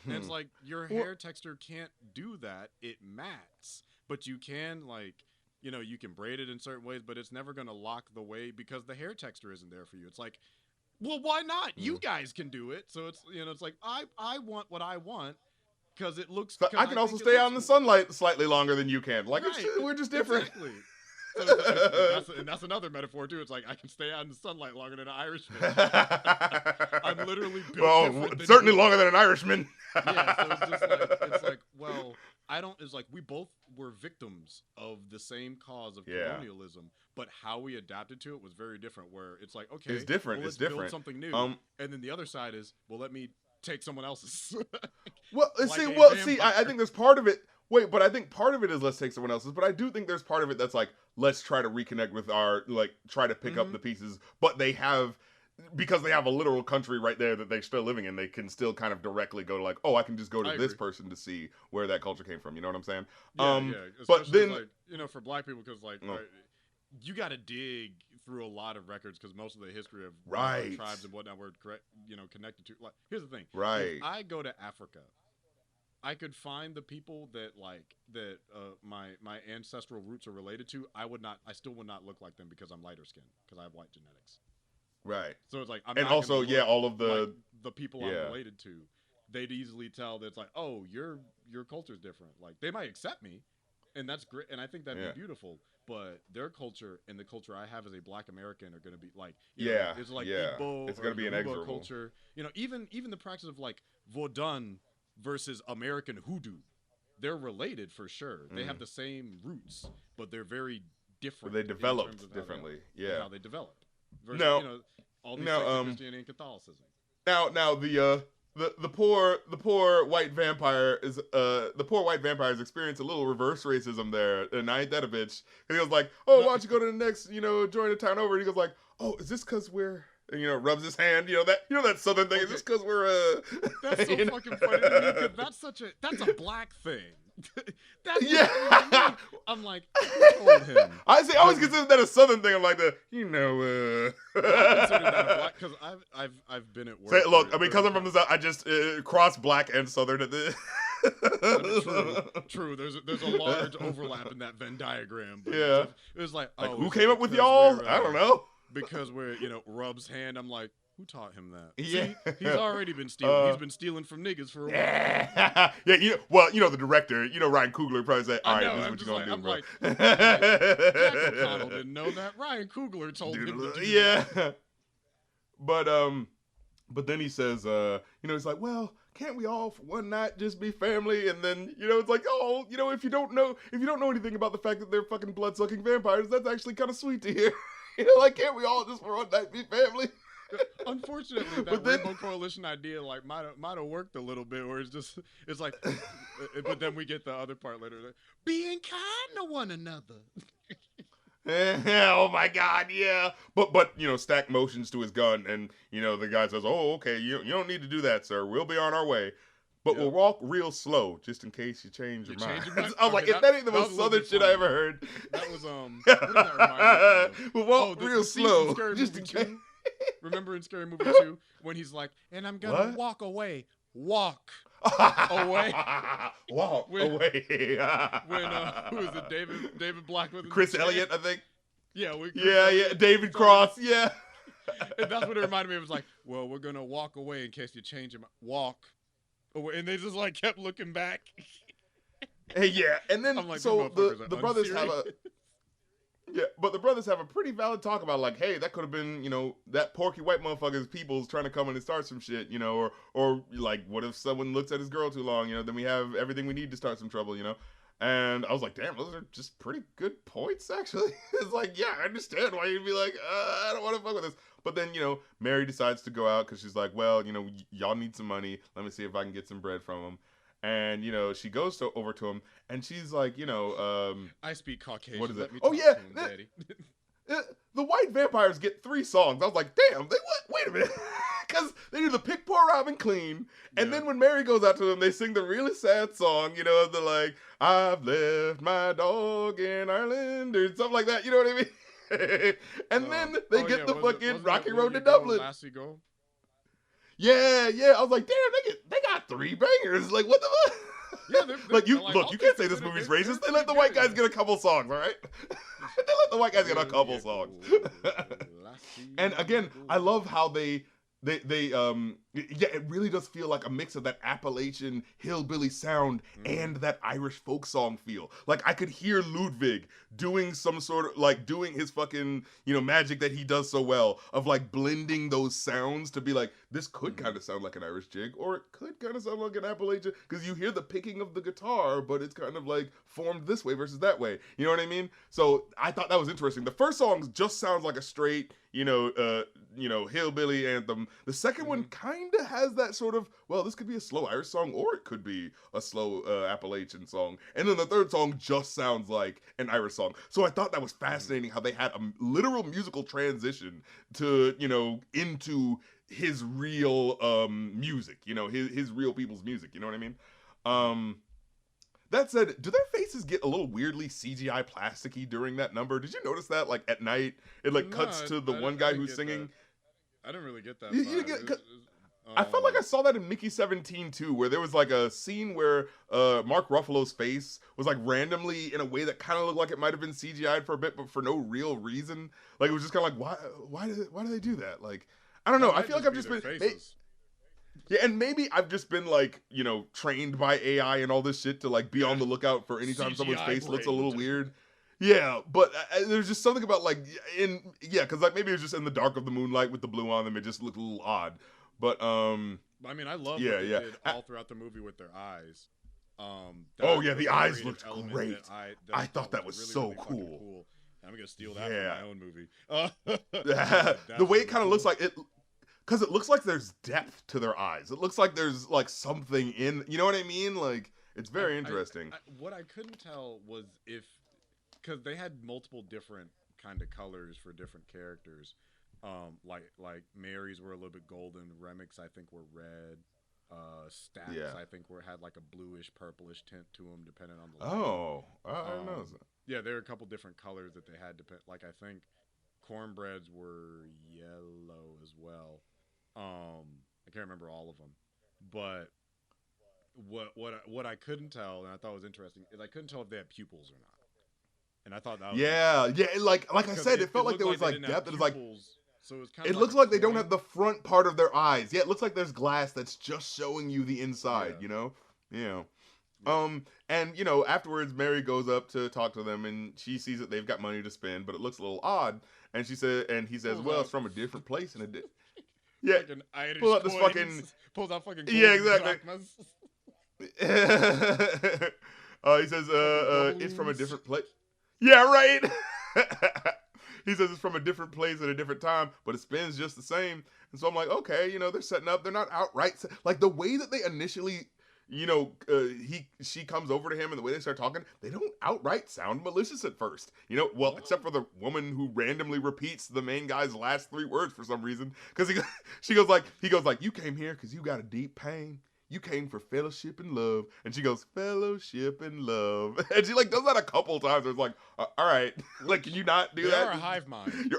And it's like, your hair texture can't do that, it mats. But you can, like, you can braid it in certain ways, but it's never going to lock the way, because the hair texture isn't there for you. It's like, well, why not? You guys can do it. So it's, it's like, I want what I want. because it looks. So I can also stay out in the sunlight slightly longer than you can. Like we're just different. Exactly. And that's another metaphor too. It's like I can stay out in the sunlight longer than an Irishman. I'm literally built certainly longer than an Irishman. Yeah, so it's just like I don't. It's like we both were victims of the same cause of colonialism, but how we adapted to it was very different. Where it's like, okay, it's different. Well, let's build something new, and then the other side is, well, let me take someone else's. I think there's part of it. Wait, but I think part of it is let's take someone else's. But I do think there's part of it that's like, let's try to reconnect with try to pick up the pieces. But because they have a literal country right there that they're still living in, they can still kind of directly go to like, oh, I can just go to this person to see where that culture came from. You know what I'm saying? Yeah. But then, for black people, because you got to dig through a lot of records because most of the history of tribes and whatnot were connected to. Like, here's the thing. Right. If I go to Africa, I could find the people that my ancestral roots are related to. I still would not look like them because I'm lighter skinned because I have white genetics. Right. So it's like all of the people I'm related to, they'd easily tell that it's like, oh, your culture's different. Like they might accept me, and that's great, and I think that'd be beautiful. But their culture and the culture I have as a Black American are going to be like, it's like Igbo, it's going to be an Igbo culture. Even the practice of like Vodun versus American hoodoo, they're related for sure. They have the same roots, but they're very different. They developed differently. How they developed. Versus, all these things Christianity and Catholicism. Now the poor white vampire is experienced a little reverse racism there, and I ain't that a bitch. And he was like, oh, why don't you go to the next, join the town over? And he goes like, oh, is this because we're, and rubs his hand, that southern thing. Okay. Is this because we're That's so fucking funny to me, because that's a black thing. I'm like, who told him? I always consider that a southern thing. I'm like I consider that a black, because I've been at work. Because I'm from the South, I just cross black and southern at the. True. There's a large overlap in that Venn diagram. But it was like, who came up with y'all? I don't know. Because we're rubs hand. I'm like, who taught him that? Yeah. See, he's already been stealing. He's been stealing from niggas for a while. The director, Ryan Coogler probably said, all right, this is what you're going to do, bro. Jack O'Connell didn't know that. Ryan Coogler told him to do that. But then he says, he's like, well, can't we all for one night just be family? And then, it's like, oh, if you don't know anything about the fact that they're fucking blood-sucking vampires, that's actually kind of sweet to hear. Can't we all just for one night be family? Unfortunately, that Rainbow Coalition idea might have worked a little bit, where it's like, but then we get the other part later, like, being kind to one another. Oh my God, yeah. But Stack motions to his gun, and the guy says, "Oh, okay, you don't need to do that, sir. We'll be on our way." But we'll walk real slow, just in case you change your mind. I was like, that ain't the most southern shit I ever heard. That was what did that remind me of? We'll walk real slow, just in case. Remember in Scary Movie 2 when he's like, and I'm gonna walk away. Walk away. Walk away. When who is it? David Black with Chris Elliott, I think. Yeah, David Cross, yeah. And that's what it reminded me of. It was like, well, we're gonna walk away in case you change your mind. Walk away, and they just like kept looking back. Yeah, and then I'm like, so the brothers have a. Yeah, but the brothers have a pretty valid talk about like, hey, that could have been, that porky white motherfucker's people's trying to come in and start some shit, or like, what if someone looks at his girl too long, then we have everything we need to start some trouble, And I was like, damn, those are just pretty good points, actually. It's like, yeah, I understand why you'd be like, I don't want to fuck with this. But then, Mary decides to go out because she's like, well, y'all need some money. Let me see if I can get some bread from them. And, she goes over to him, and she's like, I speak Caucasian. What is it? Daddy. The white vampires get 3 songs. I was like, damn, they what? Wait a minute. Because they do the pick, pour, rob, and clean. And then when Mary goes out to them, they sing the really sad song, the like, I've left my dog in Ireland, or something like that. You know what I mean? And then they get the fucking Rocky Road to Dublin. Go? Yeah. I was like, damn, they got 3 bangers. Like, what the fuck? Yeah, like you can't say this movie's racist. They let the white guys get a couple songs, all right? They let the white guys get a couple songs. And again, I love how they Yeah, it really does feel like a mix of that Appalachian hillbilly sound and that Irish folk song feel. Like I could hear Ludwig doing some sort of like doing his fucking, magic that he does so well of like blending those sounds to be like, this could kind of sound like an Irish jig, or it could kind of sound like an Appalachian, because you hear the picking of the guitar, but it's kind of like formed this way versus that way. You know what I mean? So I thought that was interesting. The first song just sounds like a straight, hillbilly anthem. The second one kind of has that sort of, well, this could be a slow Irish song, or it could be a slow Appalachian song. And then the third song just sounds like an Irish song. So I thought that was fascinating how they had a literal musical transition to, into his real music, his real people's music. You know what I mean? That said, do their faces get a little weirdly CGI plasticky during that number? Did you notice that? Like at night, it cuts to the one guy who's singing. I didn't really get that. I felt like I saw that in Mickey 17 too, where there was like a scene where Mark Ruffalo's face was like randomly in a way that kind of looked like it might have been CGI'd for a bit, but for no real reason. Like it was just kind of like, why do they do that? Like, I don't know. I feel like I've just been. Yeah, and maybe I've just been like, trained by AI and all this shit to like be on the lookout for anytime someone's face looks a little weird. Yeah, but there's just something about like because like maybe it was just in the dark of the moonlight with the blue on them, it just looked a little odd. But I mean, I love what they did all throughout the movie with their eyes. The eyes looked great. I thought that was so really cool. I'm gonna steal that from my own movie. The way it kind of looks like it. Because it looks like there's depth to their eyes. It looks like there's like something in, you know what I mean? Like, it's very interesting. What I couldn't tell was because they had multiple different kind of colors for different characters. Like Mary's were a little bit golden. Remic's, I think, were red. Stats, I think, had like a bluish, purplish tint to them, depending on the light. Oh, I didn't know that. Yeah, there are a couple different colors that they had. Like, I think cornbreads were yellow as well. I can't remember all of them, but what I couldn't tell, and I thought was interesting, is I couldn't tell if they had pupils or not. And I thought that was like I said, it felt like there was like depth. It was like, so it was kind it of looks like they don't have the front part of their eyes. Yeah, it looks like there's glass that's just showing you the inside. Yeah. And afterwards, Mary goes up to talk to them, and she sees that they've got money to spend, but it looks a little odd. And he says, well, it's from a different place, and yeah, Irish pull out this pulls out fucking exactly. He says, it's from a different place. Yeah, right. He says it's from a different place at a different time, but it spins just the same. And so I'm like, okay, they're setting up. They're not outright like the way that they initially. She comes over to him, and the way they start talking, they don't outright sound malicious at first. Except for the woman who randomly repeats the main guy's last 3 words for some reason. Because he goes like, you came here because you got a deep pain. You came for fellowship and love. And she goes, fellowship and love. And she like does that a couple times. It's like, all right, like, can you not do that? You're a hive mind. You're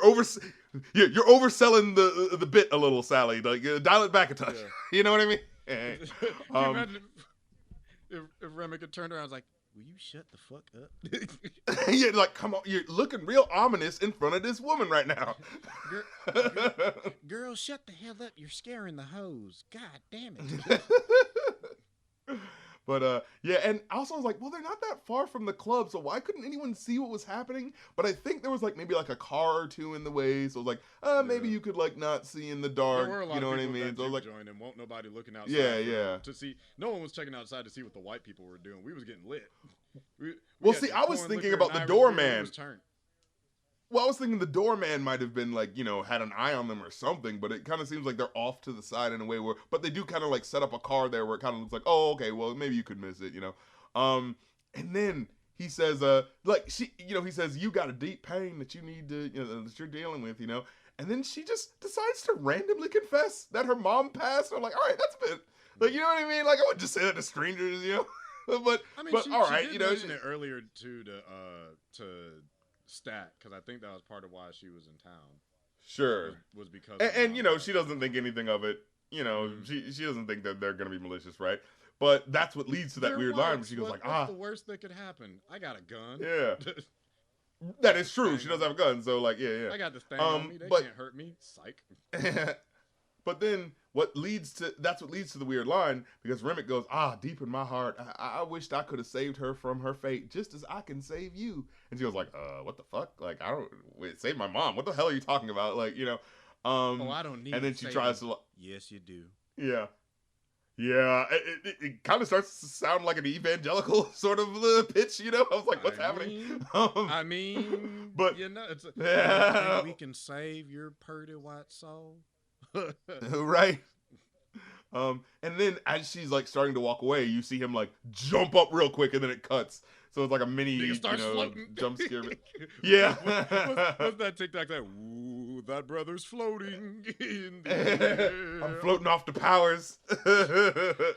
overselling the bit a little, Sally. Like, dial it back a touch. Yeah. You know what I mean? Can you imagine if Remick had turned around and was like, will you shut the fuck up? Yeah, like, come on, you're looking real ominous in front of this woman right now. Girl, shut the hell up. You're scaring the hoes. God damn it. But, and also I was like, well, they're not that far from the club, so why couldn't anyone see what was happening? But I think there was, like, maybe, like, a car or two in the way, so I was like, maybe you could, like, not see in the dark, you know what I mean? So I was like, and won't nobody looking outside to see. No one was checking outside to see what the white people were doing. We was getting lit. I was thinking about the doorman. Well, I was thinking the doorman might have been like, had an eye on them or something, but it kind of seems like they're off to the side in a way but they do kind of like set up a car there where it kind of looks like, oh, okay, well, maybe you could miss it, And then he says, he says, you got a deep pain that you need to, that you're dealing with, And then she just decides to randomly confess that her mom passed. I'm like, all right, that's a bit, like, you know what I mean? Like, I wouldn't just say that to strangers, But, I mean, but all right, she mentioned it earlier too to Stat, because I think that was part of why she was in town. Sure, was because and she doesn't think anything of it. She doesn't think that they're gonna be malicious, right? But that's what leads to that weird line where she goes what's the worst that could happen? I got a gun. Yeah, that is true. She does have a gun, so like, yeah. I got this thing on me. They can't hurt me. Psych. But then that's what leads to the weird line, because Remick goes, deep in my heart, I wished I could have saved her from her fate just as I can save you. And she was like, what the fuck? Like, save my mom. What the hell are you talking about? Like, I don't need. And then she tries to. Yes, you do. Yeah. Yeah, it kind of starts to sound like an evangelical sort of pitch, I was like, what's happening? But it's think we can save your purty white soul, right? And then as she's like starting to walk away, you see him like jump up real quick, and then it cuts. So it's like a mini, jump scare. Yeah. What's that TikTok? Ooh, that brother's floating in the air. I'm floating off the powers.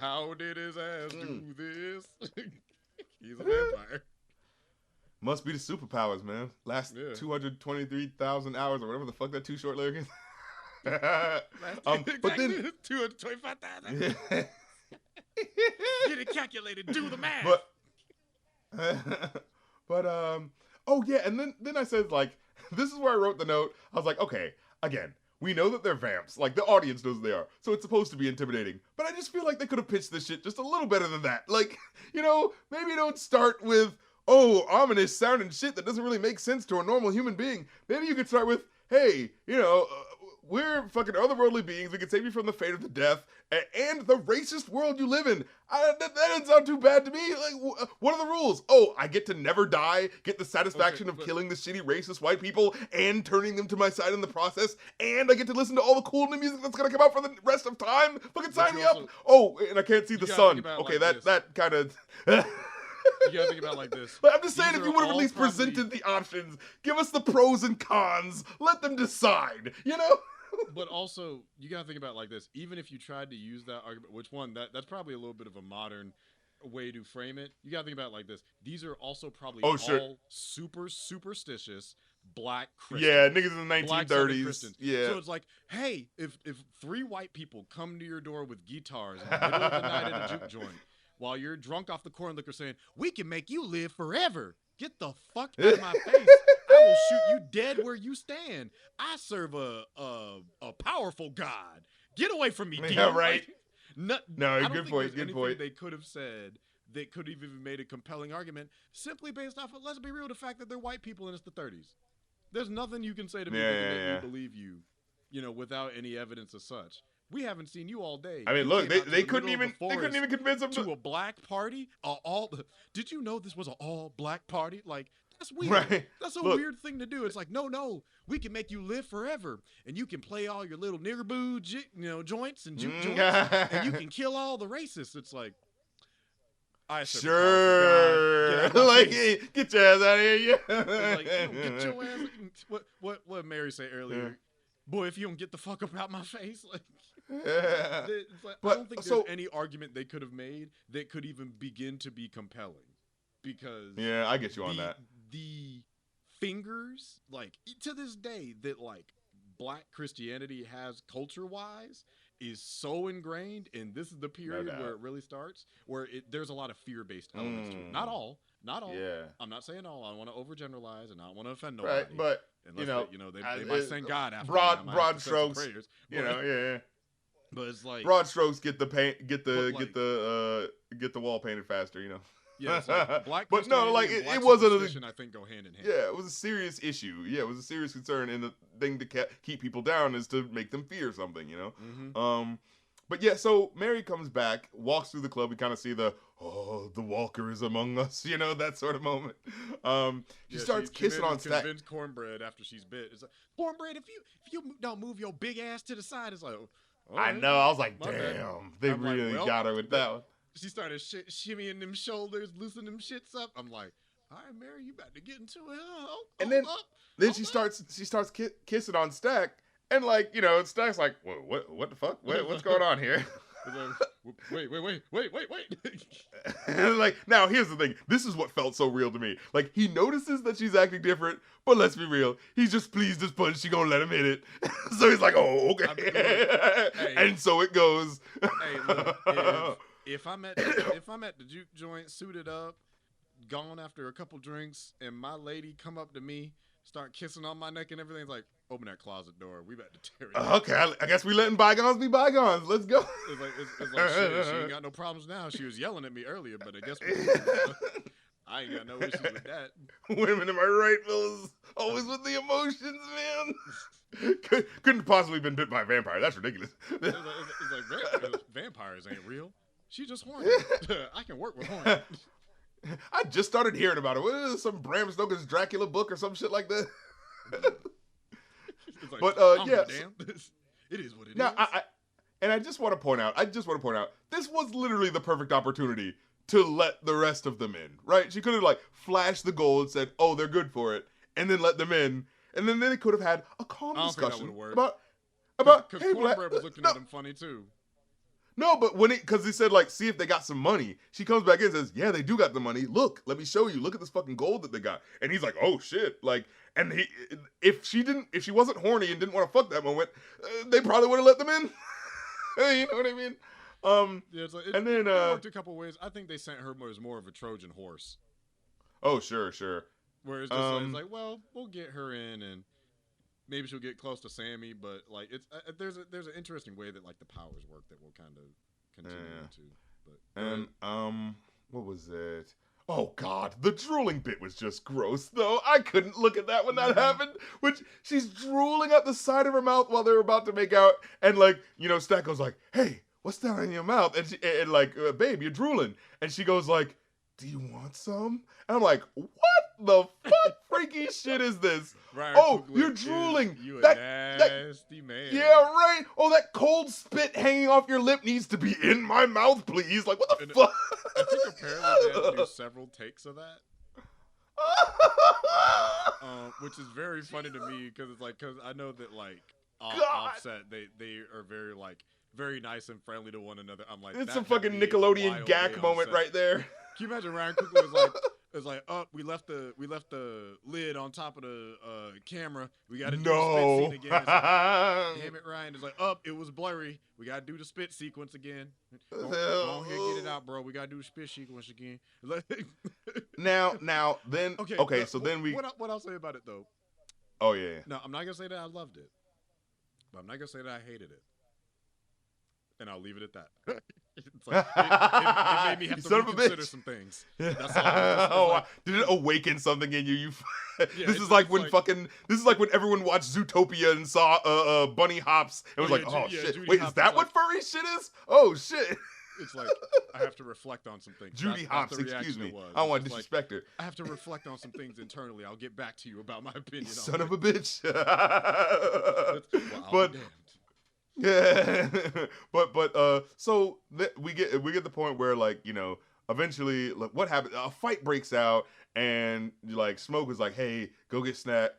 How did his ass do this? He's a vampire. Must be the superpowers, man. Last 223,000 hours or whatever the fuck that Too Short lyric is. But then 225,000. Get it calculated. Do the math. And then I said, like, this is where I wrote the note. I was like, okay, again, we know that they're vamps. Like, the audience knows they are. So it's supposed to be intimidating. But I just feel like they could have pitched this shit just a little better than that. Like, maybe don't start with, ominous sounding shit that doesn't really make sense to a normal human being. Maybe you could start with, hey, we're fucking otherworldly beings. We can save you from the fate of the death and the racist world you live in. That doesn't sound too bad to me. Like, what are the rules? I get to never die, get the satisfaction of killing the shitty racist white people and turning them to my side in the process, and I get to listen to all the cool new music that's gonna come out for the rest of time. Fucking sign me up. And I can't see the sun. Okay, that kind of. You gotta think about it like this. I'm just saying, if you would have at least presented the options, give us the pros and cons, let them decide, But also, you gotta think about it like this. Even if you tried to use that argument, that's probably a little bit of a modern way to frame it. You gotta think about it like this. These are also probably all super superstitious black Christians. Yeah, niggas in the 1930s. Yeah. So it's like, hey, if 3 white people come to your door with guitars in the middle of the night at a juke joint, while you're drunk off the corn liquor saying, we can make you live forever. Get the fuck out of my face. I will shoot you dead where you stand. I serve a powerful God. Get away from me, demon. Yeah, right. Like, good point. They could have said, they could have even made a compelling argument simply based off of, let's be real, the fact that they're white people and it's the 30s. There's nothing you can say to me that can make me believe you, without any evidence of such. We haven't seen you all day. I mean, look, they couldn't even convince them to a black party. Did you know this was an all black party? Like, that's weird. Right. That's a weird thing to do. It's like, no, we can make you live forever, and you can play all your little niggerboo, joints and juke joints, and you can kill all the racists. It's like, sure, like, hey, get your ass out of here, yeah. Like, get your ass. What Mary say earlier? Yeah. Boy, if you don't get the fuck up out my face, like. It's like, I don't think there's any argument they could have made that could even begin to be compelling, because I get you on that. The fingers, like, to this day, that like black Christianity has culture-wise is so ingrained, and this is the period where it really starts, where there's a lot of fear-based elements to it. Not all. Yeah. I'm not saying all. I don't want to overgeneralize and not want to offend nobody. Right, but unless they might send God after broad strokes. Prayers, but it's like broad strokes get the wall painted faster, Yeah, it's like black but no, like it wasn't. I think go hand in hand. Yeah, it was a serious issue. Yeah, it was a serious concern, and the thing to keep people down is to make them fear something, Mm-hmm. But yeah, so Mary comes back, walks through the club. We kind of see the walker is among us, that sort of moment. She starts kissing on Stack. Convince Cornbread after she's bit. It's like, Cornbread, if you don't move your big ass to the side, it's like, I know. I was like, damn, they really got her with that one. She started shimmying them shoulders, loosening them shits up. I'm like, all right, Mary, you about to get into it. Then she starts kissing on Stack, and like, Stack's like, what the fuck? What's going on here? Wait. Like, now here's the thing. This is what felt so real to me. Like, he notices that she's acting different, but let's be real. He's just pleased as punch. She gonna let him hit it. So he's like, oh, okay. And so it goes. Hey, look, if I'm at the juke joint, suited up, gone after a couple drinks, and my lady come up to me start kissing on my neck and everything. It's like, open that closet door. We about to tear it. Okay, I guess we letting bygones be bygones. Let's go. It's like shit. She ain't got no problems now. She was yelling at me earlier, but I guess I ain't got no issues with that. Women, am I right, fellas? Always with the emotions, man. Couldn't possibly been bit by a vampire. That's ridiculous. It's like vampires ain't real. She just horny. I can work with horny. I just started hearing about it. What is it, some Bram Stoker's Dracula book or some shit like that? Like, but yeah, damn. It is what it is. Now, I just want to point out, this was literally the perfect opportunity to let the rest of them in, right? She could have like flashed the gold and said, "Oh, they're good for it," and then let them in, and then they could have had a calm discussion about because hey, Cornbread was looking at them funny too. No, but because he said like, see if they got some money. She comes back in and says, yeah, they do got the money. Look, let me show you. Look at this fucking gold that they got. And he's like, oh shit. Like, and if she wasn't horny and didn't want to fuck that moment, they probably would have let them in. You know what I mean? Yeah, and then it worked a couple ways. I think they sent her as more of a Trojan horse. Oh, sure. Where it's just it's like, well, we'll get her in and maybe she'll get close to Sammy, but like it's there's an interesting way that like the powers work that we'll kind of continue into. But and what was it? Oh God, the drooling bit was just gross though. I couldn't look at that when that happened. Which she's drooling out the side of her mouth while they're about to make out, and like Stack goes like, "Hey, what's that in your mouth?" And like, "Babe, you're drooling," and she goes like, "Do you want some?" And I'm like, "What the fuck freaky shit is this?" Ryan Oh, Coogler you're drooling. You a nasty man. Yeah, right. Oh, that cold spit hanging off your lip needs to be in my mouth, please. Like, what the fuck? I think apparently they had to do several takes of that. Which is very funny to me because I know that like Offset they are very nice and friendly to one another. I'm like, it's a fucking Nickelodeon gag moment right there. Can you imagine Ryan Coogler was like, oh, we left the lid on top of the camera. We got to do the spit scene again. Like, damn it, Ryan. It's like, it was blurry. We got to do the spit sequence again. Go on here, get it out, bro. We got to do the spit sequence again. now, then. Okay, so then we. What I'll say about it though? Oh yeah. No, I'm not gonna say that I loved it, but I'm not gonna say that I hated it. And I'll leave it at that. It's like, it made me have to reconsider some things. That's all. Did it awaken something in you? This is like when everyone watched Zootopia and saw Bunny Hops and was like, oh shit. Judy Wait, Hopps is that what furry shit is? Oh shit. It's like I have to reflect on some things. Judy Hopps, excuse me. I don't want to disrespect her. I have to reflect on some things internally. I'll get back to you about my opinion. Son of a bitch. But yeah, but so we get the point where like eventually like what happened? A fight breaks out and like Smoke is like, hey, go get Stack.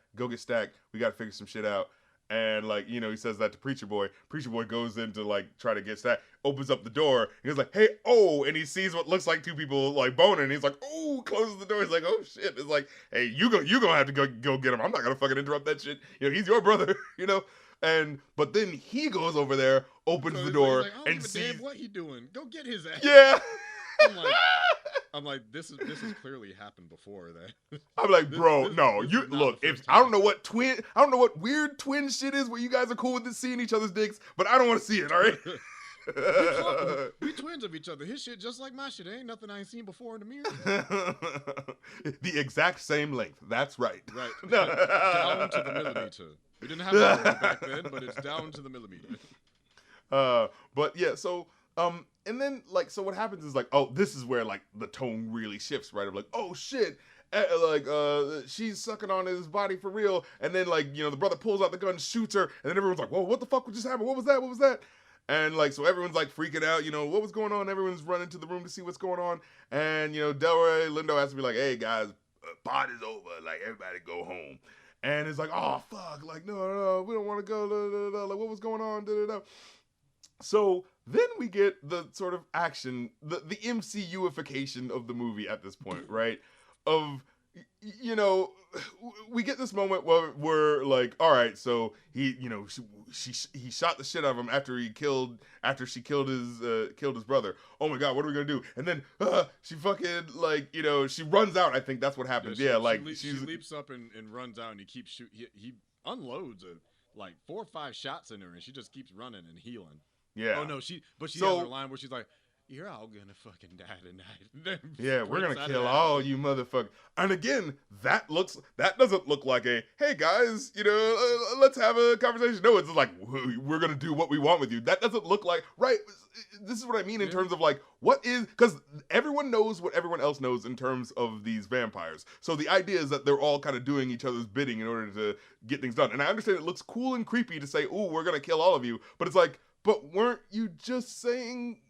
We got to figure some shit out. And like he says that to Preacher Boy. Preacher Boy goes in to like try to get Stack. Opens up the door. And he's like, hey, oh, and he sees what looks like two people like boning. And he's like, oh, closes the door. He's like, oh shit. It's like, hey, you gonna have to go get him. I'm not gonna fucking interrupt that shit. He's your brother. But then he goes over there, opens the door, like, and sees what he doing. Go get his ass. Yeah. I'm like, this has clearly happened before. That I'm like, bro, no. You look. If I don't know what weird twin shit is where you guys are cool with this seeing each other's dicks, but I don't want to see it. All right. We twins of each other. His shit just like my shit. Ain't nothing I ain't seen before in the mirror. The exact same length. That's right. Right. Down to the millimeter. We didn't have that back then, but it's down to the millimeter. But yeah, so and then like so what happens is like, oh, this is where like the tone really shifts, right? I'm like, oh shit. She's sucking on his body for real, and then like the brother pulls out the gun, shoots her, and then everyone's like, whoa, what the fuck just happened? What was that? And like so everyone's like freaking out, what was going on? Everyone's running to the room to see what's going on, and Delroy Lindo has to be like, hey guys, pod is over, like everybody go home. And it's like, oh fuck, like no, we don't want to go. Like what was going on? So then we get the sort of action, the MCU-ification of the movie at this point, right? Of you know, we get this moment where we're like, all right, so he, you know, he shot the shit out of him after she killed his brother. Oh my god, what are we gonna do? And then she fucking like, you know, she runs out. I think that's what happens. Yeah, she leaps up and runs out, and he keeps shooting. He unloads like 4 or 5 shots in her, and she just keeps running and healing. Yeah. Oh no, she has her line where she's like, "You're all gonna fucking die tonight." Yeah, we're gonna kill all you motherfuckers. And again, that doesn't look like a, hey guys, you know, let's have a conversation. No, it's like, we're gonna do what we want with you. That doesn't look like, right? This is what I mean in terms of like, what is, because everyone knows what everyone else knows in terms of these vampires. So the idea is that they're all kind of doing each other's bidding in order to get things done. And I understand it looks cool and creepy to say, "Ooh, we're gonna kill all of you," but it's like, but weren't you just saying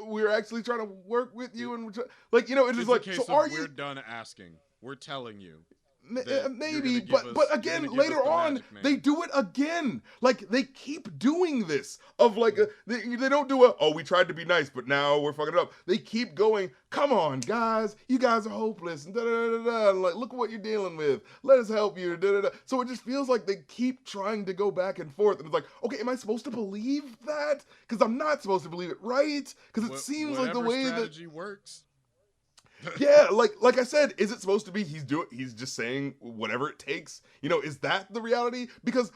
we're actually trying to work with you? And like, you know, it's just like, so are you? We're done asking. We're telling you. Maybe, but again, later on, they do it again. Like, they keep doing this of like, they don't do we tried to be nice, but now we're fucking it up. They keep going, come on, guys, you guys are hopeless, and da-da-da-da-da, and like, look what you're dealing with. Let us help you, da-da-da. So it just feels like they keep trying to go back and forth, and it's like, okay, am I supposed to believe that? Because I'm not supposed to believe it, right? Because it seems like the way that strategy works. Yeah, like I said, is it supposed to be he's just saying whatever it takes? You know, is that the reality? Because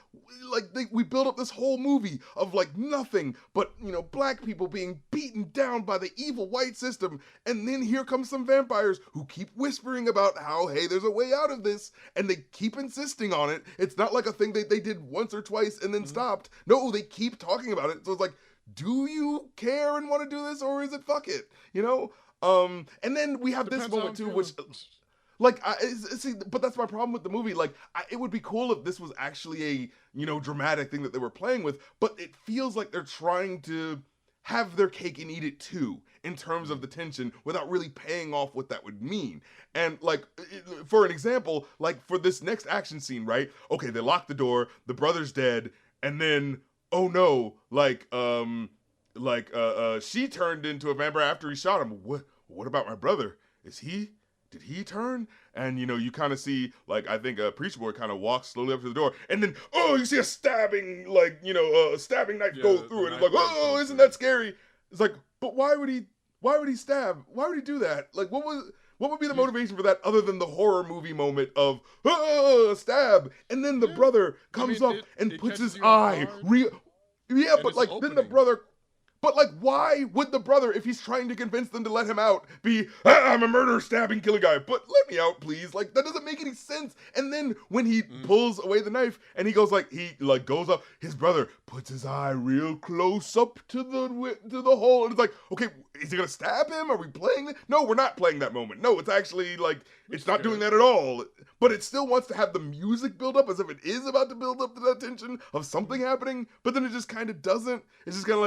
like we build up this whole movie of like nothing but, you know, black people being beaten down by the evil white system, and then here comes some vampires who keep whispering about how, hey, there's a way out of this, and they keep insisting on it. It's not like a thing they did once or twice and then stopped. No, they keep talking about it. So it's like, do you care and want to do this, or is it fuck it? You know? And then we have this moment too, which, like, see, but that's my problem with the movie. Like, it would be cool if this was actually a, you know, dramatic thing that they were playing with, but it feels like they're trying to have their cake and eat it too, in terms of the tension, without really paying off what that would mean. And like, for an example, like for this next action scene, right? Okay, they lock the door, the brother's dead, and then, oh no, she turned into a vampire after he shot him. What about my brother? Did he turn? And, you know, you kind of see, like, I think Preacher Boy kind of walks slowly up to the door, and then, you see a stabbing, like, you know, a stabbing knife go through it. It's like, isn't that scary? It's like, but why would he stab? Why would he do that? Like, what would be the motivation for that other than the horror movie moment of, stab? And then the brother comes up and puts his eye but like, then the brother... But like, why would the brother, if he's trying to convince them to let him out, be, I'm a murderer, stabbing, killing guy, but let me out, please? Like, that doesn't make any sense. And then when he pulls away the knife and he goes like, goes up, his brother puts his eye real close up to the hole, and it's like, okay, is he gonna stab him? Are we playing that? No, we're not playing that moment. No, it's actually like, it's not doing that at all. But it still wants to have the music build up as if it is about to build up to that tension of something happening, but then it just kind of doesn't. It's just kind of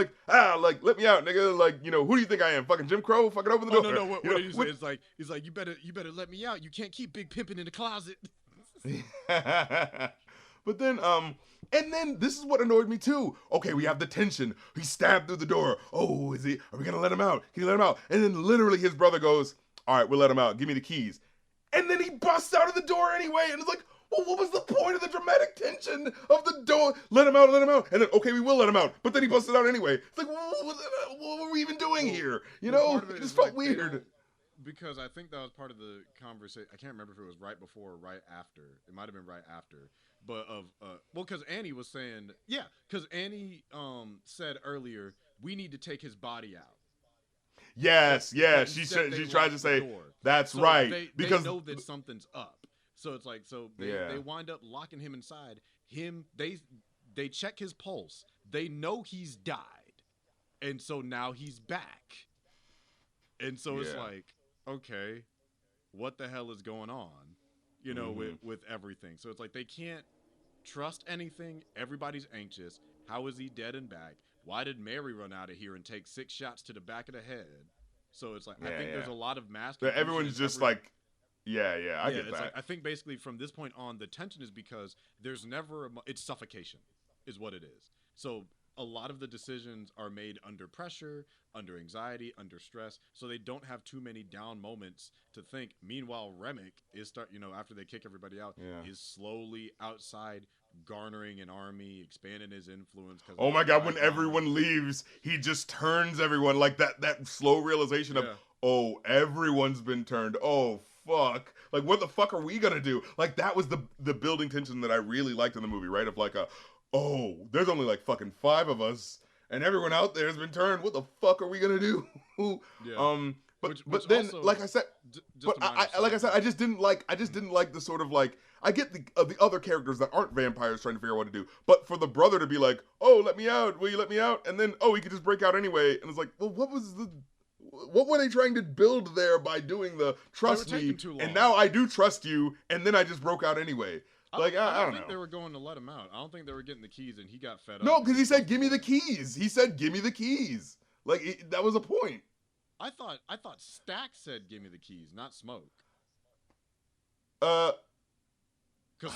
like, let me out, nigga. Like, you know, who do you think I am? Fucking Jim Crow? Fucking open the door. No. What he said is like, he's like, you better let me out. You can't keep Big Pimpin' in the closet. But then, and then this is what annoyed me too. Okay, we have the tension. He stabbed through the door. Oh, are we gonna let him out? Can you let him out? And then literally his brother goes, all right, we'll let him out. Give me the keys. And then he busts out of the door anyway. And it's like, well, what was the point of the dramatic tension of the door? Let him out. And then, okay, we will let him out. But then he busted out anyway. It's like, what were we even doing here? You know, it just felt weird. Because I think that was part of the conversation. I can't remember if it was right before or right after. It might have been right after. But because Annie was saying, because Annie said earlier, we need to take his body out. Yes, she tries to say that's right, because they know that something's up. So it's like, they wind up locking him inside. They check his pulse. They know he's died, and so now he's back. And so it's like, okay, what the hell is going on? You know, with everything. So it's like they can't trust anything. Everybody's anxious. How is he dead and back? Why did Mary run out of here and take 6 shots to the back of the head? So it's like, I think there's a lot of mass confusion. Everyone's just like, I get that. Like, I think basically from this point on, the tension is because there's never it's suffocation is what it is. So a lot of the decisions are made under pressure, under anxiety, under stress, so they don't have too many down moments to think. Meanwhile, Remick is after they kick everybody out, is slowly outside garnering an army, expanding his influence. Oh my God, when everyone leaves, he just turns everyone, like that slow realization of, oh, everyone's been turned. Oh, fuck. Like, what the fuck are we gonna do? Like, that was the building tension that I really liked in the movie, right? Of like oh, there's only like fucking 5 of us, and everyone out there has been turned. What the fuck are we gonna do? But then, also, like I said, I just didn't like the sort of like, I get the other characters that aren't vampires trying to figure out what to do, but for the brother to be like, oh, let me out, will you let me out? And then, oh, he could just break out anyway, and it's like, well, what were they trying to build there by doing the trust me, and now I do trust you, and then I just broke out anyway. Like, I don't think know. They were going to let him out. I don't think they were getting the keys, and he got fed up. No, because he said, give me the keys. He said, give me the keys. Like, that was a point. I thought Stack said, give me the keys, not Smoke. Because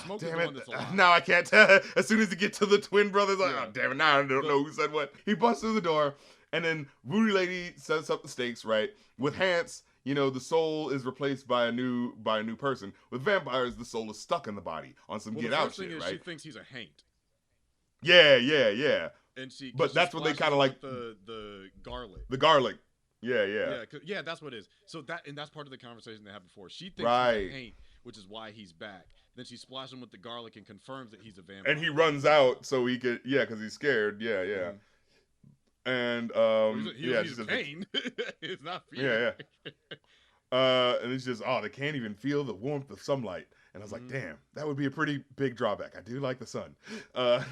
Smoke is the one that's alive. Now I can't tell. As soon as you get to the twin brothers, like, oh, damn it, now I don't know who said what. He busts through the door, and then Voodoo Lady sets up the stakes, right? With Hans, the soul is replaced by a new person. With vampires, the soul is stuck in the body on some get out shit, right? She thinks he's a haint. Yeah. And but that's what they kind of like the garlic. The garlic. Yeah. That's what it is. So that's part of the conversation they had before. She thinks he's a haint, which is why he's back. Then she splashes him with the garlic and confirms that he's a vampire. And he runs out so he could, because he's scared. Yeah. Mm-hmm. And he's pain. It's not fear. And it's just, they can't even feel the warmth of sunlight. And I was like, damn, that would be a pretty big drawback. I do like the sun. We're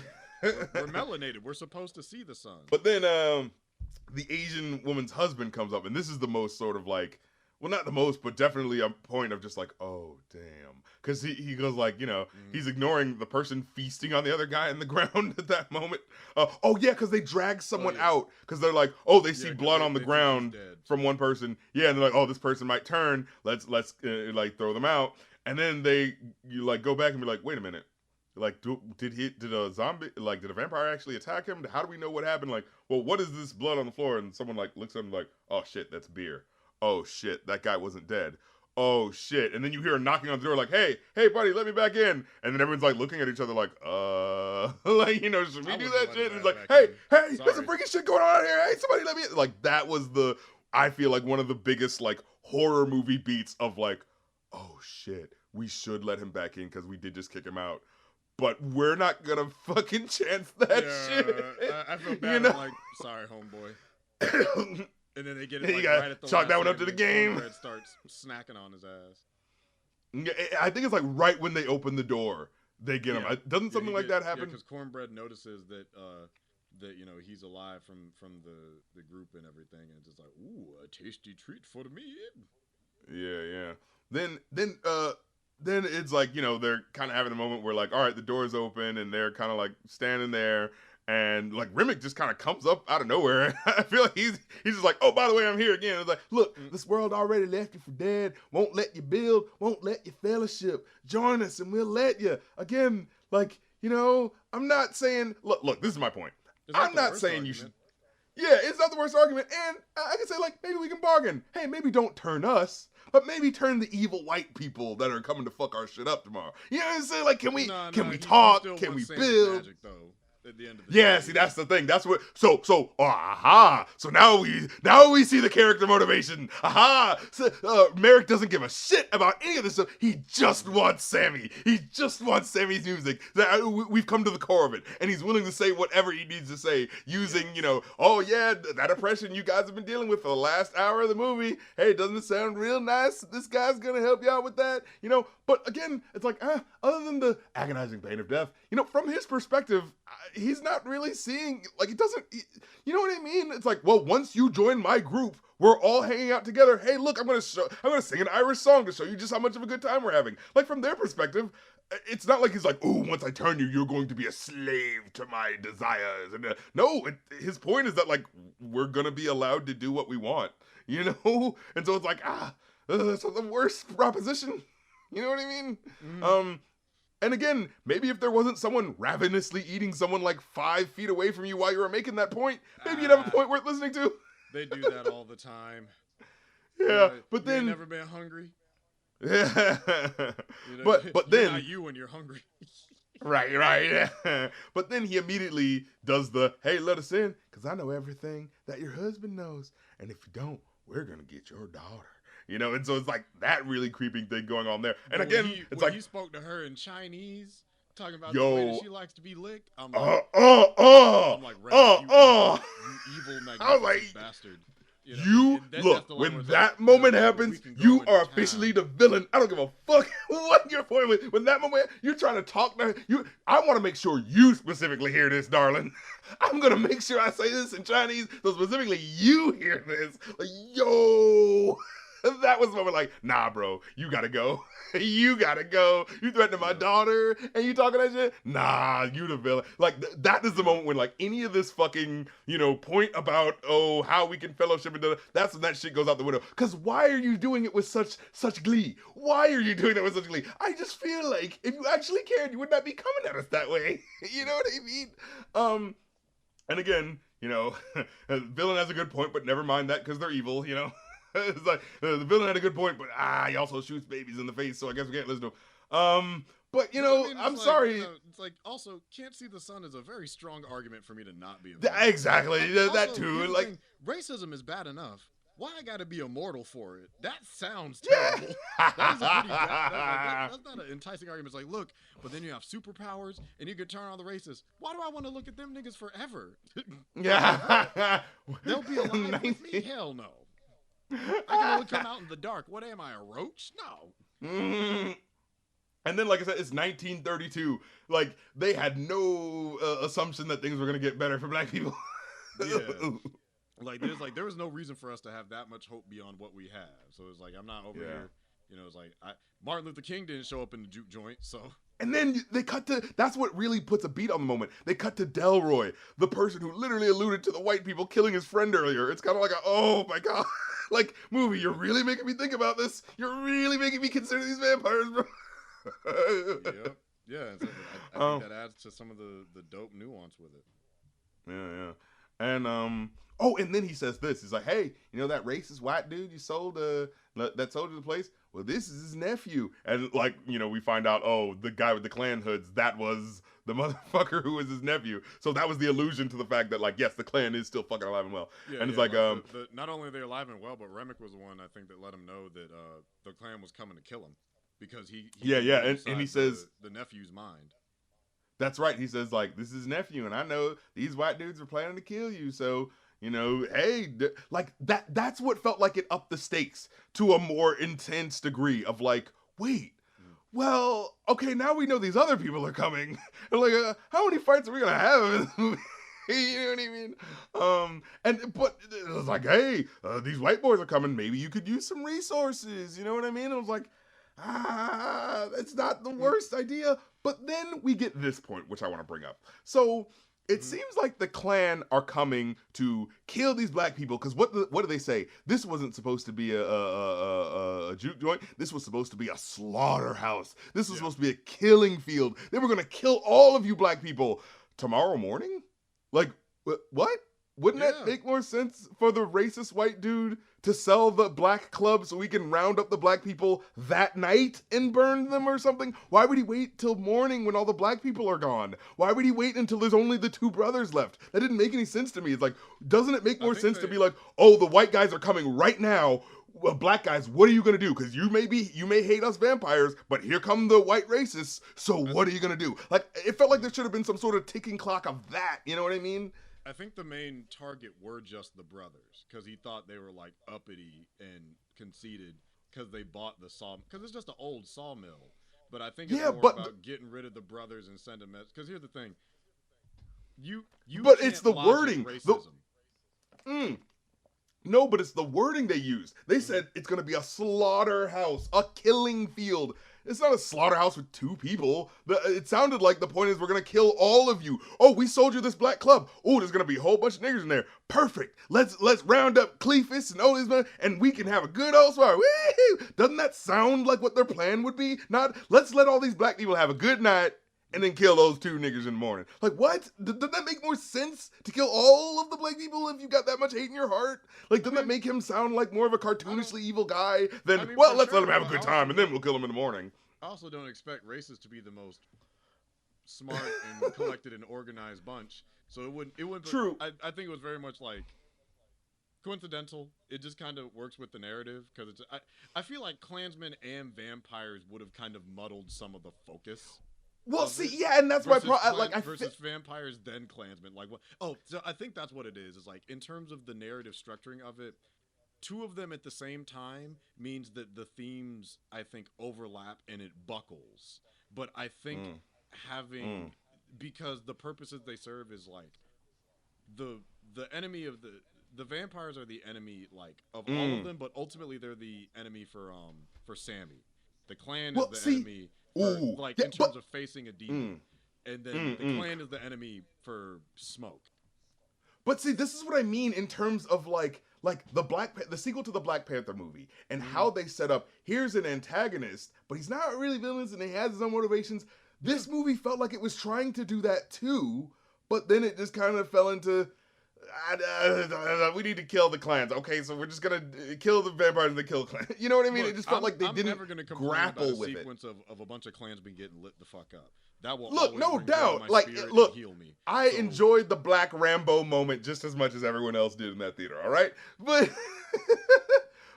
melanated. We're supposed to see the sun. But then the Asian woman's husband comes up, and this is the most sort of like, well, not the most, but definitely a point of just like, oh, damn. Because he goes like, he's ignoring the person feasting on the other guy in the ground at that moment. Because they drag someone out. Because they're like, they see blood on the ground from one person. Yeah, and they're like, oh, this person might turn. Let's throw them out. And then you go back and be like, wait a minute. Like, did a vampire actually attack him? How do we know what happened? Like, well, what is this blood on the floor? And someone looks at him like, oh shit, that's beer. Oh shit, that guy wasn't dead. Oh shit. And then you hear a knocking on the door like, hey buddy, let me back in. And then everyone's looking at each other like, should we do that shit? And it's like, hey, there's some freaking shit going on here. Hey, somebody let me in. Like, that was I feel like one of the biggest horror movie beats of oh shit, we should let him back in because we did just kick him out. But we're not gonna fucking chance that shit. I feel bad. I'm like, sorry, homeboy. And then they get it right at the chalk that one up to the game. Red starts snacking on his ass. Yeah, I think it's right when they open the door, they get him. Doesn't something like that happen? Because Cornbread notices that he's alive from the group and everything, and it's just like, ooh, a tasty treat for me. Yeah. Then it's they're kind of having a moment where all right, the door's open, and they're kind of standing there. And Remick just kind of comes up out of nowhere. I feel like he's just like, oh, by the way, I'm here again. It's like, look, this world already left you for dead. Won't let you build. Won't let you fellowship. Join us, and we'll let you again. I'm not saying. Look. This is my point. I'm not saying you should. Yeah, it's not the worst argument. And I can say maybe we can bargain. Hey, maybe don't turn us, but maybe turn the evil white people that are coming to fuck our shit up tomorrow. You know what I'm saying? Can we talk? Can we build? Magic, though. At the end of the day. See, that's the thing. That's what. So now we see the character motivation. So, Merrick doesn't give a shit about any of this stuff. He just wants Sammy. He just wants Sammy's music. We've come to the core of it, and he's willing to say whatever he needs to say using, that oppression you guys have been dealing with for the last hour of the movie. Hey, doesn't it sound real nice? This guy's gonna help you out with that, But again, it's other than the agonizing pain of death, from his perspective, he's not really seeing, it doesn't, you know what I mean? It's once you join my group, we're all hanging out together. Hey, look, I'm gonna sing an Irish song to show you just how much of a good time we're having. From their perspective, it's not he's ooh, once I turn you, you're going to be a slave to my desires. And no, his point is that we're gonna be allowed to do what we want, And so it's that's the worst proposition. You know what I mean? Mm-hmm. And again, maybe if there wasn't someone ravenously eating someone like 5 feet away from you while you were making that point, maybe you'd have a point worth listening to. They do that all the time. Yeah, but you then ain't never been hungry. Yeah, but you're then not you when you're hungry. right. But then he immediately does the hey, let us in, because I know everything that your husband knows, and if you don't, we're gonna get your daughter. And so it's like that really creeping thing going on there. And But again, when it's like he spoke to her in Chinese, talking about Yo, the way that she likes to be licked. I'm like, Rex, you evil, I was magnificent like, bastard. Look, when that moment happens, you are officially the villain. I don't give a fuck what you're pointing with. When that moment, you're trying to talk to her. I want to make sure you specifically hear this, darling. I'm going to make sure I say this in Chinese, so specifically you hear this. Like, yo. That was the moment like, nah, bro, you gotta go. You gotta go. You threatening my daughter and you talking that shit? Nah, you the villain. Like, that is the moment when, like, any of this fucking, point about, how we can fellowship and that's when that shit goes out the window. Because why are you doing it with such glee? Why are you doing that with such glee? I just feel like if you actually cared, you would not be coming at us that way. You know what I mean? And again, villain has a good point, but never mind that because they're evil, It's like the villain had a good point, but he also shoots babies in the face, so I guess we can't listen to him. But I'm sorry. It's like also can't see the sun is a very strong argument for me to not be a villain. Exactly, that too. Like racism is bad enough. Why I gotta be immortal for it? That sounds terrible. That is a pretty bad. That's not an enticing argument. It's like, look, but then you have superpowers and you can turn on the racists. Why do I want to look at them niggas forever? Yeah, they'll be alive with me. Hell no. I can only come out in the dark. What am I, a roach? No. And then, like I said, it's 1932. Like, they had no assumption that things were going to get better for black people. Yeah. There was no reason for us to have that much hope beyond what we have. So it's like, I'm not over here. It's like, Martin Luther King didn't show up in the juke joint, so... And then they cut to, that's what really puts a beat on the moment. They cut to Delroy, the person who literally alluded to the white people killing his friend earlier. It's kind of like, oh my God. Like, movie, you're really making me think about this. You're really making me consider these vampires, bro. Yep. Yeah. I think that adds to some of the dope nuance with it. Yeah. And, and then he says this. He's like, hey, that racist white dude you sold, that sold you the place? Well, this is his nephew. And, like, we find out, the guy with the Klan hoods, that was the motherfucker who was his nephew. So that was the allusion to the fact that, like, yes, the Klan is still fucking alive and well. Yeah, and it's like, not only are they alive and well, but Remick was the one, I think, that let him know that the Klan was coming to kill him. Because he and he says... The nephew's mind. That's right. He says, like, this is his nephew, and I know these white dudes are planning to kill you, so... hey, like that's what felt like it upped the stakes to a more intense degree of like, wait, well, okay, now we know these other people are coming. And like, how many fights are we gonna have in this movie? You know what I mean? But it was like, hey, these white boys are coming. Maybe you could use some resources. You know what I mean? It was like, it's not the worst idea. But then we get this point, which I want to bring up. So it seems like the Klan are coming to kill these black people because what do they say? This wasn't supposed to be a juke joint. This was supposed to be a slaughterhouse. This was supposed to be a killing field. They were going to kill all of you black people tomorrow morning? Like, what? Wouldn't that make more sense for the racist white dude to sell the black club so we can round up the black people that night and burn them or something? Why would he wait till morning when all the black people are gone? Why would he wait until there's only the 2 brothers left? That didn't make any sense to me. It's like, doesn't it make more sense to be like, oh, the white guys are coming right now. Well, black guys, what are you going to do? Because you may hate us vampires, but here come the white racists. So what are you going to do? Like, it felt like there should have been some sort of ticking clock of that. You know what I mean? I think the main target were just the brothers because he thought they were like uppity and conceited because they bought the saw because it's just an old sawmill. But I think it's more about getting rid of the brothers and sending them. Because here's the thing, but it's the wording. No, but it's the wording they used. They said it's going to be a slaughterhouse, a killing field. It's not a slaughterhouse with 2 people. It sounded like the point is we're gonna kill all of you. Oh, we sold you this black club. Oh, there's gonna be a whole bunch of niggers in there. Perfect. Let's round up Cleophas and all these men, and we can have a good old swire. Woo-hoo! Doesn't that sound like what their plan would be? Not let's let all these black people have a good night and then kill those 2 niggers in the morning. Like, what? Doesn't that make more sense to kill all of the black people if you got that much hate in your heart? Like, doesn't that make him sound like more of a cartoonishly evil guy than, well, let's let him have a good time and then we'll kill him in the morning? I also don't expect racists to be the most smart and collected and organized bunch. So it wouldn't. True. I think it was very much like coincidental. It just kind of works with the narrative because I feel like Klansmen and vampires would have kind of muddled some of the focus. Well, see, yeah, and that's why versus vampires then Klansmen. Like what? Oh, so I think that's what it is. Is like in terms of the narrative structuring of it, 2 of them at the same time means that the themes I think overlap and it buckles. But I think having because the purposes they serve is like the enemy of the vampires are the enemy like of all of them, but ultimately they're the enemy for Sammy. The clan is the enemy. In terms of facing a demon. And then the clan is the enemy for Smoke. But see, this is what I mean in terms of like the sequel to the Black Panther movie and how they set up, here's an antagonist, but he's not really villainous and he has his own motivations. This movie felt like it was trying to do that too, but then it just kind of fell into, we need to kill the clans. Okay, so we're just gonna kill the vampires and then kill the clans. You know what I mean? It just felt like they didn't grapple with it. Sequence of a bunch of clans being getting lit the fuck up. That will look, no doubt. Like, look, heal me. I enjoyed the Black Rambo moment just as much as everyone else did in that theater. All right, but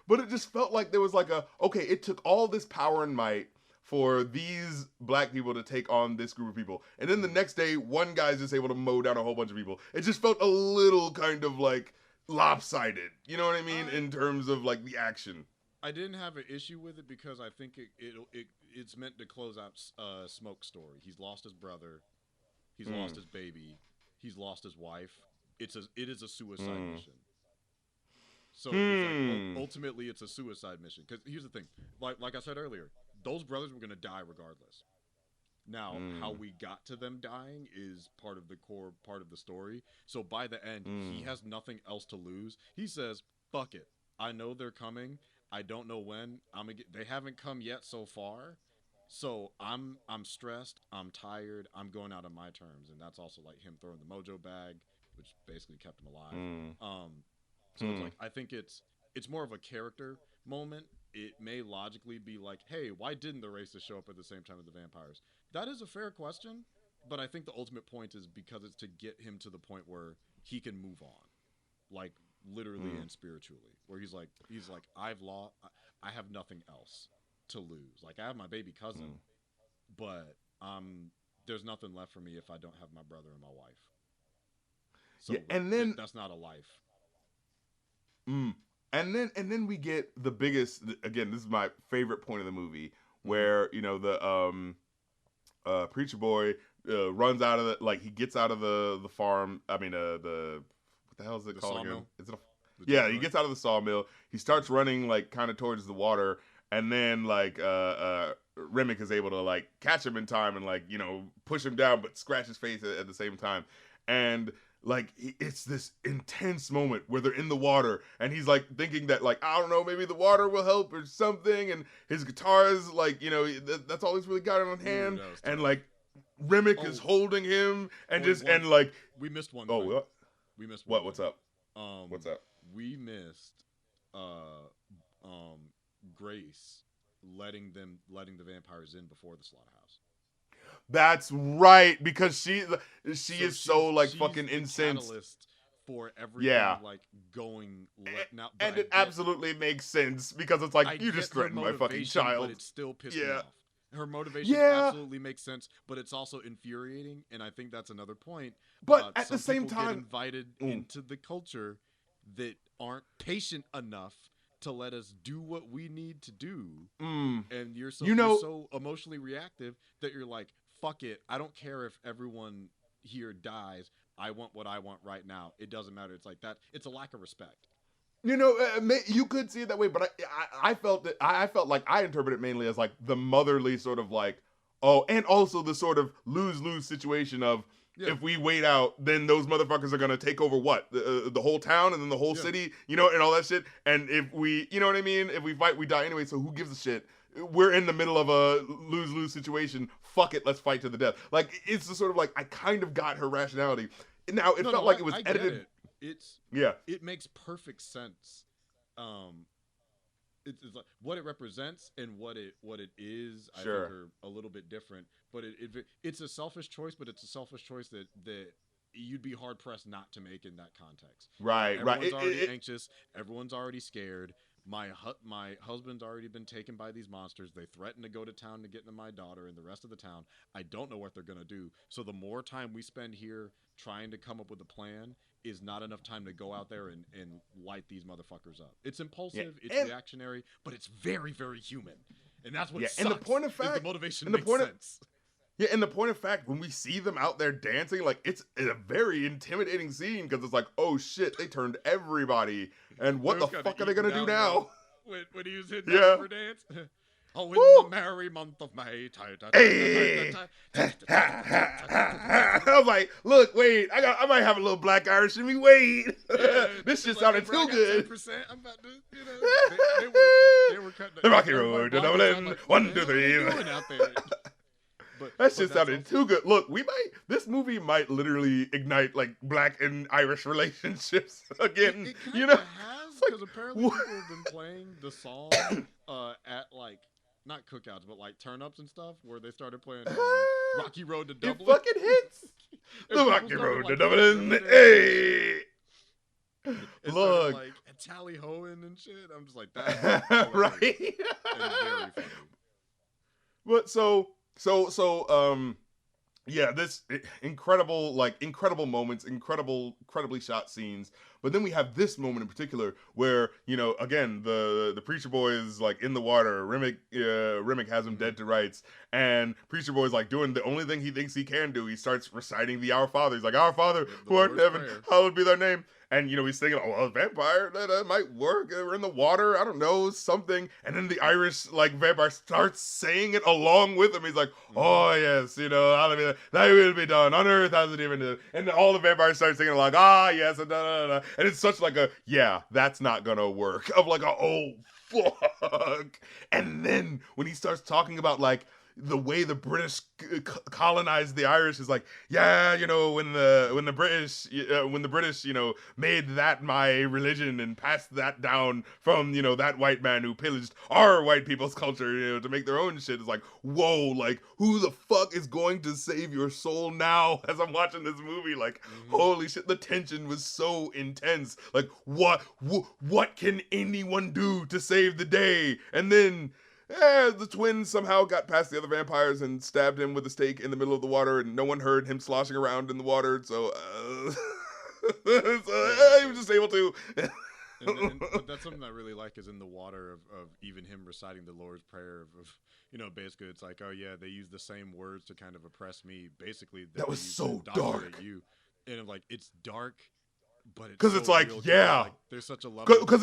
but it just felt like there was like it took all this power and might for these black people to take on this group of people. And then the next day, one guy's just able to mow down a whole bunch of people. It just felt a little kind of like lopsided. You know what I mean? In terms of like the action. I didn't have an issue with it because I think it's meant to close out Smoke's story. He's lost his brother. He's lost his baby. He's lost his wife. It is a suicide mission. So it's like, ultimately it's a suicide mission. Because here's the thing. Like I said earlier, those brothers were going to die regardless. Now, how we got to them dying is part of the core part of the story. So by the end, he has nothing else to lose. He says, fuck it. I know they're coming. I don't know when. They haven't come yet so far. So I'm stressed. I'm tired. I'm going out on my terms. And that's also like him throwing the mojo bag, which basically kept him alive. So it's like, I think it's more of a character moment. It may logically be like, hey, why didn't the racists show up at the same time as the vampires? That is a fair question, but I think the ultimate point is because it's to get him to the point where he can move on, like literally and spiritually, where he's like, I've lost, I have nothing else to lose. Like I have my baby cousin, but there's nothing left for me if I don't have my brother and my wife. So and then that's not a life. And then we get the biggest, again, this is my favorite point of the movie, where, you know, the preacher boy runs out of he gets out of the farm. I mean, what the hell is it called again? Is it he gets out of the sawmill. He starts running like kind of towards the water, and then Remick is able to like catch him in time and like, you know, push him down, but scratch his face at the same time. And like, it's this intense moment where they're in the water and he's like thinking that like, I don't know, maybe the water will help or something. And his guitar is like, you know, that's all he's really got on hand. And like Remick is holding him and we missed one. Oh, what? We missed one. What's up? What's up? We missed Grace letting the vampires in before the slaughterhouse. That's right, because she is so like fucking incensed. Catalyst for everything like going now, and it absolutely makes sense because it's like you just threatened my fucking child. But it still pissed me off. Her motivation absolutely makes sense, but it's also infuriating, and I think that's another point. But at the same time, get invited into the culture that aren't patient enough to let us do what we need to do, and you're so emotionally reactive that you're like, fuck it, I don't care if everyone here dies. I want what I want right now. It doesn't matter. It's like that. It's a lack of respect. You know, you could see it that way, but I felt that I felt like I interpreted it mainly as like the motherly sort of like, oh, and also the sort of lose situation of Yeah. if we wait out, then those motherfuckers are gonna take over what the whole town and then the whole Yeah. city, you know, and all that shit. And if we, you know what I mean, if we fight, we die anyway. So who gives a shit? We're in the middle of a lose situation. Fuck it, let's fight to the death. Like it's the sort of like I kind of got her rationality. Now it felt like it was I edited. Get it. Yeah. It makes perfect sense. It's like what it represents and what it is. I think are a little bit different, but it's a selfish choice, but it's a selfish choice that you'd be hard pressed not to make in that context. Right, Everyone's already anxious. Everyone's already scared. My husband's already been taken by these monsters. They threaten to go to town to get to my daughter and the rest of the town. I don't know what they're going to do. So the more time we spend here trying to come up with a plan is not enough time to go out there and light these motherfuckers up. It's impulsive, it's reactionary, but it's very, very human. And that's what sucks. And the point of fact, the motivation makes sense. Yeah, and the point of fact, when we see them out there dancing, like it's a very intimidating scene because it's like, oh shit, they turned everybody, and what the fuck are they gonna do now? When he was hitting that for dance. Oh, in the merry month of May. Hey. I was like, look, wait, I might have a little black Irish in me. Wait, this shit sounded too good. 10%, I'm about to, you know, they were cutting the Rocky Road to Dublin, like, 1, 2, 3. That shit sounded too good. Look, this movie might literally ignite like black and Irish relationships again. It you know, has, because apparently people have been playing the song at like not cookouts, but like turn-ups and stuff, where they started playing Rocky Road to Dublin. It fucking hits. The Rocky Road to Dublin. Hey. Look, like tally-hoing and shit. I'm just like that. Right. Very funny. But yeah, this incredible moments, incredibly shot scenes. But then we have this moment in particular where, you know, again, the Preacher Boy is like in the water. Remick has him dead to rights. And Preacher Boy is like doing the only thing he thinks he can do. He starts reciting the Our Father. He's like, Our Father, who art in heaven, hallowed be thy name. And, you know, he's thinking, oh, well, a vampire, that might work. We're in the water. I don't know, something. And then the Irish, like, vampire starts saying it along with him. He's like, oh, yes, you know, thy will be done on earth as it even is. And all the vampires start singing like, ah, yes, and da. And it's such like a, yeah, that's not gonna work. Of like, oh, fuck. And then when he starts talking about, like, the way the British colonized the Irish is like, yeah, you know, when the British, you know, made that my religion and passed that down from, you know, that white man who pillaged our white people's culture, you know, to make their own shit. It's like, whoa, like, who the fuck is going to save your soul now? As I'm watching this movie, like, holy shit, the tension was so intense. Like, what can anyone do to save the day? And then the twins somehow got past the other vampires and stabbed him with a stake in the middle of the water, and no one heard him sloshing around in the water, so, he was just able to. But that's something I really like is in the water of even him reciting the Lord's Prayer of you know, basically it's like, oh yeah, they use the same words to kind of oppress me. Basically, that was so dark. You. And I'm like, it's dark, but it's because so it's like, yeah, like, there's such a love because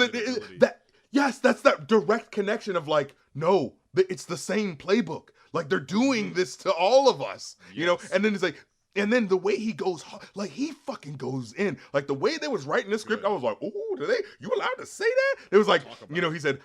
yes, that's that direct connection of like, no, it's the same playbook. Like they're doing this to all of us, you know. And then it's like, and then the way he goes, like he fucking goes in, like the way they was writing this script, I was like, oh, you allowed to say that? It was like, you know, he said.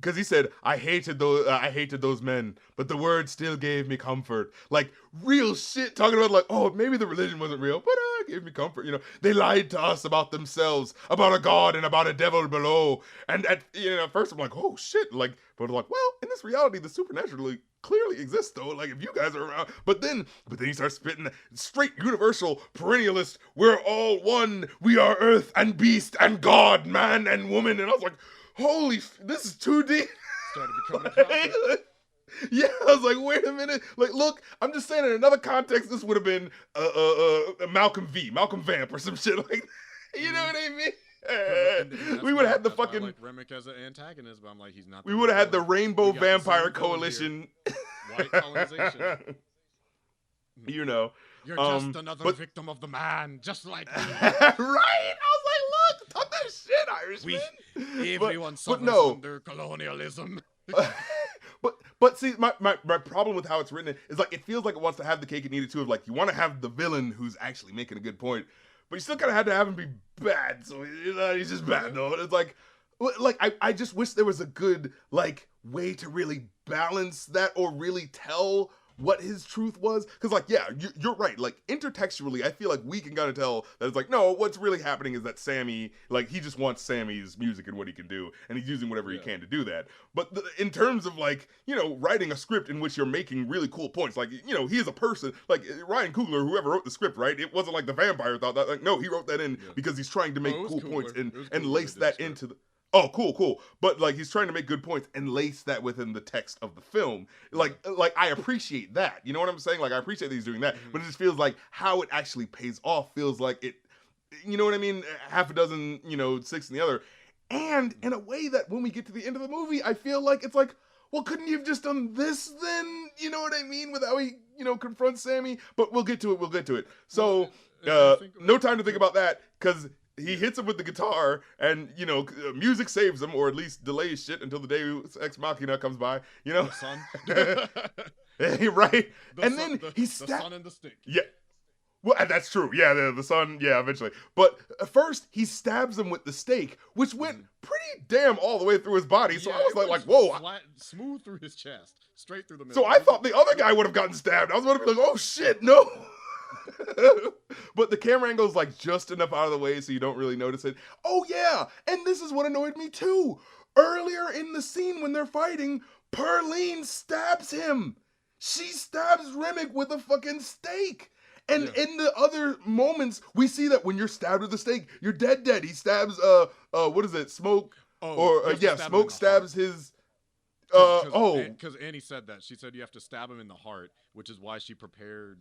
Because he said, I hated those men, but the word still gave me comfort. Like, real shit, talking about like, oh, maybe the religion wasn't real, but it gave me comfort. You know, they lied to us about themselves, about a god and about a devil below. And at first I'm like, oh shit, like, but I'm like, well, in this reality, the supernatural clearly exists though. Like, if you guys are around, but then he starts spitting straight universal perennialist. We're all one. We are earth and beast and God, man and woman. And I was like, holy, this is too deep. Started becoming a prophet. Yeah, I was like, wait a minute. Like, look, I'm just saying in another context, this would have been Malcolm Vamp or some shit like that. You know what I mean? We would have had the fucking... like Remick as an antagonist, but I'm like, he's not... We would have had the Rainbow Vampire Coalition. White colonization. You know. You're just another victim of the man, just like me. Right? I was like, look, talk that shit, Irishman. Everyone suffers no. under colonialism. But see, my problem with how it's written is like it feels like it wants to have the cake and eat it too. Of like you want to have the villain who's actually making a good point, but you still kind of had to have him be bad. So he's just bad though. It's like I just wish there was a good like way to really balance that or really tell what his truth was. Because like yeah, you're right. Like intertextually, I feel like we can kind of tell that it's like no, what's really happening is that Sammy like he just wants Sammy's music and what he can do, and he's using whatever he can to do that. But in terms of like writing a script in which you're making really cool points, like he is a person like Ryan Coogler, whoever wrote the script, right? It wasn't like the vampire thought that. Like no, he wrote that in because he's trying to make cool points and lace that into the. Oh, cool. But like he's trying to make good points and lace that within the text of the film. Like I appreciate that. You know what I'm saying? Like I appreciate that he's doing that, but it just feels like how it actually pays off feels like it. You know what I mean? Half a dozen, six in the other, and in a way that when we get to the end of the movie, I feel like it's like, well, couldn't you have just done this then? You know what I mean? With how he confronts Sammy. But we'll get to it. So no time to think about that because. He hits him with the guitar, and music saves him, or at least delays shit until the Deus Ex Machina comes by. The sun, right? Then he the sun and the stick. Yeah, well, that's true. Yeah, the sun. Yeah, eventually. But first, he stabs him with the stake, which went pretty damn all the way through his body. So I was like, whoa, flat, smooth through his chest, straight through the middle. So I thought the other guy would have gotten stabbed. I was about to be like, oh shit, no. But the camera angle's like just enough out of the way so you don't really notice it. Oh yeah, and this is what annoyed me too. Earlier in the scene when they're fighting, Perlene stabs him. She stabs Remick with a fucking stake. And in the other moments, we see that when you're stabbed with a stake, you're dead. He stabs what is it? Smoke Smoke stabs his because Annie said that. She said you have to stab him in the heart, which is why she prepared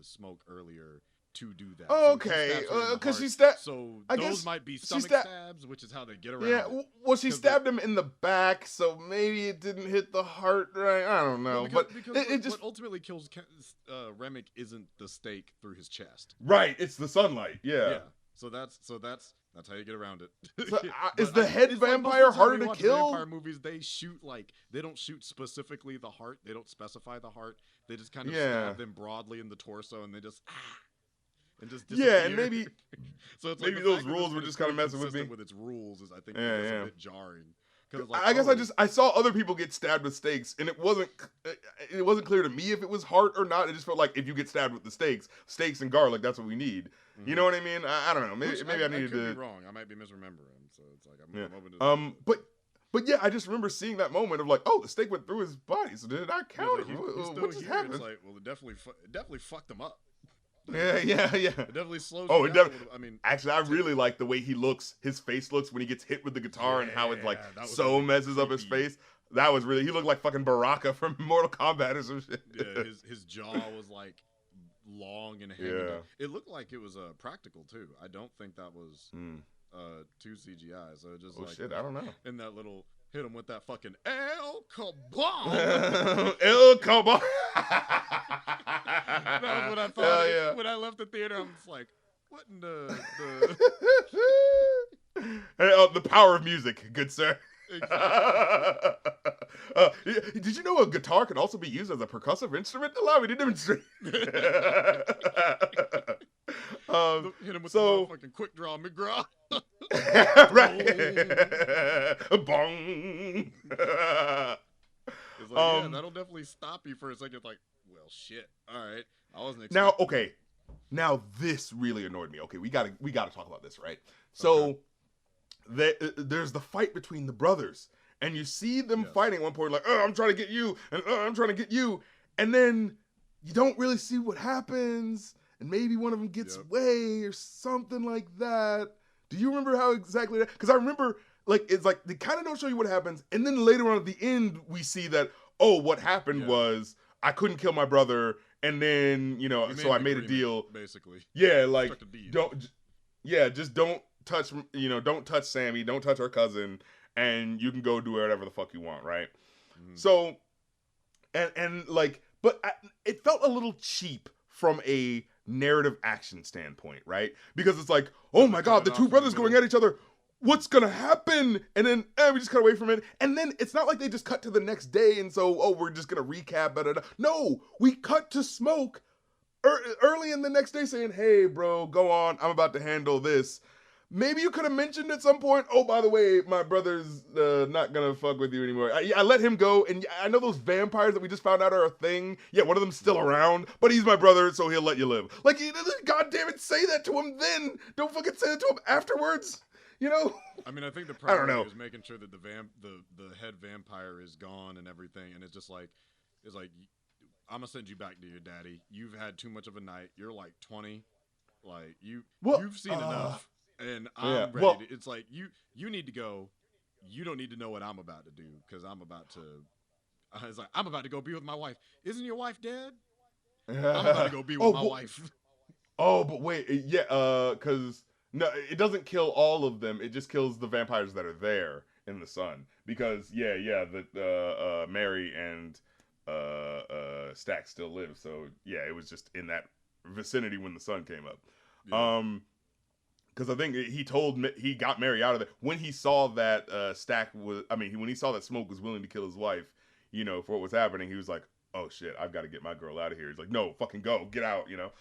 Smoke earlier to do that. Oh, okay, because she stabbed. So I those guess might be stomach stabs, which is how they get around. Yeah, well, she stabbed him in the back, so maybe it didn't hit the heart right. I don't know, because it just what ultimately kills Remick isn't the stake through his chest. Right, it's the sunlight. Yeah. So that's how you get around it. So, is the head vampire harder to kill? Vampire movies, they don't shoot specifically the heart. They don't specify the heart. They just kind of stab them broadly in the torso, and they just and just disappear. Yeah, and maybe so it's maybe those rules were just kind of messing with me. With its rules, is I think a bit jarring. Like, I guess I saw other people get stabbed with stakes, and it wasn't clear to me if it was heart or not. It just felt like if you get stabbed with the steaks and garlic, that's what we need. You know what I mean? I don't know. Maybe I needed to. I could be wrong. I might be misremembering. So it's like I'm open to. But yeah, I just remember seeing that moment of like, oh, the stake went through his body, so did it not count? He's what just happened? It's like, well, it definitely fucked him up. Yeah. It definitely slows. Oh, it definitely. I mean, actually, I really like the way his face looks when he gets hit with the guitar, and how it like so messes up his face. That was really. He looked like fucking Baraka from Mortal Kombat or some shit. Yeah, his jaw was like long and hanging down. It looked like it was practical too. I don't think that was 2 CGI. So just shit, I don't know. In that little. Hit him with that fucking El Kabong. El Kabong. That was what I thought. When I left the theater, I was like, what in the... The power of music, good sir. Exactly. Did you know a guitar can also be used as a percussive instrument? Allow me to demonstrate. Hit him with the fucking quick draw McGraw. Right. Bong. It's like, that'll definitely stop you for a second. Like, well, shit. All right, I wasn't expecting. Now, okay. Now this really annoyed me. Okay, we gotta talk about this, right? So, there's the fight between the brothers, and you see them fighting at one point, like, oh, I'm trying to get you, and I'm trying to get you, and then you don't really see what happens, and maybe one of them gets away or something like that. Do you remember how exactly that? Because I remember, like, it's like they kind of don't show you what happens, and then later on at the end, we see that, oh, what happened was I couldn't kill my brother, and then, so I made a deal. Basically. Yeah, like, just don't touch, don't touch Sammy, don't touch our cousin, and you can go do whatever the fuck you want, right? Mm-hmm. So, and like, but it felt a little cheap from a narrative action standpoint, right? Because it's like, oh my god, the two brothers going at each other. what's gonna happen? And then we just cut away from it. And then it's not like they just cut to the next day and so, oh, we're just gonna recap. No, we cut to Smoke early in the next day saying, hey, bro, go on. I'm about to handle this. Maybe you could have mentioned at some point, oh, by the way, my brother's not gonna fuck with you anymore. I let him go, and I know those vampires that we just found out are a thing. Yeah, one of them's still around, but he's my brother, so he'll let you live. Like, God damn it, say that to him then. Don't fucking say that to him afterwards. You know? I mean, I think the I don't know. priority is making sure that the head vampire is gone and everything, and it's just like, I'm gonna send you back to your daddy. You've had too much of a night. You're like 20, like you've seen enough. And I'm ready to, it's like, you need to go. You don't need to know what I'm about to do, because I'm about to go be with my wife. Isn't your wife dead? I'm about to go be with my wife. Oh, but wait, yeah, because, no, it doesn't kill all of them. It just kills the vampires that are there in the sun. Because, Mary and Stack still live. So, yeah, it was just in that vicinity when the sun came up. Yeah. Because I think he got Mary out of there when he saw that when he saw that Smoke was willing to kill his wife, you know, for what was happening, he was like, oh shit, I've got to get my girl out of here. He's like, no, fucking go, get out, you know.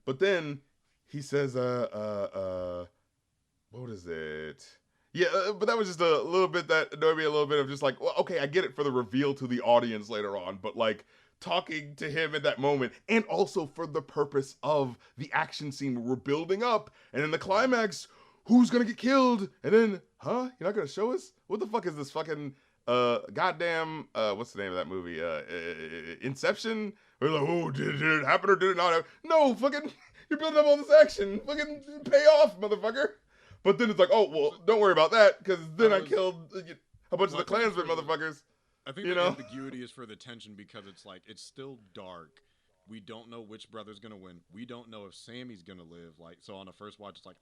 But then he says, what is it? Yeah, but that was just a little bit that annoyed me a little bit of just like, well, okay, I get it for the reveal to the audience later on, but like, talking to him at that moment, and also for the purpose of the action scene where we're building up, and in the climax, who's gonna get killed? And then, you're not gonna show us? What the fuck is this fucking goddamn what's the name of that movie? Inception? We're like, oh, did it happen or did it not happen? No, fucking, you're building up all this action. Fucking pay off, motherfucker. But then it's like, oh, well, don't worry about that, because then I killed a bunch of the Klansmen motherfuckers. I think the ambiguity is for the tension, because it's like, it's still dark. We don't know which brother's going to win. We don't know if Sammy's going to live. Like, so on the first watch, it's like,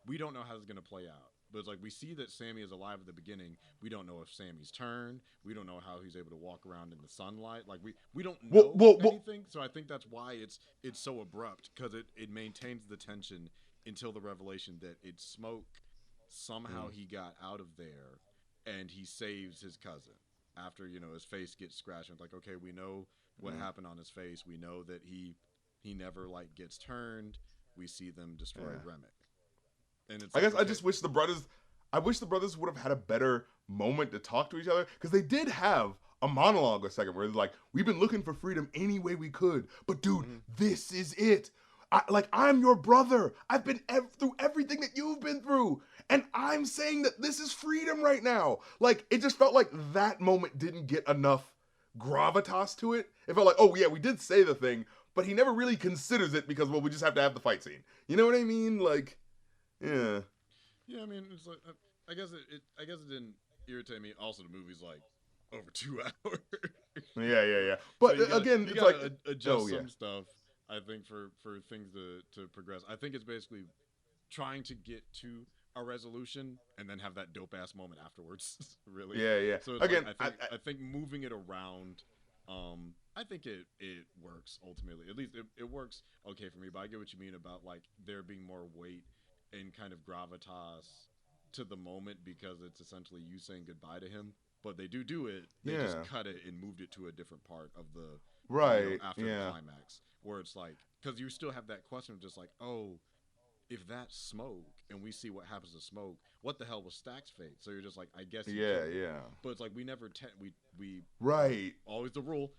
we don't know how it's going to play out. But it's like, we see that Sammy is alive at the beginning. We don't know if Sammy's turned. We don't know how he's able to walk around in the sunlight. Like, we don't know anything. So I think that's why it's so abrupt, because it maintains the tension until the revelation that it's Smoke. Somehow he got out of there and he saves his cousin. After, you know, his face gets scratched, and it's like, okay, we know what happened on his face. We know that he never like gets turned. We see them destroy Remick. And it's I just wish the brothers would have had a better moment to talk to each other, because they did have a monologue a second where it's like, we've been looking for freedom any way we could, but dude, this is it. I'm your brother. I've been through everything that you've been through. And I'm saying that this is freedom right now. Like, it just felt like that moment didn't get enough gravitas to it. It felt like, oh yeah, we did say the thing, but he never really considers it because, well, we just have to have the fight scene. You know what I mean? Like, yeah. Yeah, I mean, it's like, I guess it didn't irritate me. Also, the movie's like over 2 hours. Yeah. But again, you it's gotta like adjust some stuff. I think for things to progress. I think it's basically trying to get to a resolution and then have that dope ass moment afterwards. Really. Yeah. So again, like, I think moving it around, I think it works ultimately. At least it works okay for me. But I get what you mean about like there being more weight and kind of gravitas to the moment, because it's essentially you saying goodbye to him. But they do it. They just cut it and moved it to a different part of the after the climax, where it's like, because you still have that question of just like, oh, if that's Smoke and we see what happens to Smoke, what the hell was Stack's fate? So you're just like, I guess but it's like we never we always the rule,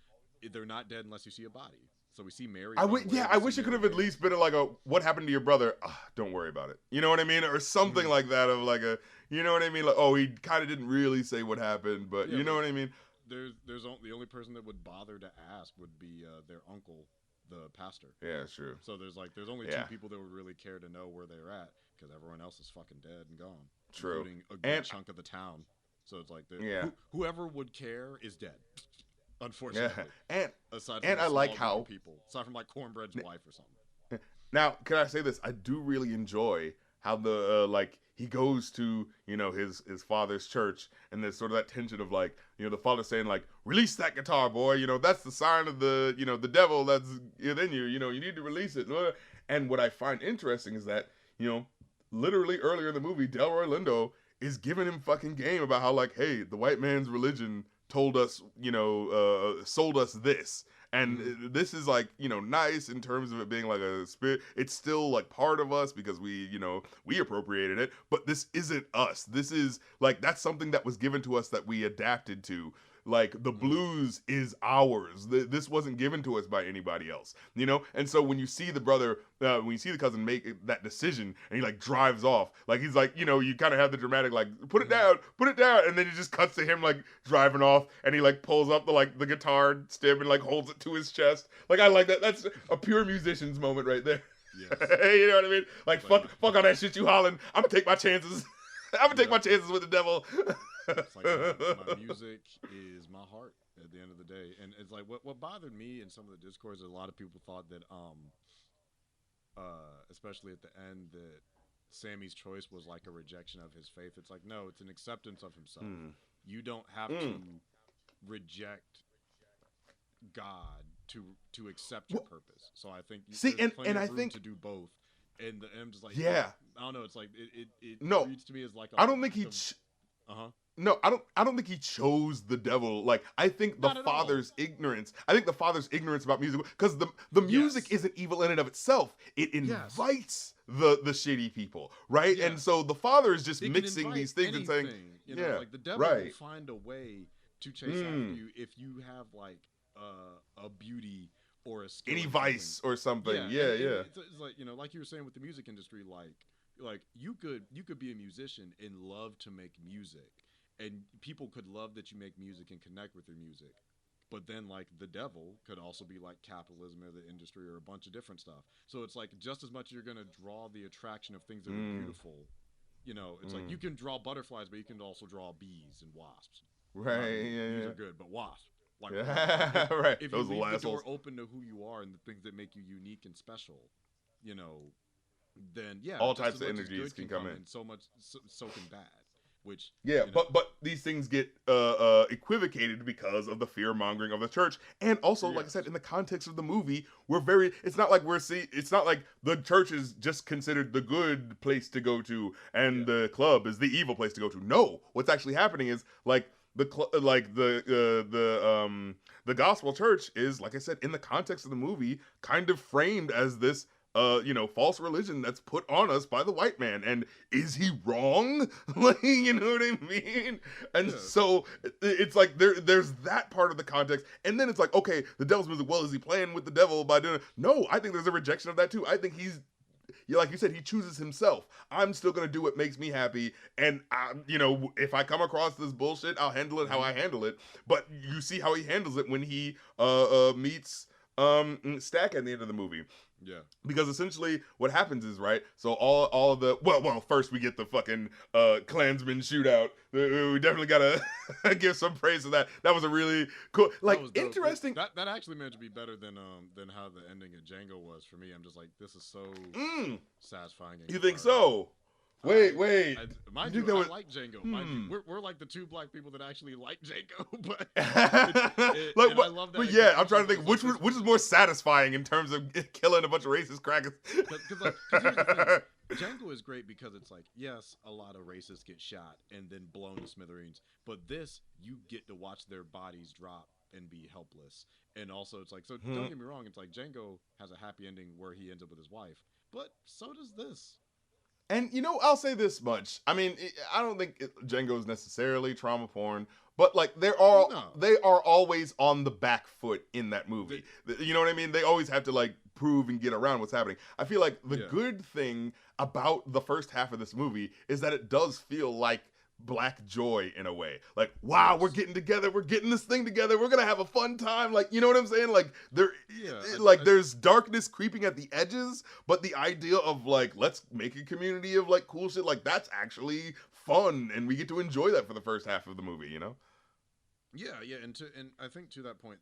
they're not dead unless you see a body. So we see Mary. I wish it could have at least been like a, what happened to your brother? Don't worry about it. You know what I mean? Or something like that, of like a, you know what I mean? Like, oh, he kind of didn't really say what happened, but you know what I mean? There's the only person that would bother to ask would be their uncle, the pastor. Yeah, true. So there's only 2 people that would really care to know where they're at, because everyone else is fucking dead and gone. True. Including a good chunk of the town. So it's like, whoever would care is dead. Unfortunately. Yeah. Aside from I like how people, aside from like Cornbread's wife or something. Now, can I say this? I do really enjoy how the like he goes to, you know, his father's church, and there's sort of that tension of like, you know, the father saying like, release that guitar, boy, you know, that's the sign of the, you know, the devil that's within you, you know, you need to release it. And what I find interesting is that, you know, literally earlier in the movie, Delroy Lindo is giving him fucking game about how like, hey, the white man's religion told us, sold us this. And this is like, nice in terms of it being like a spirit. It's still like part of us because we appropriated it, but this isn't us. This is like, that's something that was given to us that we adapted to. Like the blues is ours. This wasn't given to us by anybody else, And so when you see the brother, when you see the cousin make that decision, and he like drives off, like he's like, you kind of have the dramatic like put it down, and then it just cuts to him like driving off, and he like pulls up the guitar stem and like holds it to his chest. Like I like that. That's a pure musician's moment right there. Yes. You know what I mean? Like fuck all that shit you hollering. I'm gonna take my chances. I'm gonna take my chances with the devil. It's like my music is my heart at the end of the day, and it's like what bothered me in some of the discourse is a lot of people thought that especially at the end, that Sammy's choice was like a rejection of his faith. It's like, no, it's an acceptance of himself. You don't have to reject God to accept your purpose. So I think there's plenty of room to do both. And I'm just like, I don't know. It's like it reads to me as like I don't think he. No, I don't think he chose the devil. Like, I think the father's ignorance. I think the father's ignorance about music, because the music isn't evil in and of itself. It invites the shitty people, right? Yes. And so the father is just mixing these things and saying, like the devil will find a way to chase after you if you have like a beauty or a skill, any vice or something. It's like, like you were saying with the music industry, like you could be a musician and love to make music, and people could love that you make music and connect with your music. But then like the devil could also be like capitalism or the industry or a bunch of different stuff. So it's like just as much you're going to draw the attraction of things that are beautiful. It's like you can draw butterflies, but you can also draw bees and wasps. Right. Bees are good, but wasps. Like, right. If those you leave the door assholes open to who you are and the things that make you unique and special, then all types of energies can come in. And so can bad. Which but these things get equivocated because of the fear mongering of the church, and also like I said, in the context of the movie, it's not like the church is just considered the good place to go to and the club is the evil place to go to. No, what's actually happening is like the gospel church is, like I said, in the context of the movie, kind of framed as this false religion that's put on us by the white man. And is he wrong? Like, you know what I mean? And so it's like there's that part of the context, and then it's like, okay, the devil's music, well, is he playing with the devil by doing it? No, I think there's a rejection of that too. I think he's, like you said, he chooses himself. I'm still gonna do what makes me happy, and if I come across this bullshit, I'll handle it how I handle it. But you see how he handles it when he meets Stack at the end of the movie. Yeah. Because essentially what happens is, right, so all of the first we get the fucking Klansman shootout. We definitely gotta give some praise to that. That was a really cool, like, interesting. That actually managed to be better than how the ending of Django was for me. I'm just like, this is so satisfying. You think so? Wait. Mind you, I like Django. Mind you, we're like the two black people that actually like Django, but I love that. But yeah, I'm trying to think which is more satisfying in terms of killing a bunch of racist crackers. Because here's the thing. Django is great because it's like, yes, a lot of racists get shot and then blown to smithereens, but this, you get to watch their bodies drop and be helpless. And also it's like, so don't get me wrong, it's like Django has a happy ending where he ends up with his wife, but so does this. And, I'll say this much. I mean, I don't think Django is necessarily trauma porn, but, like, they are always on the back foot in that movie. You know what I mean? They always have to, like, prove and get around what's happening. I feel like the good thing about the first half of this movie is that it does feel like black joy in a way. Like, wow, we're getting together, we're getting this thing together, we're gonna have a fun time. Like, you know what I'm saying? Like, there's darkness creeping at the edges, but the idea of, like, let's make a community of, like, cool shit, like, that's actually fun, and we get to enjoy that for the first half of the movie, Yeah, and I think to that point,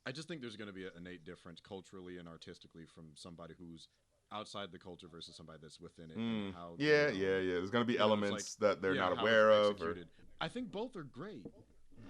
I just think there's going to be an innate difference culturally and artistically from somebody who's outside the culture versus somebody that's within it. And how there's going to be elements that they're not aware of. I think both are great.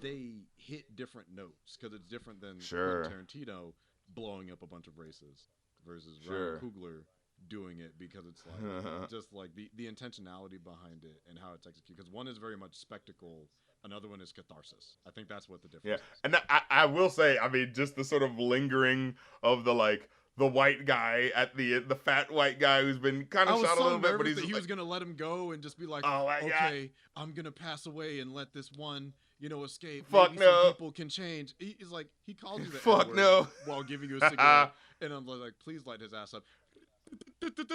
They hit different notes because it's different than Tarantino blowing up a bunch of races versus Ryan Coogler doing it because it's like just like the intentionality behind it and how it's executed. Because one is very much spectacle, another one is catharsis. I think that's what the difference is. And I will say, I mean, just the sort of lingering of the like the white guy at the fat white guy who's been kind of shot a little bit, but he was gonna let him go and just be like, oh my okay, I'm gonna pass away and let this one, escape. Fuck Maybe no. some people can change. He's like, he calls you the Fuck N-word no. while giving you a cigarette, and I'm like, please light his ass up.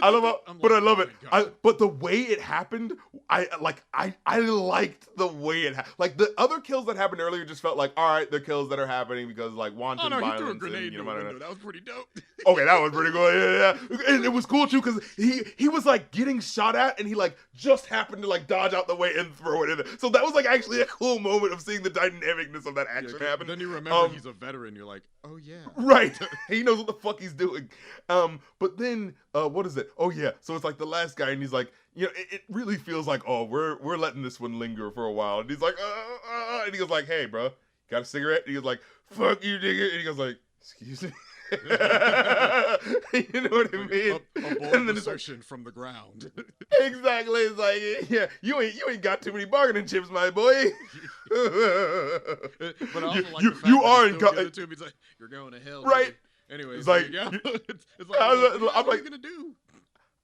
I love it, but I love it. God. But the way it happened, I liked the way it happened. Like the other kills that happened earlier just felt like, all right, they're kills that are happening because like wanton violence. He threw a grenade and, in the window. That was pretty dope. Okay, that was pretty cool. Yeah. And it was cool too because he was like getting shot at and he like just happened to like dodge out the way and throw it in there. So that was like actually a cool moment of seeing the dynamicness of that action happen. Then you remember he's a veteran. You're like, oh yeah, right. He knows what the fuck he's doing. But then what is it? Oh yeah. So it's like the last guy and he's like, it really feels like, oh, we're letting this one linger for a while. And he's like, and he goes like, hey, bro, got a cigarette? And he goes like, fuck you, nigga. And he goes like, excuse me. You know what I mean? A bold assertion from the ground. Exactly. It's like, yeah, you ain't got too many bargaining chips, my boy. But I also like the fact you that are he in still gives it to him. He's like, you're going to hell, right? Nigga. Anyways, it's like, it's like, what are you gonna do?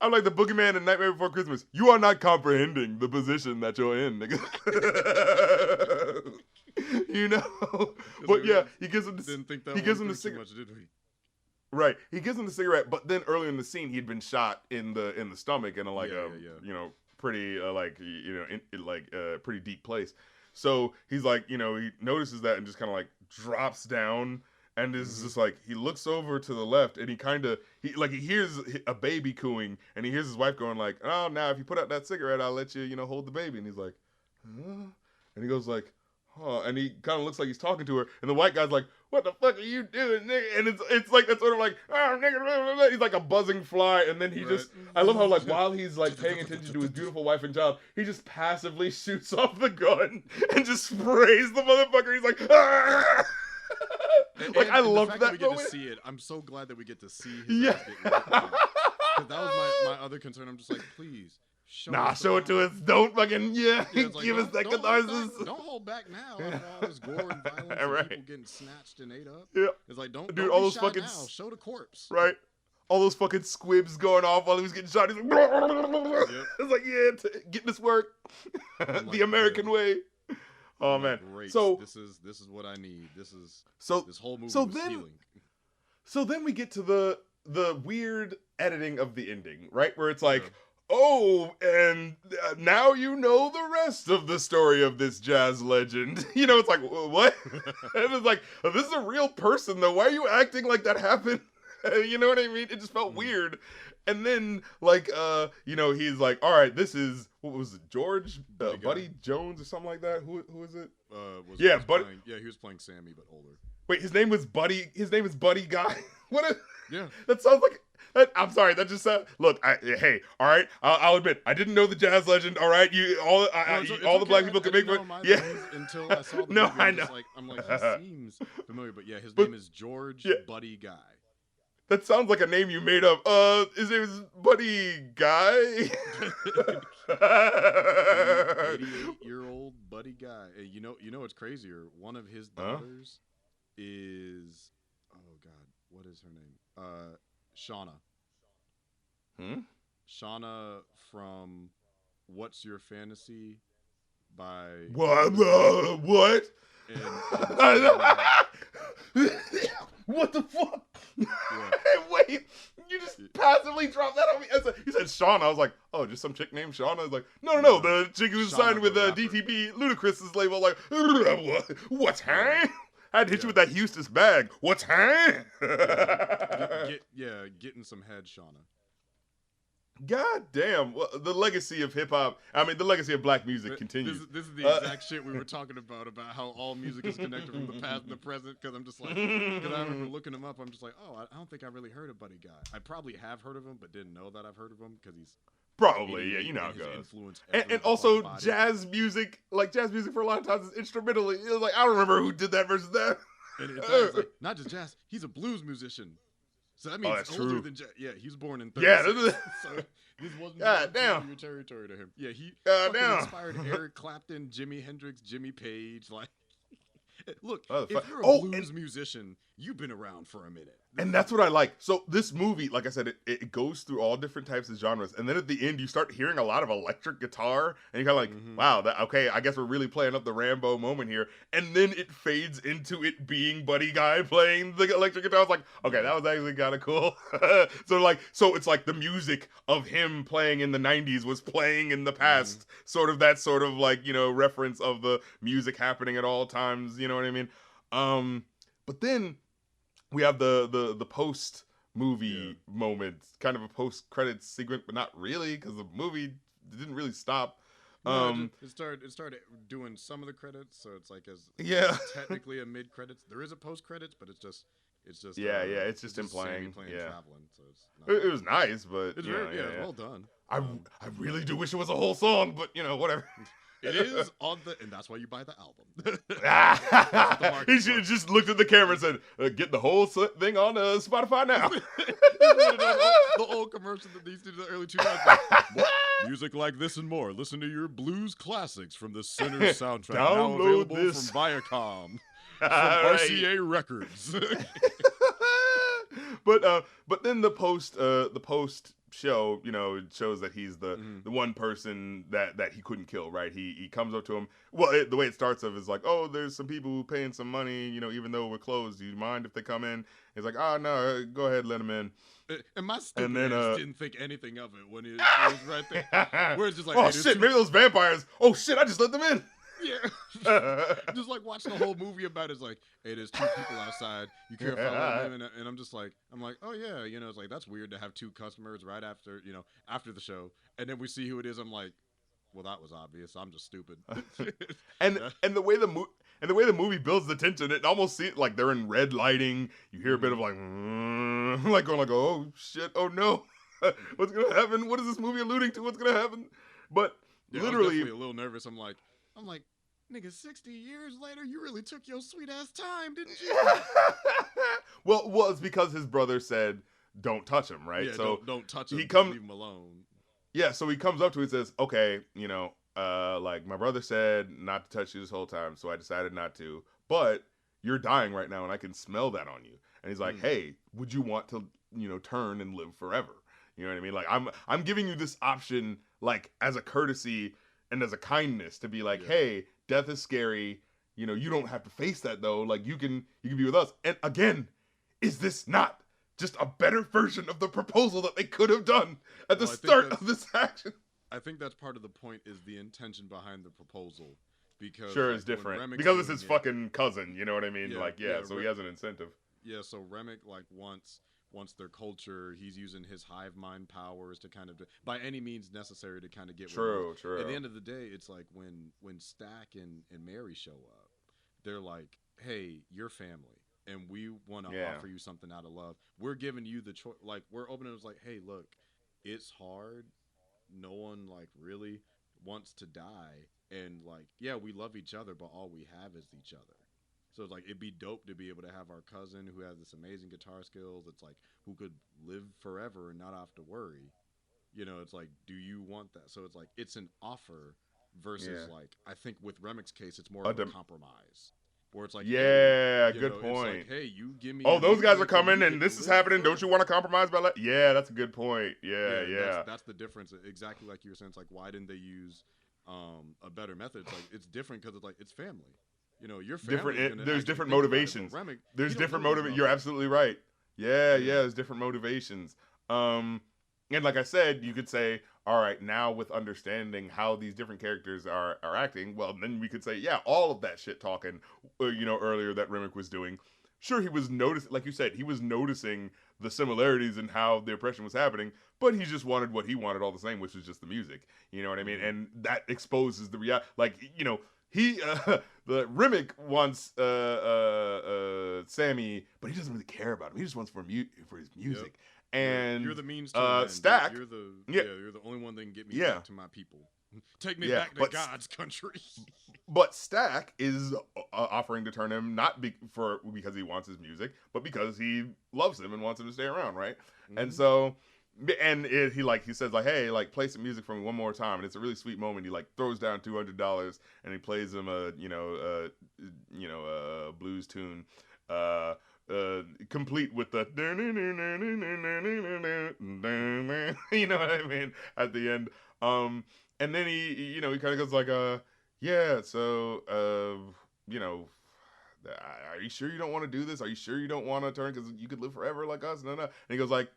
I'm like the boogeyman in Nightmare Before Christmas. You are not comprehending the position that you're in, nigga. But yeah, he gives him the cigarette. Did we? Right, he gives him the cigarette, but then earlier in the scene, he'd been shot in the stomach in pretty pretty deep place. So he's like, he notices that and just kind of like drops down. And is just like, he looks over to the left and he hears a baby cooing and he hears his wife going like, oh, now if you put out that cigarette, I'll let you, hold the baby. And he's like, huh? And he goes like, huh? And he kind of looks like he's talking to her. And the white guy's like, what the fuck are you doing, nigga? And it's like that sort of like, oh, nigga, blah, blah, blah. He's like a buzzing fly. And then he just, I love how like while he's like paying attention to his beautiful wife and child, he just passively shoots off the gun and just sprays the motherfucker. He's like, ah! I love that we get moment. To see it. I'm so glad that we get to see his ass get ripped off. Because that was my other concern. I'm just like, please show it to us. Don't fucking like, give us that catharsis. Don't hold back now. After all this gore and violence and people getting snatched and ate up. Yeah, it's like don't all be those shot fucking now. Show the corpse. Right. All those fucking squibs going off while he was getting shot. He's like, it's like, yeah, get this work the American way. Oh man! Great. So this is what I need. This whole movie was healing. So then we get to the weird editing of the ending, right? Where it's like, oh, and now you know the rest of the story of this jazz legend. It's like, what? And it's like, this is a real person, though. Why are you acting like that happened? You know what I mean? It just felt weird. And then, like, he's like, all right, this is, what was it, George? Buddy Jones or something like that? Who is it? Buddy. He was playing Sammy, but older. Wait, his name is Buddy Guy? Yeah. That sounds like, I'm sorry, that just sounds, look, hey, all right, I'll admit, I didn't know the jazz legend, all right? All the black people can make fun. Yeah. Until I saw the movie, I know. I'm like, he seems familiar, but yeah, his name is George Buddy Guy. That sounds like a name you made up. His name is Buddy Guy. 88-year-old Buddy Guy. Hey, you know what's crazier? One of his daughters is, oh God, what is her name? Shauna. Shauna from What's Your Fantasy by What? And what the fuck? Yeah. Wait, you just passively dropped that on me. You said Shauna. I was like, oh, just some chick named Shauna. I was like, no, the chick who's signed with DTP Ludacris's label. Like, what's huh? I had to hit you with that Hustis bag. What's huh? Getting some head, Shauna. God damn. Well, the legacy of hip-hop, the legacy of black music continues. This is the exact shit we were talking about how all music is connected from the past and the present, because I'm just like, because I remember looking him up, I'm just like, oh, I don't think I really heard of Buddy Guy. I probably have heard of him, but didn't know that I've heard of him, because he's... Probably, yeah, you know how it goes. And also, jazz music for a lot of times is instrumental. It was like, I don't remember who did that versus that. And it's like, not just jazz, he's a blues musician. So that means that's older true. than Jack. Yeah, he was born in Yeah, 36. So this wasn't God damn. familiar territory to him. Yeah, he God fucking damn. inspired Eric Clapton, Jimi Hendrix, Jimmy Page. Like, look, Oh, if you're a oh, blues musician, you've been around for a minute. And that's what I like. So this movie, like I said, it goes through all different types of genres, and then at the end you start hearing a lot of electric guitar, and you're kind of like, wow, okay, I guess we're really playing up the Rambo moment here. And then it fades into it being Buddy Guy playing the electric guitar. I was like, okay, that was actually kind of cool. so it's like the music of him playing in the 90s was playing in the past. Sort of that sort of like, reference of the music happening at all times, you know what I mean? But then we have the post movie moment, kind of a post credits sequence, but not really because the movie didn't really stop. It started doing some of the credits, so it's like it's technically a mid credits. There is a post credits, but it's just it's just him playing traveling. So it was nice, but it's very well done. I really do wish it was a whole song, but whatever. It is on and that's why you buy the album. He should have just looked at the camera and said, "Get the whole thing on Spotify now." The old commercial that these did in the early 2000s. Music like this and more. Listen to your blues classics from the Sinners soundtrack. Now available from Viacom, from RCA Records. But then the post show, it shows that he's the one person that he couldn't kill, right? He comes up to him. Well, the way it starts off is like, oh, there's some people who paying some money, even though we're closed. Do you mind if they come in? He's like, oh, no, go ahead, let them in. And my stupid ass didn't think anything of it when it was right there. Where it's just like, oh, shit, maybe those vampires. Oh, shit, I just let them in. Yeah. Just like watching the whole movie about it. It's like, hey, there's two people outside. You care if I let them in? And I'm like, oh, yeah. It's like, that's weird to have two customers right after, after the show. And then we see who it is. I'm like, well, that was obvious. I'm just stupid. and the way the movie builds the tension, it almost seems like they're in red lighting. You hear a bit of like going like, oh shit, oh no, what's gonna happen? What is this movie alluding to? What's gonna happen? But literally, I was definitely a little nervous. I'm like, nigga, 60 years later, you really took your sweet ass time, didn't you? well, it's because his brother said, don't touch him, right? Yeah, so don't touch him. Leave him alone. Yeah, so he comes up to him and says, okay, like my brother said not to touch you this whole time, so I decided not to. But you're dying right now, and I can smell that on you. And he's like, hey, would you want to, turn and live forever? You know what I mean? Like I'm giving you this option, like as a courtesy and as a kindness to be like, hey, death is scary. You don't have to face that though. Like you can be with us. And again, is this not just a better version of the proposal that they could have done at the start of this action? I think that's part of the point is the intention behind the proposal. Because it's different. Because it's his fucking cousin, you know what I mean? So he has an incentive. Yeah, so Remick wants their culture. He's using his hive mind powers to kind of, by any means necessary to kind of get True. At the end of the day, it's like when Stack and Mary show up, they're like, hey, you're family. And we want to offer you something out of love. We're giving you the choice. Like, we're opening it like, hey, look, it's hard. No one, like, really wants to die. And, like, yeah, we love each other, but all we have is each other. So, it's like, it'd be dope to be able to have our cousin who has this amazing guitar skills. It's like, who could live forever and not have to worry. It's like, do you want that? So, it's like, it's an offer versus, like, I think with Remick's case, it's more of a compromise. Where it's like, good point. It's like, hey, you give me. Oh, those guys are coming and this is happening. Don't you want to compromise by that? Yeah, that's a good point. Yeah. That's the difference. Exactly like you were saying. It's like, why didn't they use a better method? It's like it's different because it's like it's family. Your family. Different. There's different motivations. There's different motivations. You're absolutely right. Yeah. There's different motivations. And like I said, you could say, all right, now with understanding how these different characters are acting, well, then we could say, yeah, all of that shit talking, earlier that Remick was doing. Sure, he was noticing, like you said, he was noticing the similarities in how the oppression was happening, but he just wanted what he wanted all the same, which was just the music. You know what I mean? And that exposes the reality. Like, the Remick wants Sammy, but he doesn't really care about him. He just wants for his music. Yep. And you're the means to Stack. You're the only one that can get me back to my people. Take me back to God's country. But Stack is offering to turn him not because he wants his music, but because he loves him and wants him to stay around, right? Mm-hmm. And so, he says like, hey, like play some music for me one more time, and it's a really sweet moment. He like throws down $200 and he plays him a blues tune, complete with the you know what I mean at the end. And then he kind of goes like, yeah, so are you sure you don't want to do this? Are you sure you don't want to turn because you could live forever like us? No. And he goes like,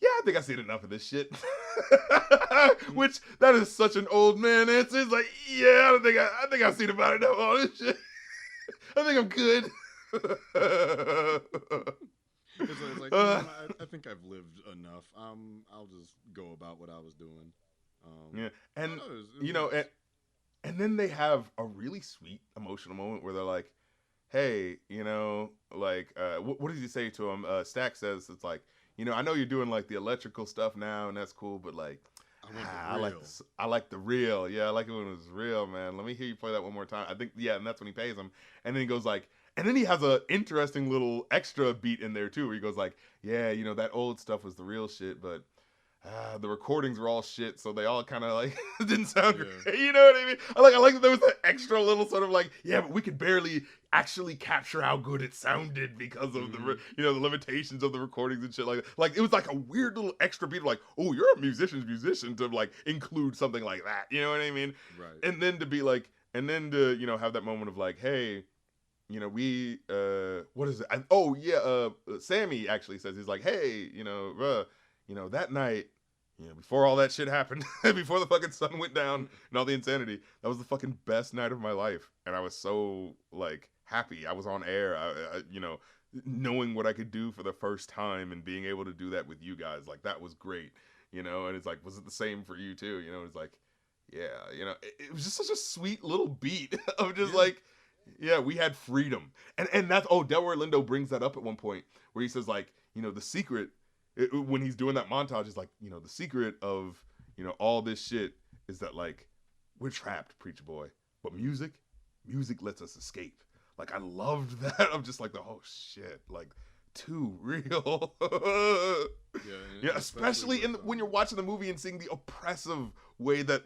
yeah, I think I've seen enough of this shit. Which that is such an old man answer. It's like, yeah, I think I've seen about enough of all this shit. I think I'm good. It's like, I think I've lived enough. I'll just go about what I was doing. Yeah, and and then they have a really sweet emotional moment where they're like, hey, what does he say to him? Stack says, it's like, I know you're doing like the electrical stuff now, and that's cool, but like, I like the real. Yeah, I like it when it was real, man. Let me hear you play that one more time. I think, yeah, and that's when he pays him. And then he goes like, and then he has a interesting little extra beat in there too, where he goes like, yeah, that old stuff was the real shit, but the recordings were all shit, so they all kind of like didn't sound great. You know what I mean? I like that there was an extra little sort of like, yeah, but we could barely actually capture how good it sounded because of the the limitations of the recordings and shit like that. Like it was like a weird little extra beat of like, oh, you're a musician to like include something like that. You know what I mean? Right. And then to be like, and then to have that moment of like, hey, we what is it? Sammy actually says, he's like, hey, that night, before all that shit happened, before the fucking sun went down and all the insanity, that was the fucking best night of my life. And I was so like happy. I was on air, I knowing what I could do for the first time and being able to do that with you guys. Like that was great, and it's like, was it the same for you too? It's like, yeah, it was just such a sweet little beat of just like, yeah, we had freedom. And that's, Delroy Lindo brings that up at one point where he says like, the secret, when he's doing that montage, is like, the secret of, all this shit is that like, we're trapped, preacher boy, but music lets us escape. Like I loved that. I'm just like, oh shit, like too real. Yeah, especially when you're watching the movie and seeing the oppressive way that,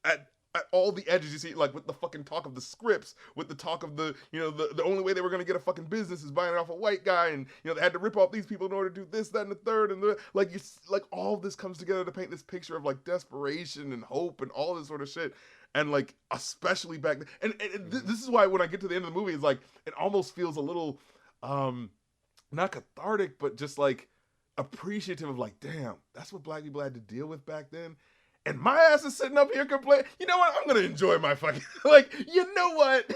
at all the edges you see, like with the fucking talk of the scripts, with the talk of the, the only way they were going to get a fucking business is buying it off a white guy, and, they had to rip off these people in order to do this, that, and the third, and like all of this comes together to paint this picture of like desperation and hope and all this sort of shit. And like, especially back then, and this is why when I get to the end of the movie, it's like, it almost feels a little, not cathartic, but just like appreciative of like, damn, that's what black people had to deal with back then. And my ass is sitting up here complaining. You know what? I'm going to enjoy my fucking, like, you know what?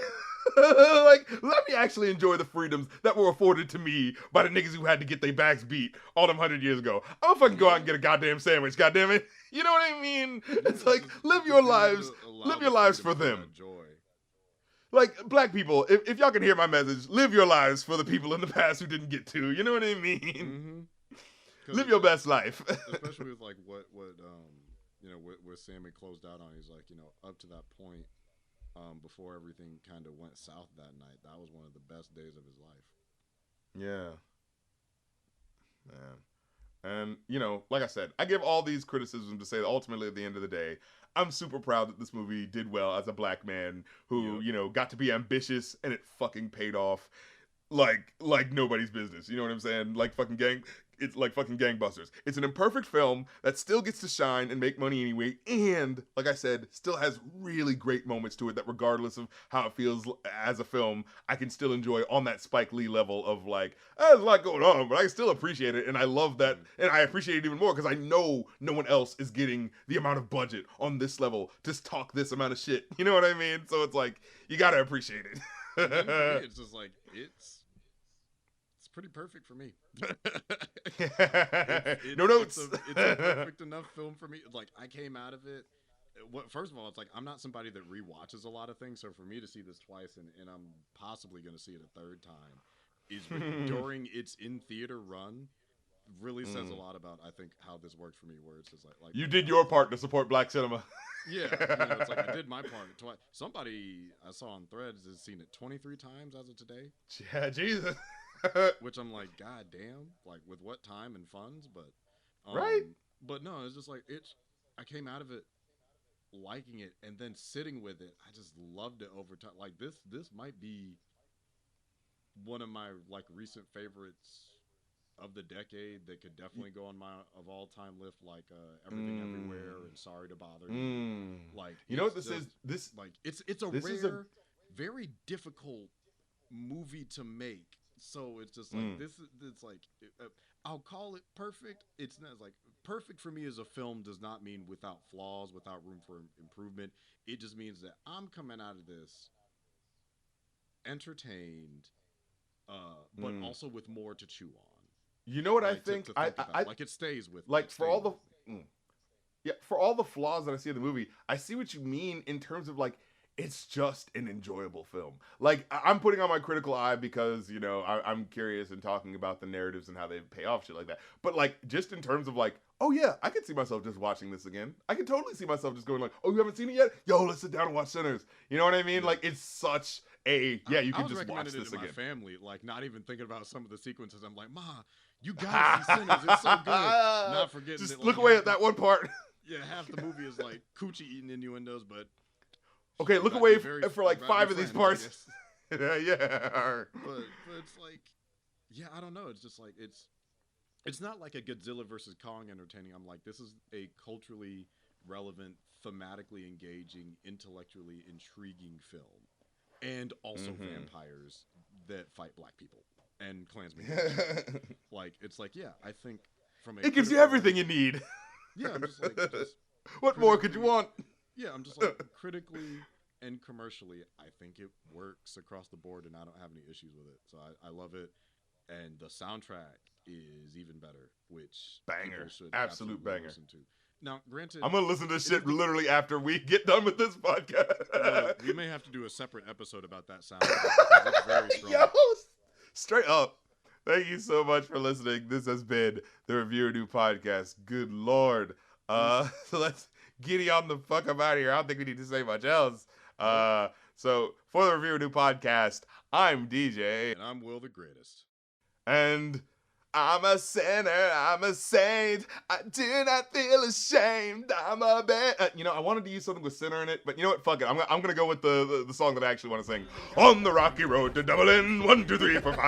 Like, let me actually enjoy the freedoms that were afforded to me by the niggas who had to get their backs beat all them 100 years ago. I'm gonna fucking go out and get a goddamn sandwich, goddamn it. You know what I mean? It's like, live your lives for them. Like, black people, if y'all can hear my message, live your lives for the people in the past who didn't get to. You know what I mean? Live your best life. Especially with like what where Sammy closed out on. He's like, up to that point, before everything kind of went south that night, that was one of the best days of his life. Yeah. Man. And, like I said, I give all these criticisms to say that ultimately at the end of the day, I'm super proud that this movie did well as a black man who, got to be ambitious, and it fucking paid off like nobody's business. You know what I'm saying? Like fucking it's like fucking gangbusters. It's an imperfect film that still gets to shine and make money anyway, and like I said, still has really great moments to it that regardless of how it feels as a film, I can still enjoy on that Spike Lee level of like, there's a lot going on, but I still appreciate it, and I love that, and I appreciate it even more because I know no one else is getting the amount of budget on this level to talk this amount of shit. You know what I mean? So it's like, you gotta appreciate it. It's just like, it's pretty perfect for me. No notes. It's a perfect enough film for me. Like, I came out of it. First of all, it's like, I'm not somebody that rewatches a lot of things, so for me to see this twice and I'm possibly going to see it a third time is during its in theater run. really says a lot about, I think, how this worked for me, where it's just like you did your part to support black cinema. Yeah, it's like I did my part twice. Somebody I saw on Threads has seen it 23 times as of today. Yeah, Jesus. Which I'm like, God damn, like with what time and funds, but right. But no, it's just like I came out of it liking it, and then sitting with it, I just loved it over time. Like this might be one of my like recent favorites of the decade that could definitely go on my of all time list, like Everything Everywhere and Sorry to Bother You. Like, you know what this is? This like it's a this rare, very difficult movie to make. So it's just like it's like I'll call it perfect. It's not like perfect for me as a film does not mean without flaws, without room for improvement. It just means that I'm coming out of this entertained, but also with more to chew on. You know what like, I think? To think I like it stays with like for all the yeah, for all the flaws that I see in the movie, I see what you mean in terms of like it's just an enjoyable film. Like I'm putting on my critical eye because you know I'm curious and talking about the narratives and how they pay off shit like that. But like just in terms of like, oh yeah, I could see myself just watching this again. I can totally see myself just going like, oh, you haven't seen it yet? Yo, let's sit down and watch Sinners. You know what I mean? Like it's such a you can just watch this again. My family, like not even thinking about some of the sequences. I'm like, Ma, you gotta see Sinners. It's so good. Not forgetting. Just that, look like, away at that one part. Yeah, half the movie is like coochie eating innuendos, but okay, look away for like 5 of these parts. yeah. But it's like, yeah, I don't know. It's just like it's not like a Godzilla versus Kong entertaining. I'm like, this is a culturally relevant, thematically engaging, intellectually intriguing film, and also vampires that fight black people and Klansmen. Like it's like, yeah, I think from it gives you everything you need. Yeah, I'm just like, what more could you want? Yeah, I'm just like critically and commercially, I think it works across the board, and I don't have any issues with it. So I love it, and the soundtrack is even better, which banger, should absolute banger. Listen to. Now, granted, I'm gonna listen to this shit literally after we get done with this podcast. We may have to do a separate episode about that soundtrack. It's very strong. Yo, straight up. Thank you so much for listening. This has been the ReviewAnew podcast. Good Lord. So let's giddy on the fuck up out of here. I don't think we need to say much else. So for the ReviewAnew podcast, I'm DJ. And I'm Will the Greatest. And I'm a sinner, I'm a saint, I do not feel ashamed, I'm a bad... you know, I wanted to use something with sinner in it, but you know what, fuck it, I'm gonna go with the song that I actually want to sing. On the rocky road to Dublin, 1, 2, 3, 4, 5.